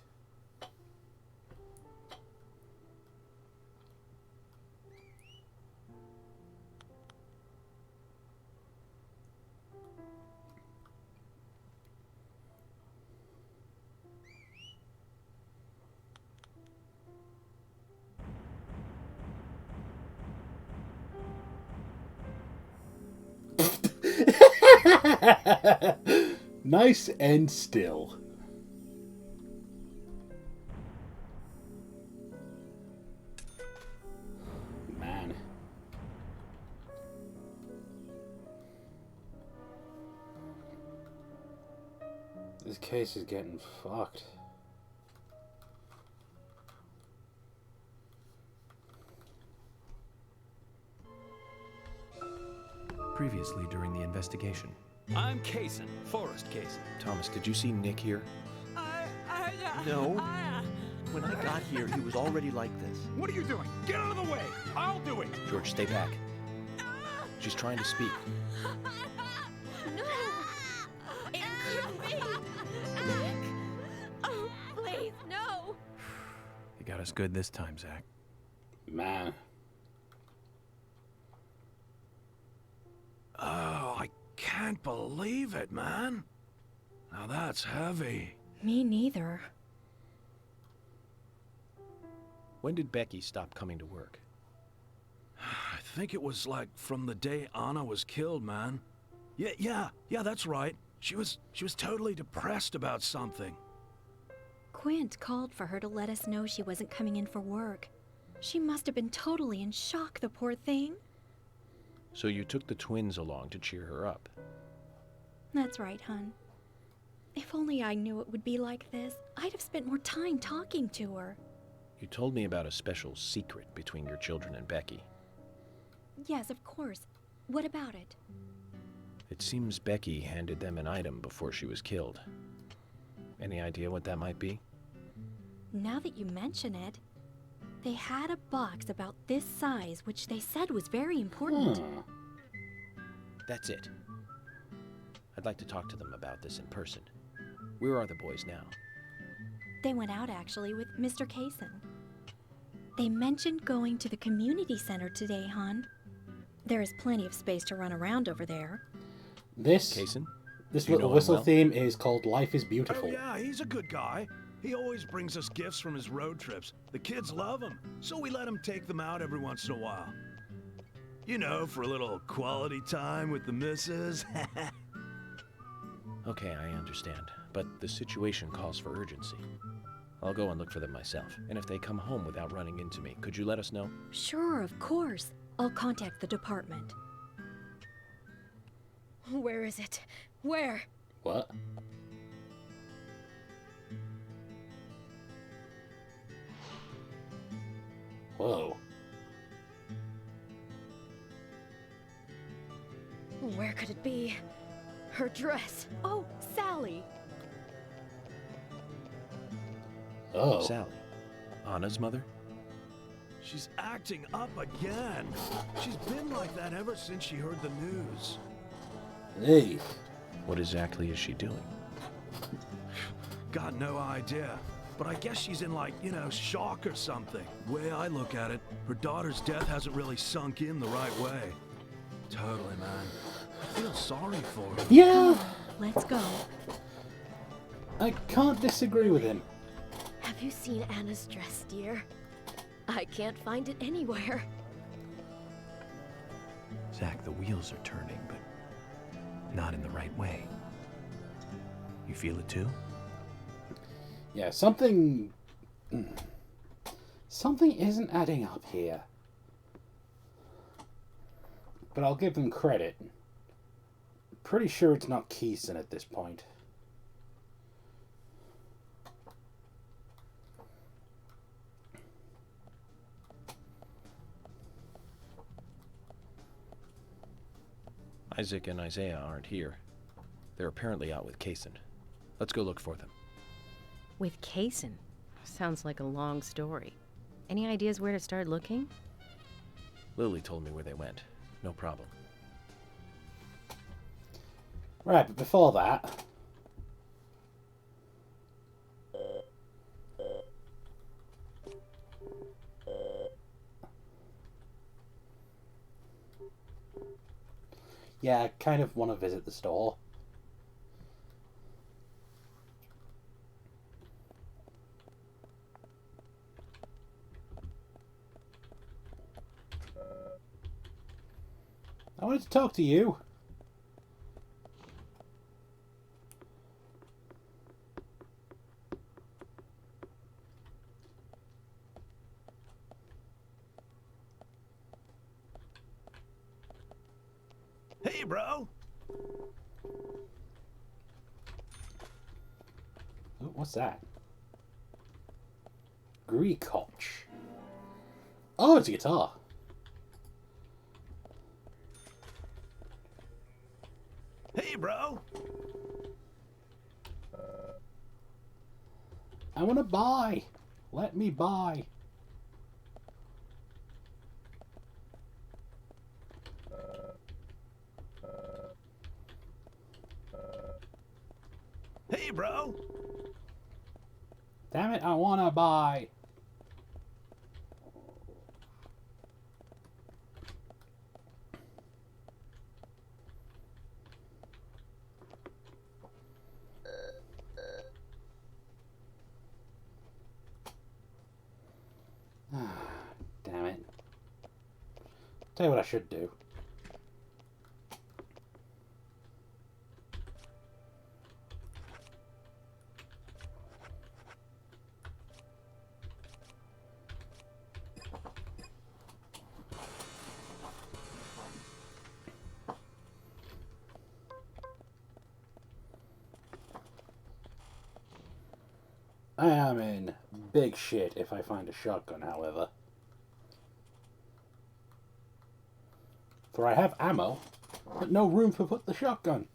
Nice and still. Man. This case is getting fucked. Previously during the investigation. I'm Kaysen, Forrest Kaysen. Thomas, did you see Nick here? No. When I got here, he was already like this. What are you doing? Get out of the way! I'll do it! George, stay back. She's trying to speak. No! It couldn't be! Nick! Oh, please, no! You got us good this time, Zach. Man. Oh, I can't believe it, man. Now that's heavy. Me neither. When did Becky stop coming to work? I think it was like from the day Anna was killed, man. Yeah, that's right. She was totally depressed about something. Quint called for her to let us know she wasn't coming in for work. She must have been totally in shock, the poor thing. So you took the twins along to cheer her up. That's right, hon. If only I knew it would be like this, I'd have spent more time talking to her. You told me about a special secret between your children and Becky. Yes, of course. What about it? It seems Becky handed them an item before she was killed. Any idea what that might be? Now that you mention it, they had a box about this size, which they said was very important. That's it. I'd like to talk to them about this in person. Where are the boys now? They went out, actually, with Mr. Kaysen. They mentioned going to the community center today, hon. There is plenty of space to run around over there. This little whistle theme is called Life is Beautiful. Oh yeah, he's a good guy. He always brings us gifts from his road trips. The kids love him, so we let him take them out every once in a while. You know, for a little quality time with the missus. Okay, I understand, but the situation calls for urgency. I'll go and look for them myself, and if they come home without running into me, could you let us know? Sure, of course. I'll contact the department. Where is it? Where? What? Whoa. Where could it be? Her dress. Oh, Sally. Oh. Sally. Anna's mother? She's acting up again. She's been like that ever since she heard the news. Hey. What exactly is she doing? Got no idea. But I guess she's in like, shock or something. The way I look at it, her daughter's death hasn't really sunk in the right way. Totally, man. I feel sorry for her. Yeah. Let's go. I can't disagree with him. Have you seen Anna's dress, dear? I can't find it anywhere. Zach, the wheels are turning, but not in the right way. You feel it too? Yeah, something isn't adding up here. But I'll give them credit. Pretty sure it's not Kaysen at this point. Isaac and Isaiah aren't here. They're apparently out with Kaysen. Let's go look for them. With Kaysen? Sounds like a long story. Any ideas where to start looking? Lily told me where they went. No problem. Right, but before that... Yeah, I kind of want to visit the store. I wanted to talk to you. Hey, bro. Ooh, what's that? Greekotch. Oh, it's a guitar. Hey, bro. I want to buy. Let me buy. Hey, bro. Damn it, I want to buy. Tell you what I should do. I am in big shit if I find a shotgun, however. For I have ammo, but no room to put the shotgun.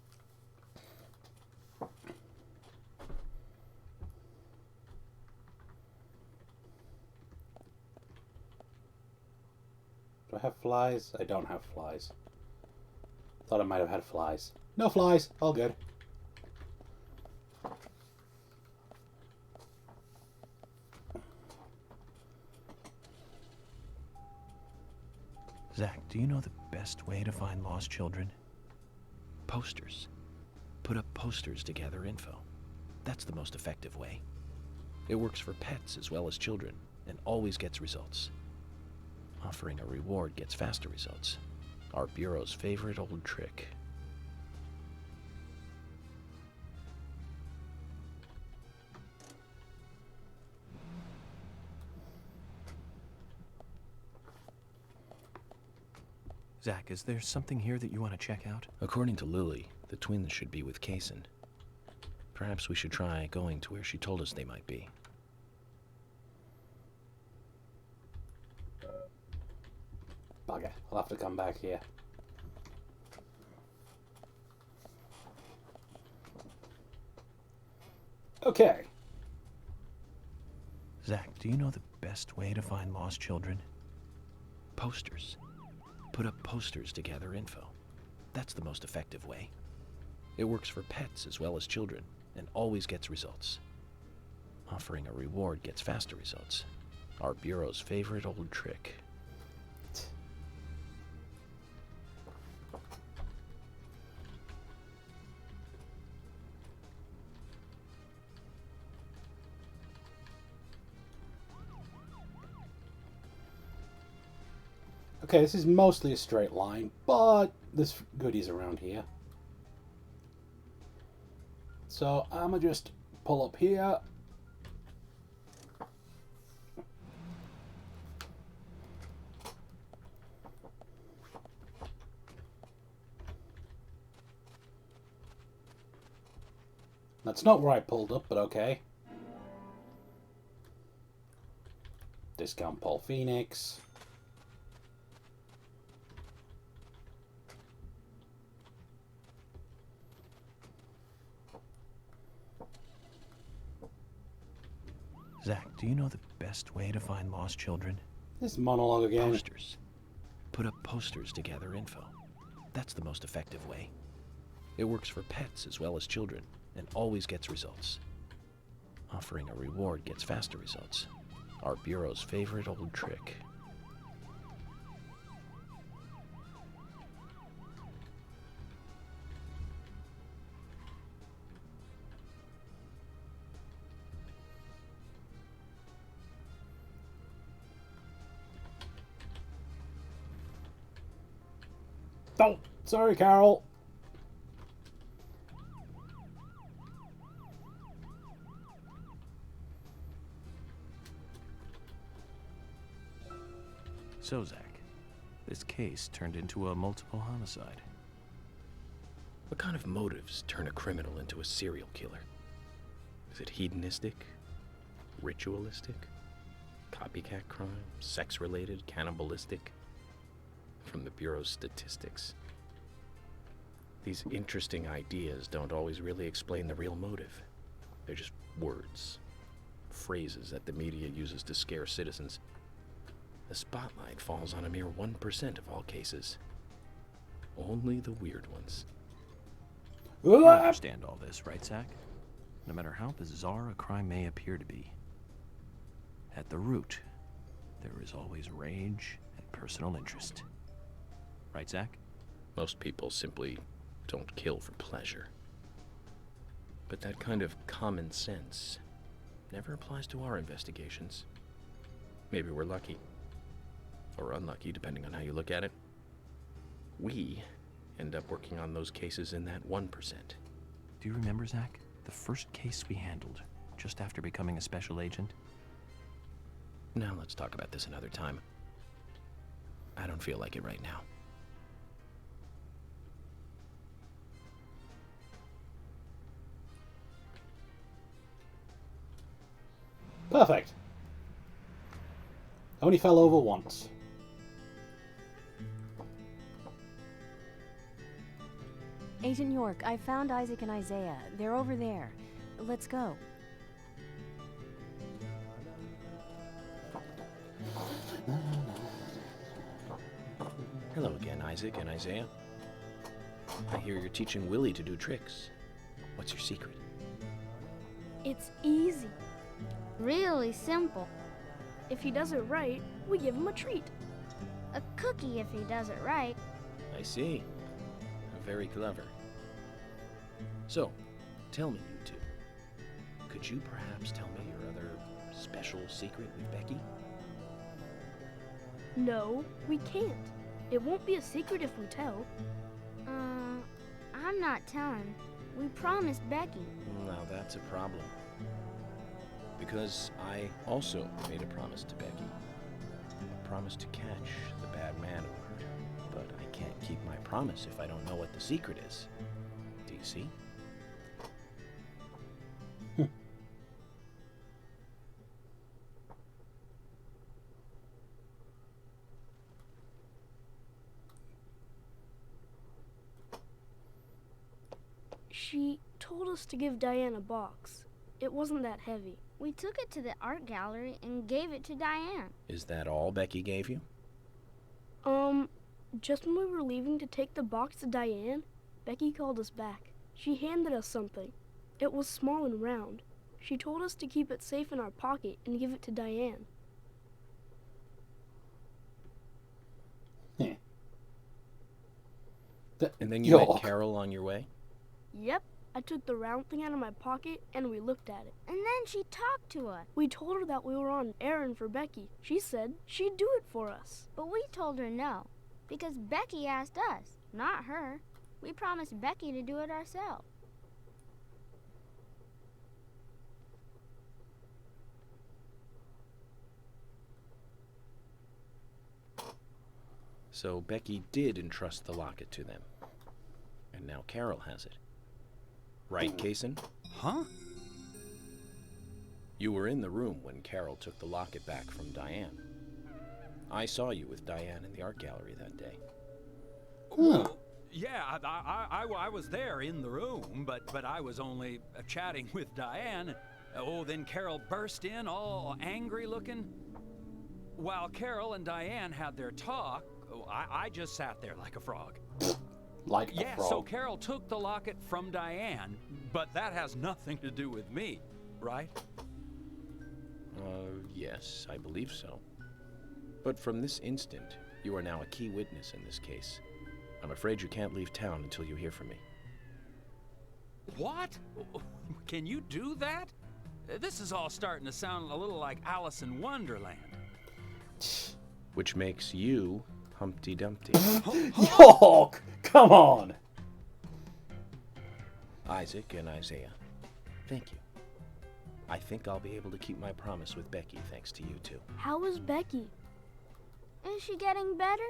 Do I have flies? I don't have flies. Thought I might have had flies. No flies, all good. Zach, do you know the best way to find lost children? Posters. Put up posters to gather info. That's the most effective way. It works for pets as well as children, and always gets results. Offering a reward gets faster results. Our Bureau's favorite old trick. Zach, is there something here that you want to check out? According to Lily, the twins should be with Kaysen. Perhaps we should try going to where she told us they might be. Bugger, I'll have to come back here. Okay. Zach, do you know the best way to find lost children? Posters. Put up posters to gather info. That's the most effective way. It works for pets as well as children, and always gets results. Offering a reward gets faster results. Our Bureau's favorite old trick. Okay, this is mostly a straight line, but there's goodies around here. So I'm gonna just pull up here. That's not where I pulled up, but okay. Discount Paul Phoenix. Zach, do you know the best way to find lost children? This monologue again. Posters. Put up posters to gather info. That's the most effective way. It works for pets as well as children, and always gets results. Offering a reward gets faster results. Our Bureau's favorite old trick. Oh, sorry, Carol. So, Zach, this case turned into a multiple homicide. What kind of motives turn a criminal into a serial killer? Is it hedonistic? Ritualistic? Copycat crime? Sex-related? Cannibalistic? From the Bureau's statistics. These interesting ideas don't always really explain the real motive. They're just words, phrases that the media uses to scare citizens. The spotlight falls on a mere 1% of all cases. Only the weird ones. You understand all this, right, Zach? No matter how bizarre a crime may appear to be, at the root, there is always rage and personal interest. Right, Zach? Most people simply don't kill for pleasure. But that kind of common sense never applies to our investigations. Maybe we're lucky. Or unlucky, depending on how you look at it. we end up working on those cases in that 1%. Do you remember, Zach? The first case we handled, just after becoming a special agent? Now let's talk about this another time. I don't feel like it right now. Perfect. Only fell over once. Agent York, I found Isaac and Isaiah. They're over there. Let's go. Hello again, Isaac and Isaiah. I hear you're teaching Willie to do tricks. What's your secret? It's easy. Really simple. If he does it right, we give him a treat. A cookie if he does it right. I see. Very clever. So, tell me, you two. Could you perhaps tell me your other special secret with Becky? No, we can't. It won't be a secret if we tell. I'm not telling. We promised Becky. Now that's a problem. Because I also made a promise to Becky. A promise to catch the bad man alert. But I can't keep my promise if I don't know what the secret is. Do you see? She told us to give Diane a box. It wasn't that heavy. We took it to the art gallery and gave it to Diane. Is that all Becky gave you? Just when we were leaving to take the box to Diane, Becky called us back. She handed us something. It was small and round. She told us to keep it safe in our pocket and give it to Diane. And then you met Carol on your way? Yep. I took the round thing out of my pocket and we looked at it. And then she talked to us. We told her that we were on an errand for Becky. She said she'd do it for us. But we told her no, because Becky asked us, not her. We promised Becky to do it ourselves. So Becky did entrust the locket to them. And now Carol has it. Right, Kaysen? Huh? You were in the room when Carol took the locket back from Diane. I saw you with Diane in the art gallery that day. Yeah, I was there in the room, but I was only chatting with Diane. Oh, then Carol burst in, all angry looking. While Carol and Diane had their talk, I just sat there like a frog. Like a frog. So Carol took the locket from Diane, but that has nothing to do with me, right? Yes, I believe so. But from this instant, you are now a key witness in this case. I'm afraid you can't leave town until you hear from me. What? Can you do that? This is all starting to sound a little like Alice in Wonderland. Which makes you Humpty Dumpty. York! Come on! Isaac and Isaiah, thank you. I think I'll be able to keep my promise with Becky thanks to you two. How is Becky? Is she getting better?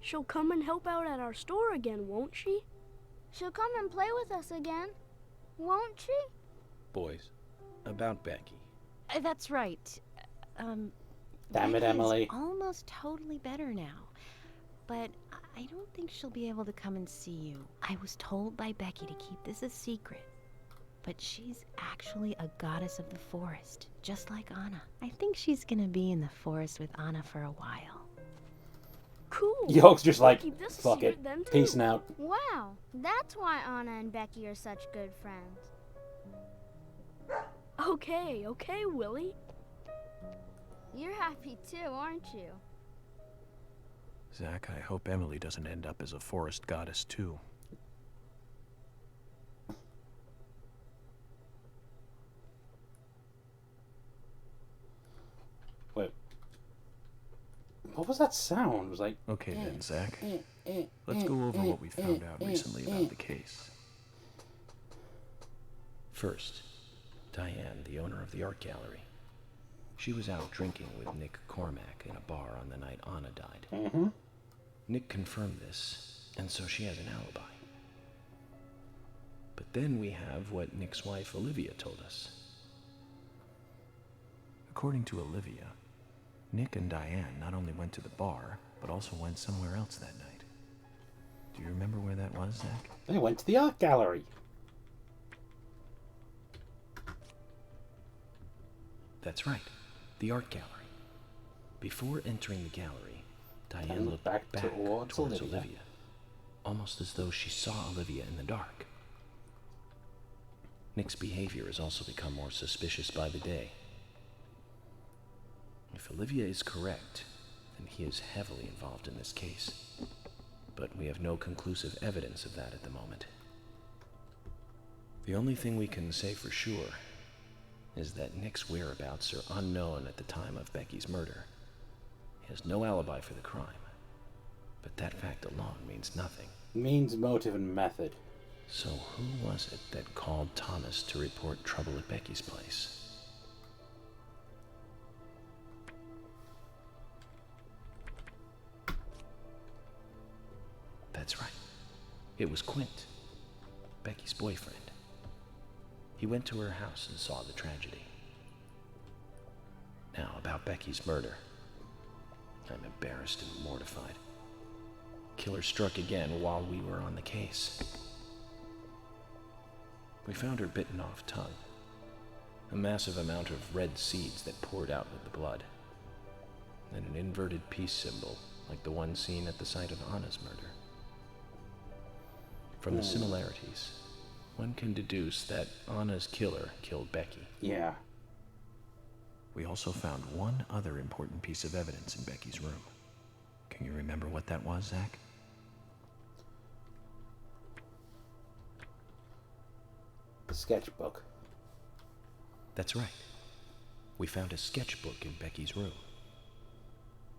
She'll come and help out at our store again, won't she? She'll come and play with us again, won't she? Boys, about Becky. That's right. Damn it, Emily. Almost totally better now. But I don't think she'll be able to come and see you. I was told by Becky to keep this a secret. But she's actually a goddess of the forest, just like Anna. I think she's gonna be in the forest with Anna for a while. Cool. York's just like, Keep this a fuck it. secret then, too. Peace out. Wow, that's why Anna and Becky are such good friends. Okay, Willie. You're happy too, aren't you? Zach, I hope Emily doesn't end up as a forest goddess too. Wait. What was that sound? It was like... Okay then, Zach. Let's go over what we found out recently about the case. First, Diane, the owner of the art gallery. She was out drinking with Nick Cormack in a bar on the night Anna died. Mm-hmm. Nick confirmed this, and so she has an alibi. But then we have what Nick's wife Olivia told us. According to Olivia, Nick and Diane not only went to the bar, but also went somewhere else that night. Do you remember where that was, Zach? They went to the art gallery. That's right, the art gallery. Before entering the gallery, Diane looked back towards Olivia, almost as though she saw Olivia in the dark. Nick's behavior has also become more suspicious by the day. If Olivia is correct, then he is heavily involved in this case. But we have no conclusive evidence of that at the moment. The only thing we can say for sure is that Nick's whereabouts are unknown at the time of Becky's murder. He has no alibi for the crime, but that fact alone means nothing. Means motive and method. So who was it that called Thomas to report trouble at Becky's place? That's right. It was Quint, Becky's boyfriend. He went to her house and saw the tragedy. Now, about Becky's murder. I'm embarrassed and mortified. Killer struck again while we were on the case. We found her bitten off tongue. A massive amount of red seeds that poured out with the blood. And an inverted peace symbol, like the one seen at the site of Anna's murder. From the similarities, one can deduce that Anna's killer killed Becky. Yeah. We also found one other important piece of evidence in Becky's room. Can you remember what that was, Zach? The sketchbook. That's right. We found a sketchbook in Becky's room.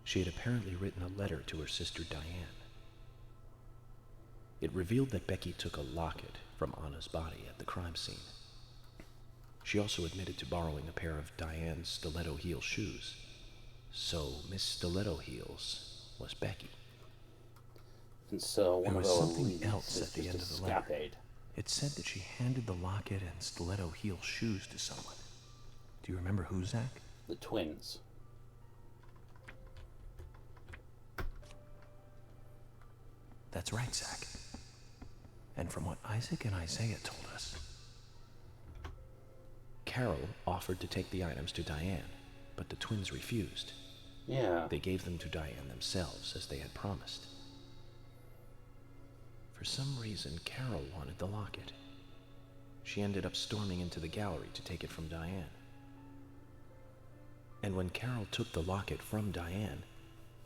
She had apparently written a letter to her sister Diane. It revealed that Becky took a locket from Anna's body at the crime scene. She also admitted to borrowing a pair of Diane's stiletto heel shoes. So Miss Stiletto Heels was Becky. And so one there of was those something else at the end of the letter. escapade. It said that she handed the locket and stiletto heel shoes to someone. Do you remember who, Zach? The twins. That's right, Zach. And from what Isaac and Isaiah told us, Carol offered to take the items to Diane, but the twins refused. Yeah. They gave them to Diane themselves, as they had promised. For some reason, Carol wanted the locket. She ended up storming into the gallery to take it from Diane. And when Carol took the locket from Diane,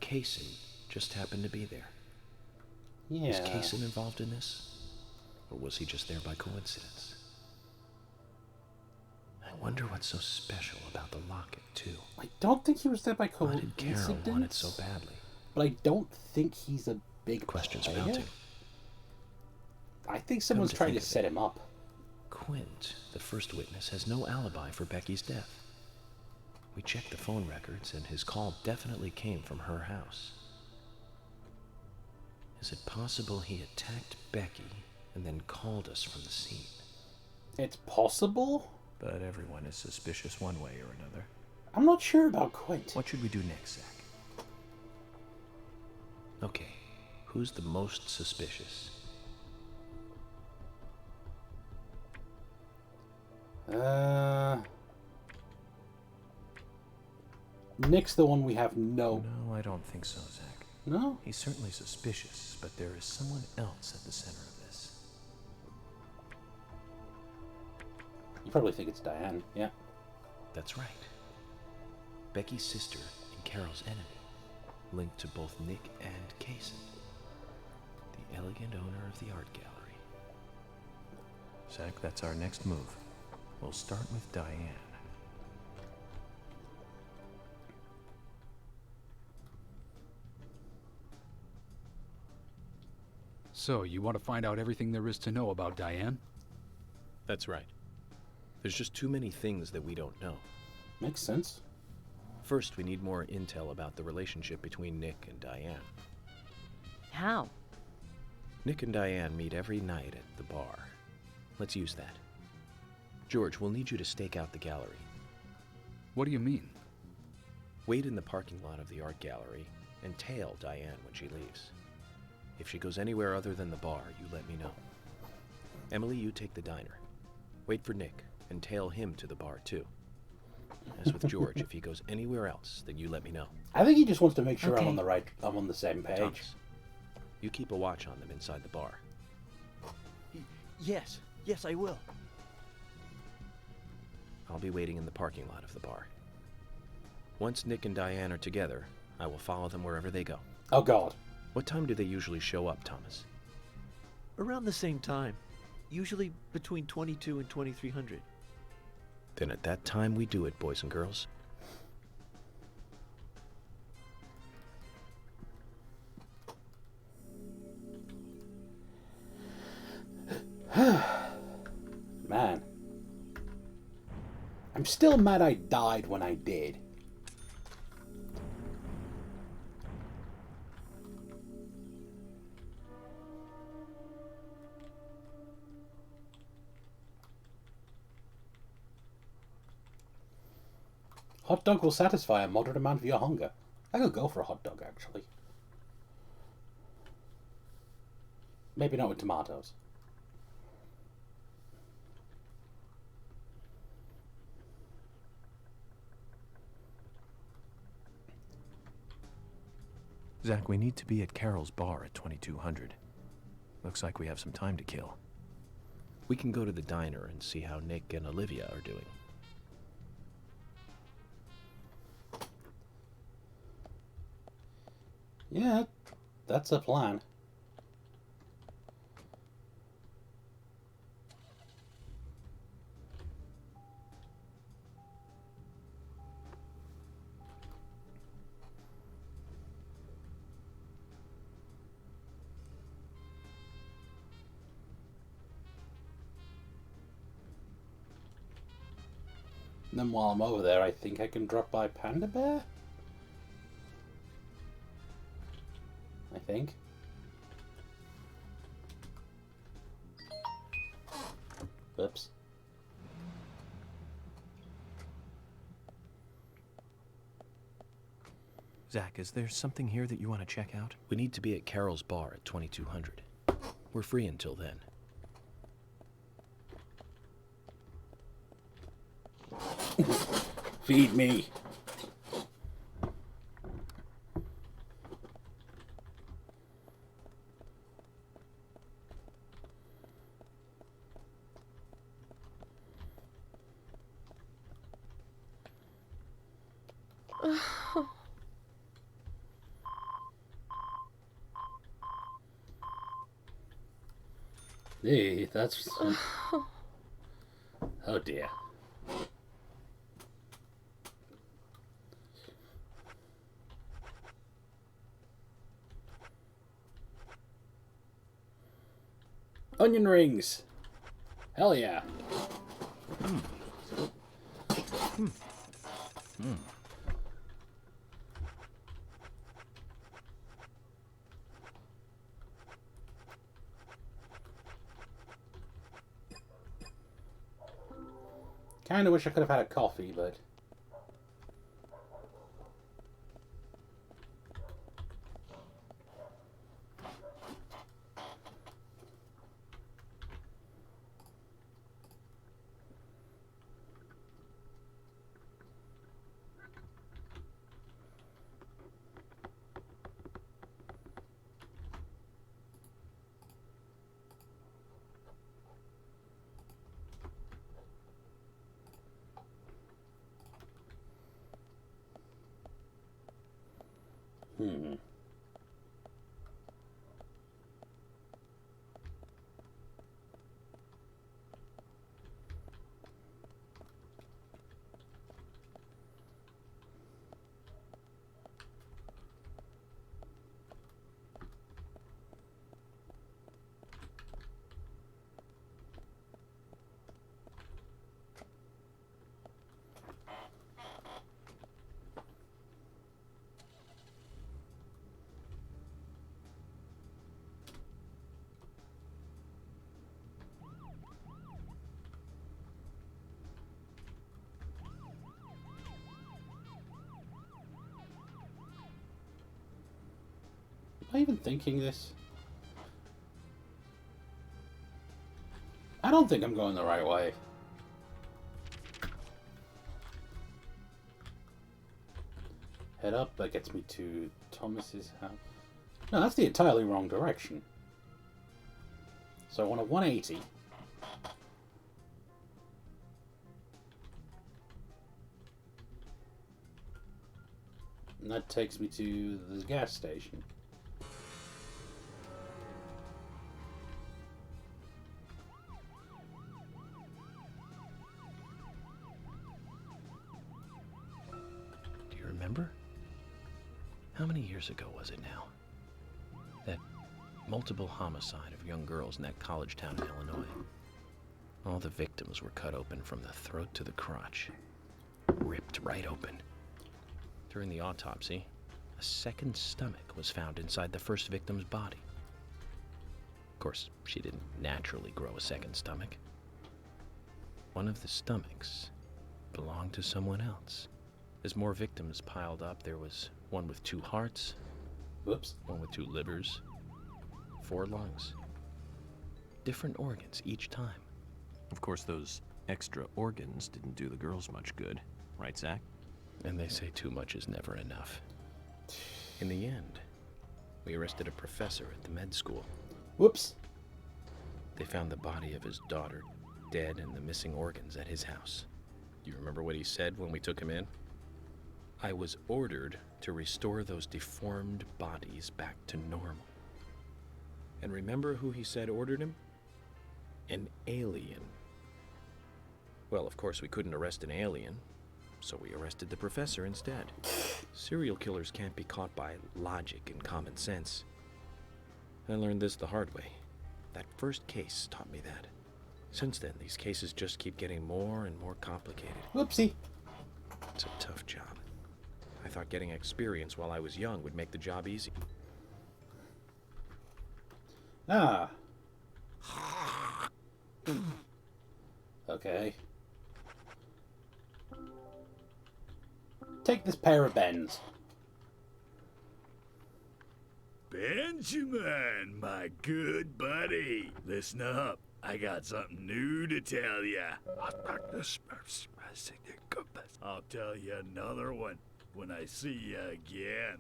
Kaysen just happened to be there. Yeah. Was Kaysen involved in this? Or was he just there by coincidence? I wonder what's so special about the locket, too. I don't think he was there by Why coincidence. did Carol want it so badly? But I don't think he's a big Questions player. mounting. I think someone's trying to think of set him up. Quint, the first witness, has no alibi for Becky's death. We checked the phone records, and his call definitely came from her house. Is it possible he attacked Becky and then called us from the scene? It's possible, but everyone is suspicious one way or another. I'm not sure about Quint. What should we do next, Zach? Okay, who's the most suspicious? Nick's the one we have no... No, I don't think so, Zach. No? He's certainly suspicious, but there is someone else at the center of this. You probably think it's Diane, yeah. That's right. Becky's sister and Carol's enemy, linked to both Nick and Kaysen, the elegant owner of the art gallery. Zach, that's our next move. We'll start with Diane. So, you want to find out everything there is to know about Diane? That's right. There's just too many things that we don't know. Makes sense. First, we need more intel about the relationship between Nick and Diane. How? Nick and Diane meet every night at the bar. Let's use that. George, we'll need you to stake out the gallery. What do you mean? Wait in the parking lot of the art gallery and tail Diane when she leaves. If she goes anywhere other than the bar, you let me know. Emily, you take the diner. Wait for Nick and tail him to the bar too. As with George, if he goes anywhere else, then you let me know. I think he just wants to make sure Okay. I'm on the same page. Thomas, you keep a watch on them inside the bar. Yes, I will. I'll be waiting in the parking lot of the bar. Once Nick and Diane are together, I will follow them wherever they go. Oh, God. What time do they usually show up, Thomas? Around the same time. Usually between 22 and 2300. Then at that time we do it, boys and girls. Man. I'm still mad I died when I did. Hot dog will satisfy a moderate amount of your hunger. I could go for a hot dog, actually. Maybe not with tomatoes. Zach, we need to be at Carol's bar at 2200. Looks like we have some time to kill. We can go to the diner and see how Nick and Olivia are doing. Yeah, that's a plan. And then while I'm over there, I think I can drop by Panda Bear? I think. Oops. Zach, is there something here that you want to check out? We need to be at Carol's bar at 2200. We're free until then. Feed me. Hey, that's... Oh dear. Onion rings. Hell yeah. Kinda wish I could have had a coffee, but... I even thinking this? I don't think I'm going the right way. Head up, that gets me to Thomas's house. No, that's the entirely wrong direction. So I want a 180. And that takes me to the gas station. Do you remember? How many years ago was it now? That multiple homicide of young girls in that college town in Illinois. All the victims were cut open from the throat to the crotch. Ripped right open. During the autopsy, a second stomach was found inside the first victim's body. Of course, she didn't naturally grow a second stomach. One of the stomachs belonged to someone else. As more victims piled up, there was one with 2 hearts, whoops, one with 2 livers, 4 lungs. Different organs each time. Of course, those extra organs didn't do the girls much good, right, Zach? And they say too much is never enough. In the end, we arrested a professor at the med school. Whoops. They found the body of his daughter dead and the missing organs at his house. Do you remember what he said when we took him in? I was ordered to restore those deformed bodies back to normal. And remember who he said ordered him? An alien. Well, of course we couldn't arrest an alien, so we arrested the professor instead. Serial killers can't be caught by logic and common sense. I learned this the hard way. That first case taught me that. Since then, these cases just keep getting more and more complicated. Whoopsie. It's a tough job. I thought getting experience while I was young would make the job easy. Ah. Okay. Take this pair of bends. Benjamin, my good buddy. Listen up. I got something new to tell ya. I'll tell you another one when I see you again.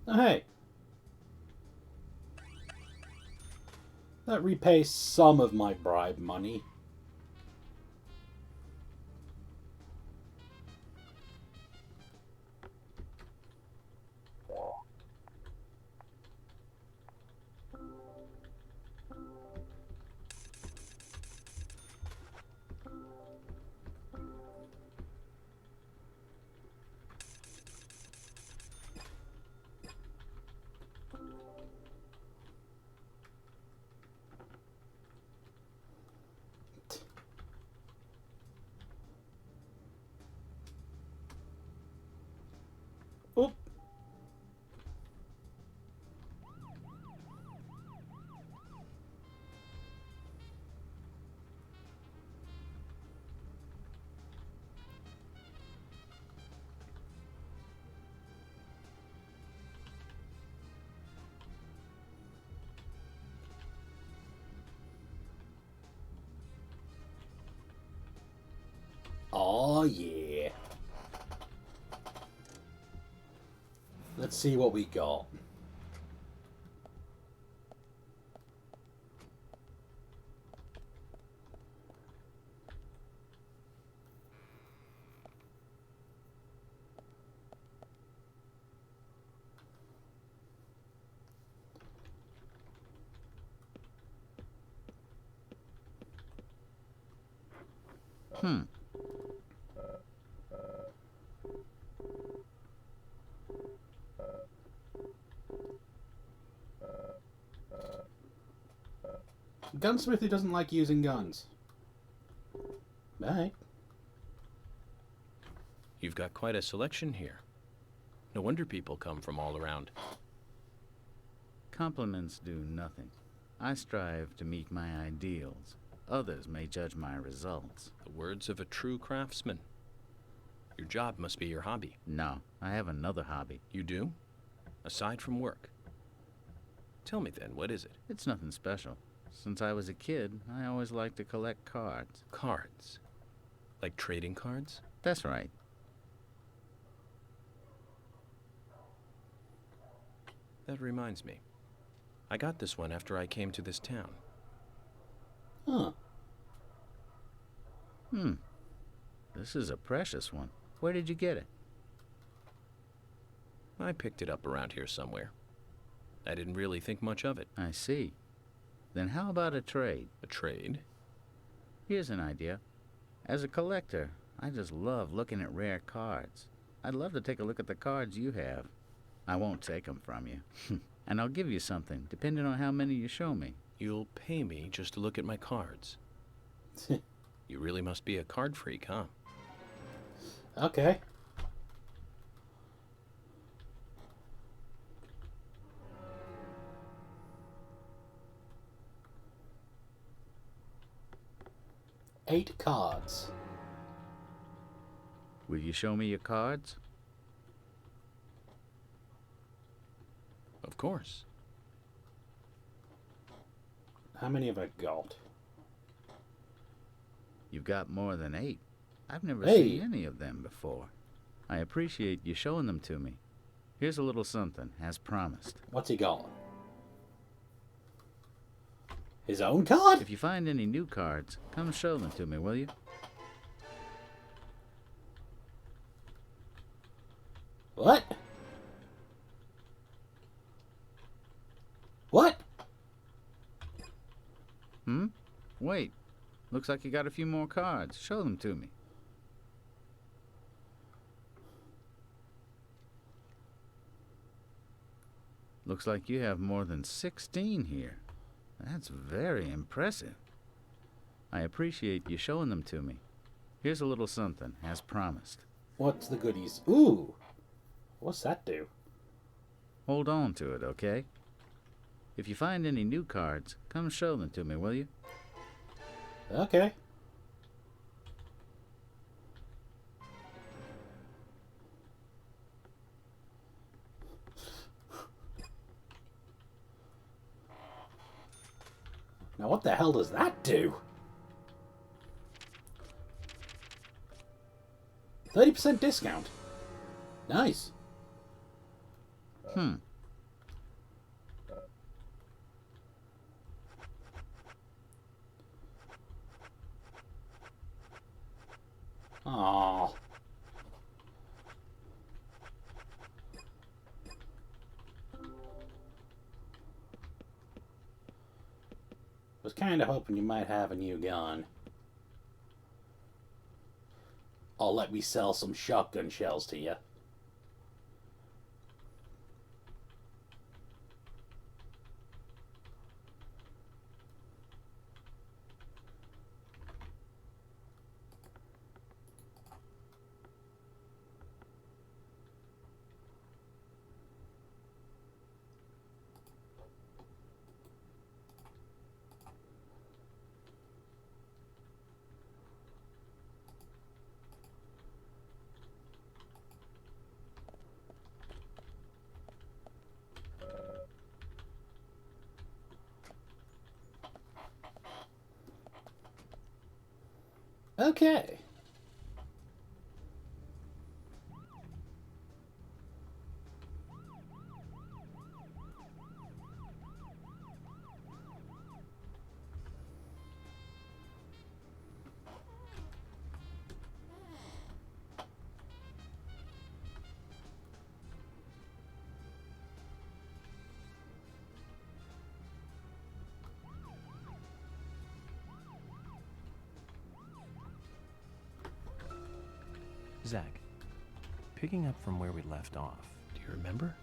Oh, hey. That repays some of my bribe money. Oop. Oh yeah. Let's see what we got. Gunsmith who doesn't like using guns. Right. You've got quite a selection here. No wonder people come from all around. Compliments do nothing. I strive to meet my ideals. Others may judge my results. The words of a true craftsman. Your job must be your hobby. No, I have another hobby. You do? Aside from work? Tell me then, what is it? It's nothing special. Since I was a kid, I always liked to collect cards. Cards? Like trading cards? That's right. That reminds me. I got this one after I came to this town. Huh. This is a precious one. Where did you get it? I picked it up around here somewhere. I didn't really think much of it. I see. Then how about a trade? A trade? Here's an idea. As a collector, I just love looking at rare cards. I'd love to take a look at the cards you have. I won't take them from you. And I'll give you something, depending on how many you show me. You'll pay me just to look at my cards. You really must be a card freak, huh? Okay. Eight cards. Will you show me your cards? Of course. How many have I got? You've got more than 8. I've never Hey. seen any of them before. I appreciate you showing them to me. Here's a little something, as promised. What's he got? His own card? If you find any new cards, come show them to me, will you? What? What? Wait. Looks like you got a few more cards. Show them to me. Looks like you have more than 16 here. That's very impressive. I appreciate you showing them to me. Here's a little something, as promised. What's the goodies? Ooh! What's that do? Hold on to it, okay? If you find any new cards, come show them to me, will you? Okay. Now what the hell does that do? 30% discount. Nice. Aww. Was kind of hoping you might have a new gun. Or let me sell some shotgun shells to you. Okay. Zach, picking up from where we left off, Do you remember?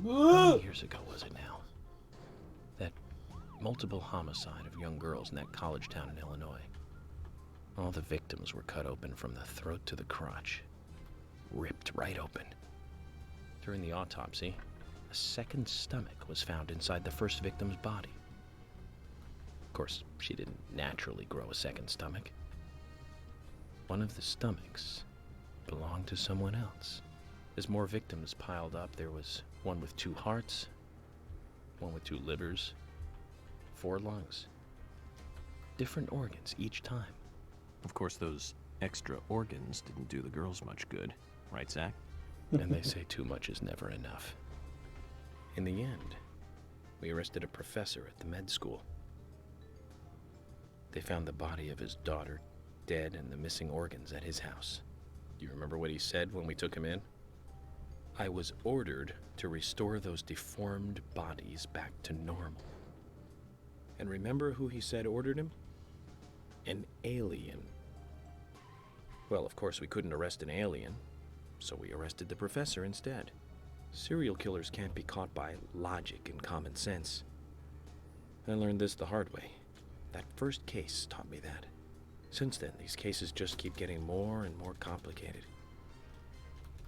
How many years ago was it now? That multiple homicide of young girls in that college town in Illinois. All the victims were cut open from the throat to the crotch. Ripped right open. During the autopsy, a second stomach was found inside the first victim's body. Of course, she didn't naturally grow a second stomach. One of the stomachs belonged to someone else. As more victims piled up, there was one with 2 hearts, one with 2 livers, 4 lungs. Different organs each time. Of course, those extra organs didn't do the girls much good, right, Zach? And they say too much is never enough. In the end, we arrested a professor at the med school. They found the body of his daughter dead and the missing organs at his house. Do you remember what he said when we took him in? I was ordered to restore those deformed bodies back to normal. And remember who he said ordered him? An alien. Well, of course, we couldn't arrest an alien, so we arrested the professor instead. Serial killers can't be caught by logic and common sense. I learned this the hard way. That first case taught me that. Since then, these cases just keep getting more and more complicated.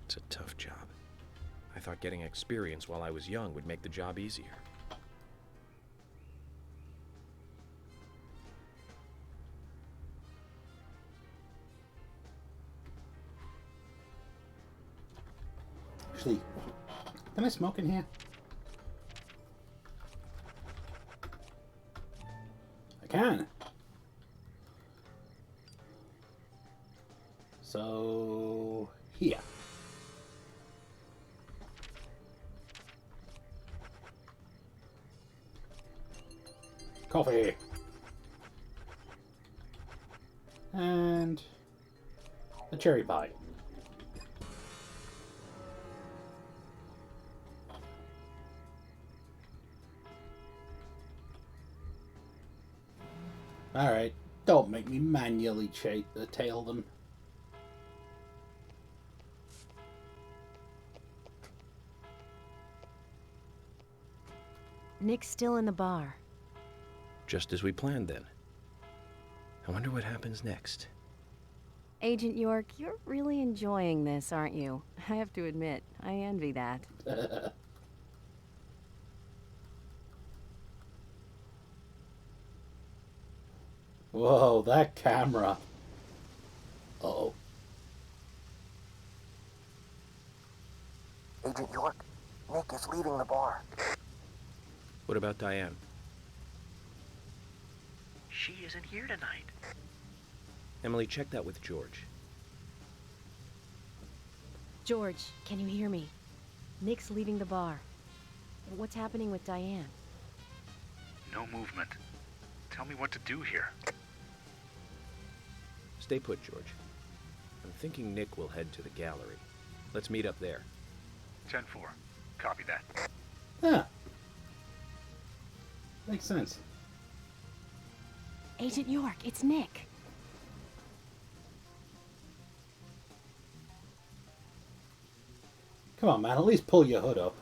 It's a tough job. I thought getting experience while I was young would make the job easier. Actually, can I smoke in here? I can. So, here. Coffee. And a cherry pie. Alright, don't make me manually tail them. Nick's still in the bar. Just as we planned then. I wonder what happens next. Agent York, you're really enjoying this, aren't you? I have to admit, I envy that. Whoa, that camera. Uh-oh. Agent York, Nick is leaving the bar. What about Diane? She isn't here tonight. Emily, check that with George. George, can you hear me? Nick's leaving the bar. What's happening with Diane? No movement. Tell me what to do here. Stay put, George. I'm thinking Nick will head to the gallery. Let's meet up there. 10-4. Copy that. Huh. Makes sense. Agent York, it's Nick. Come on, man, at least pull your hood up.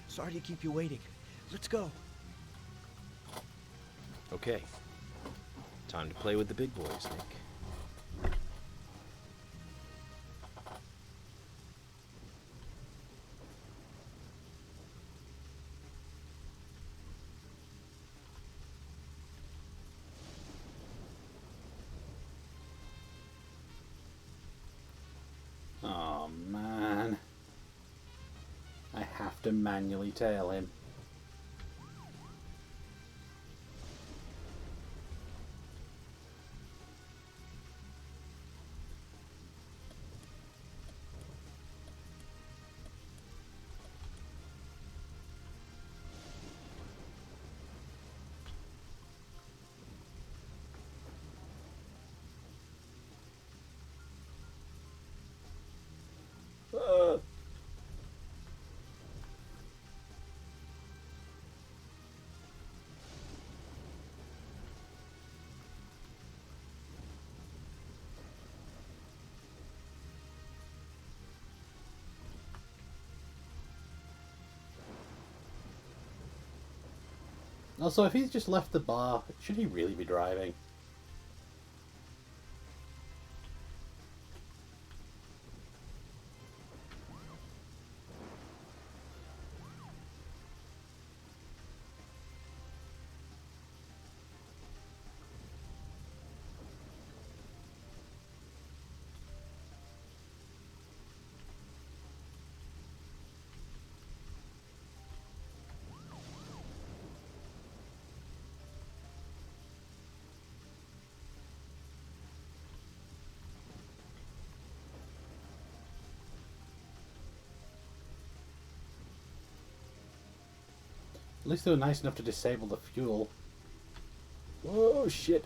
Sorry to keep you waiting. Let's go. Okay. Time to play with the big boys, Nick. Oh, man. I have to manually tail him. Also, if he's just left the bar, should he really be driving? At least they were nice enough to disable the fuel. Whoa, shit.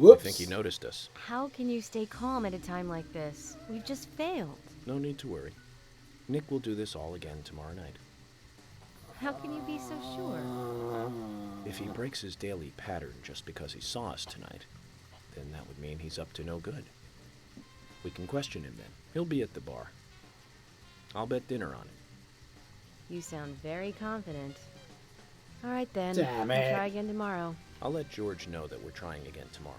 I think he noticed us. How can you stay calm at a time like this? We've just failed. No need to worry. Nick will do this all again tomorrow night. How can you be so sure? If he breaks his daily pattern just because he saw us tonight, then that would mean he's up to no good. We can question him then. He'll be at the bar. I'll bet dinner on it. You sound very confident. All right then. Damn We'll it. try again tomorrow. I'll let George know that we're trying again tomorrow.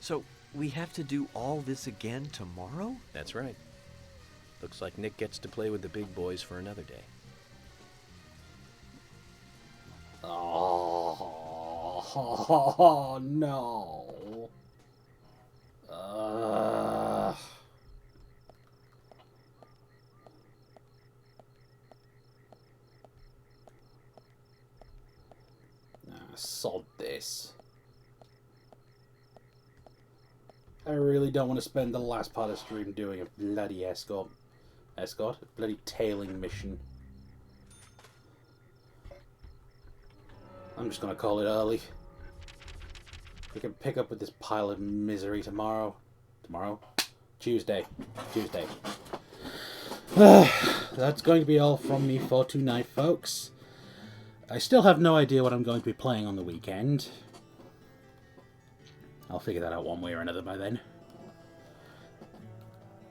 So, we have to do all this again tomorrow? That's right. Looks like Nick gets to play with the big boys for another day. Oh, no. Sod this. I really don't want to spend the last part of stream doing a bloody escort? A bloody tailing mission. I'm just gonna call it early. We can pick up with this pile of misery tomorrow. Tuesday. That's going to be all from me for tonight, folks. I still have no idea what I'm going to be playing on the weekend. I'll figure that out one way or another by then.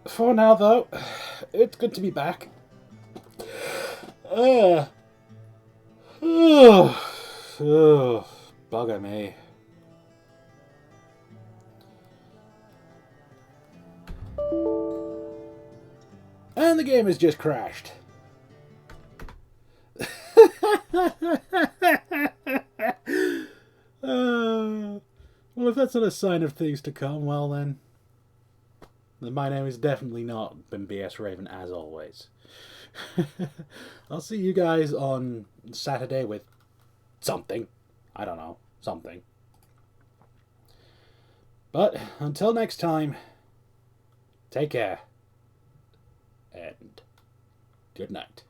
For now, though, it's good to be back. Bugger me. And the game has just crashed. Well, if that's not a sign of things to come, well then my name is definitely not been BSRaven as always. I'll see you guys on Saturday with something. I don't know. Something. But until next time, take care. And good night.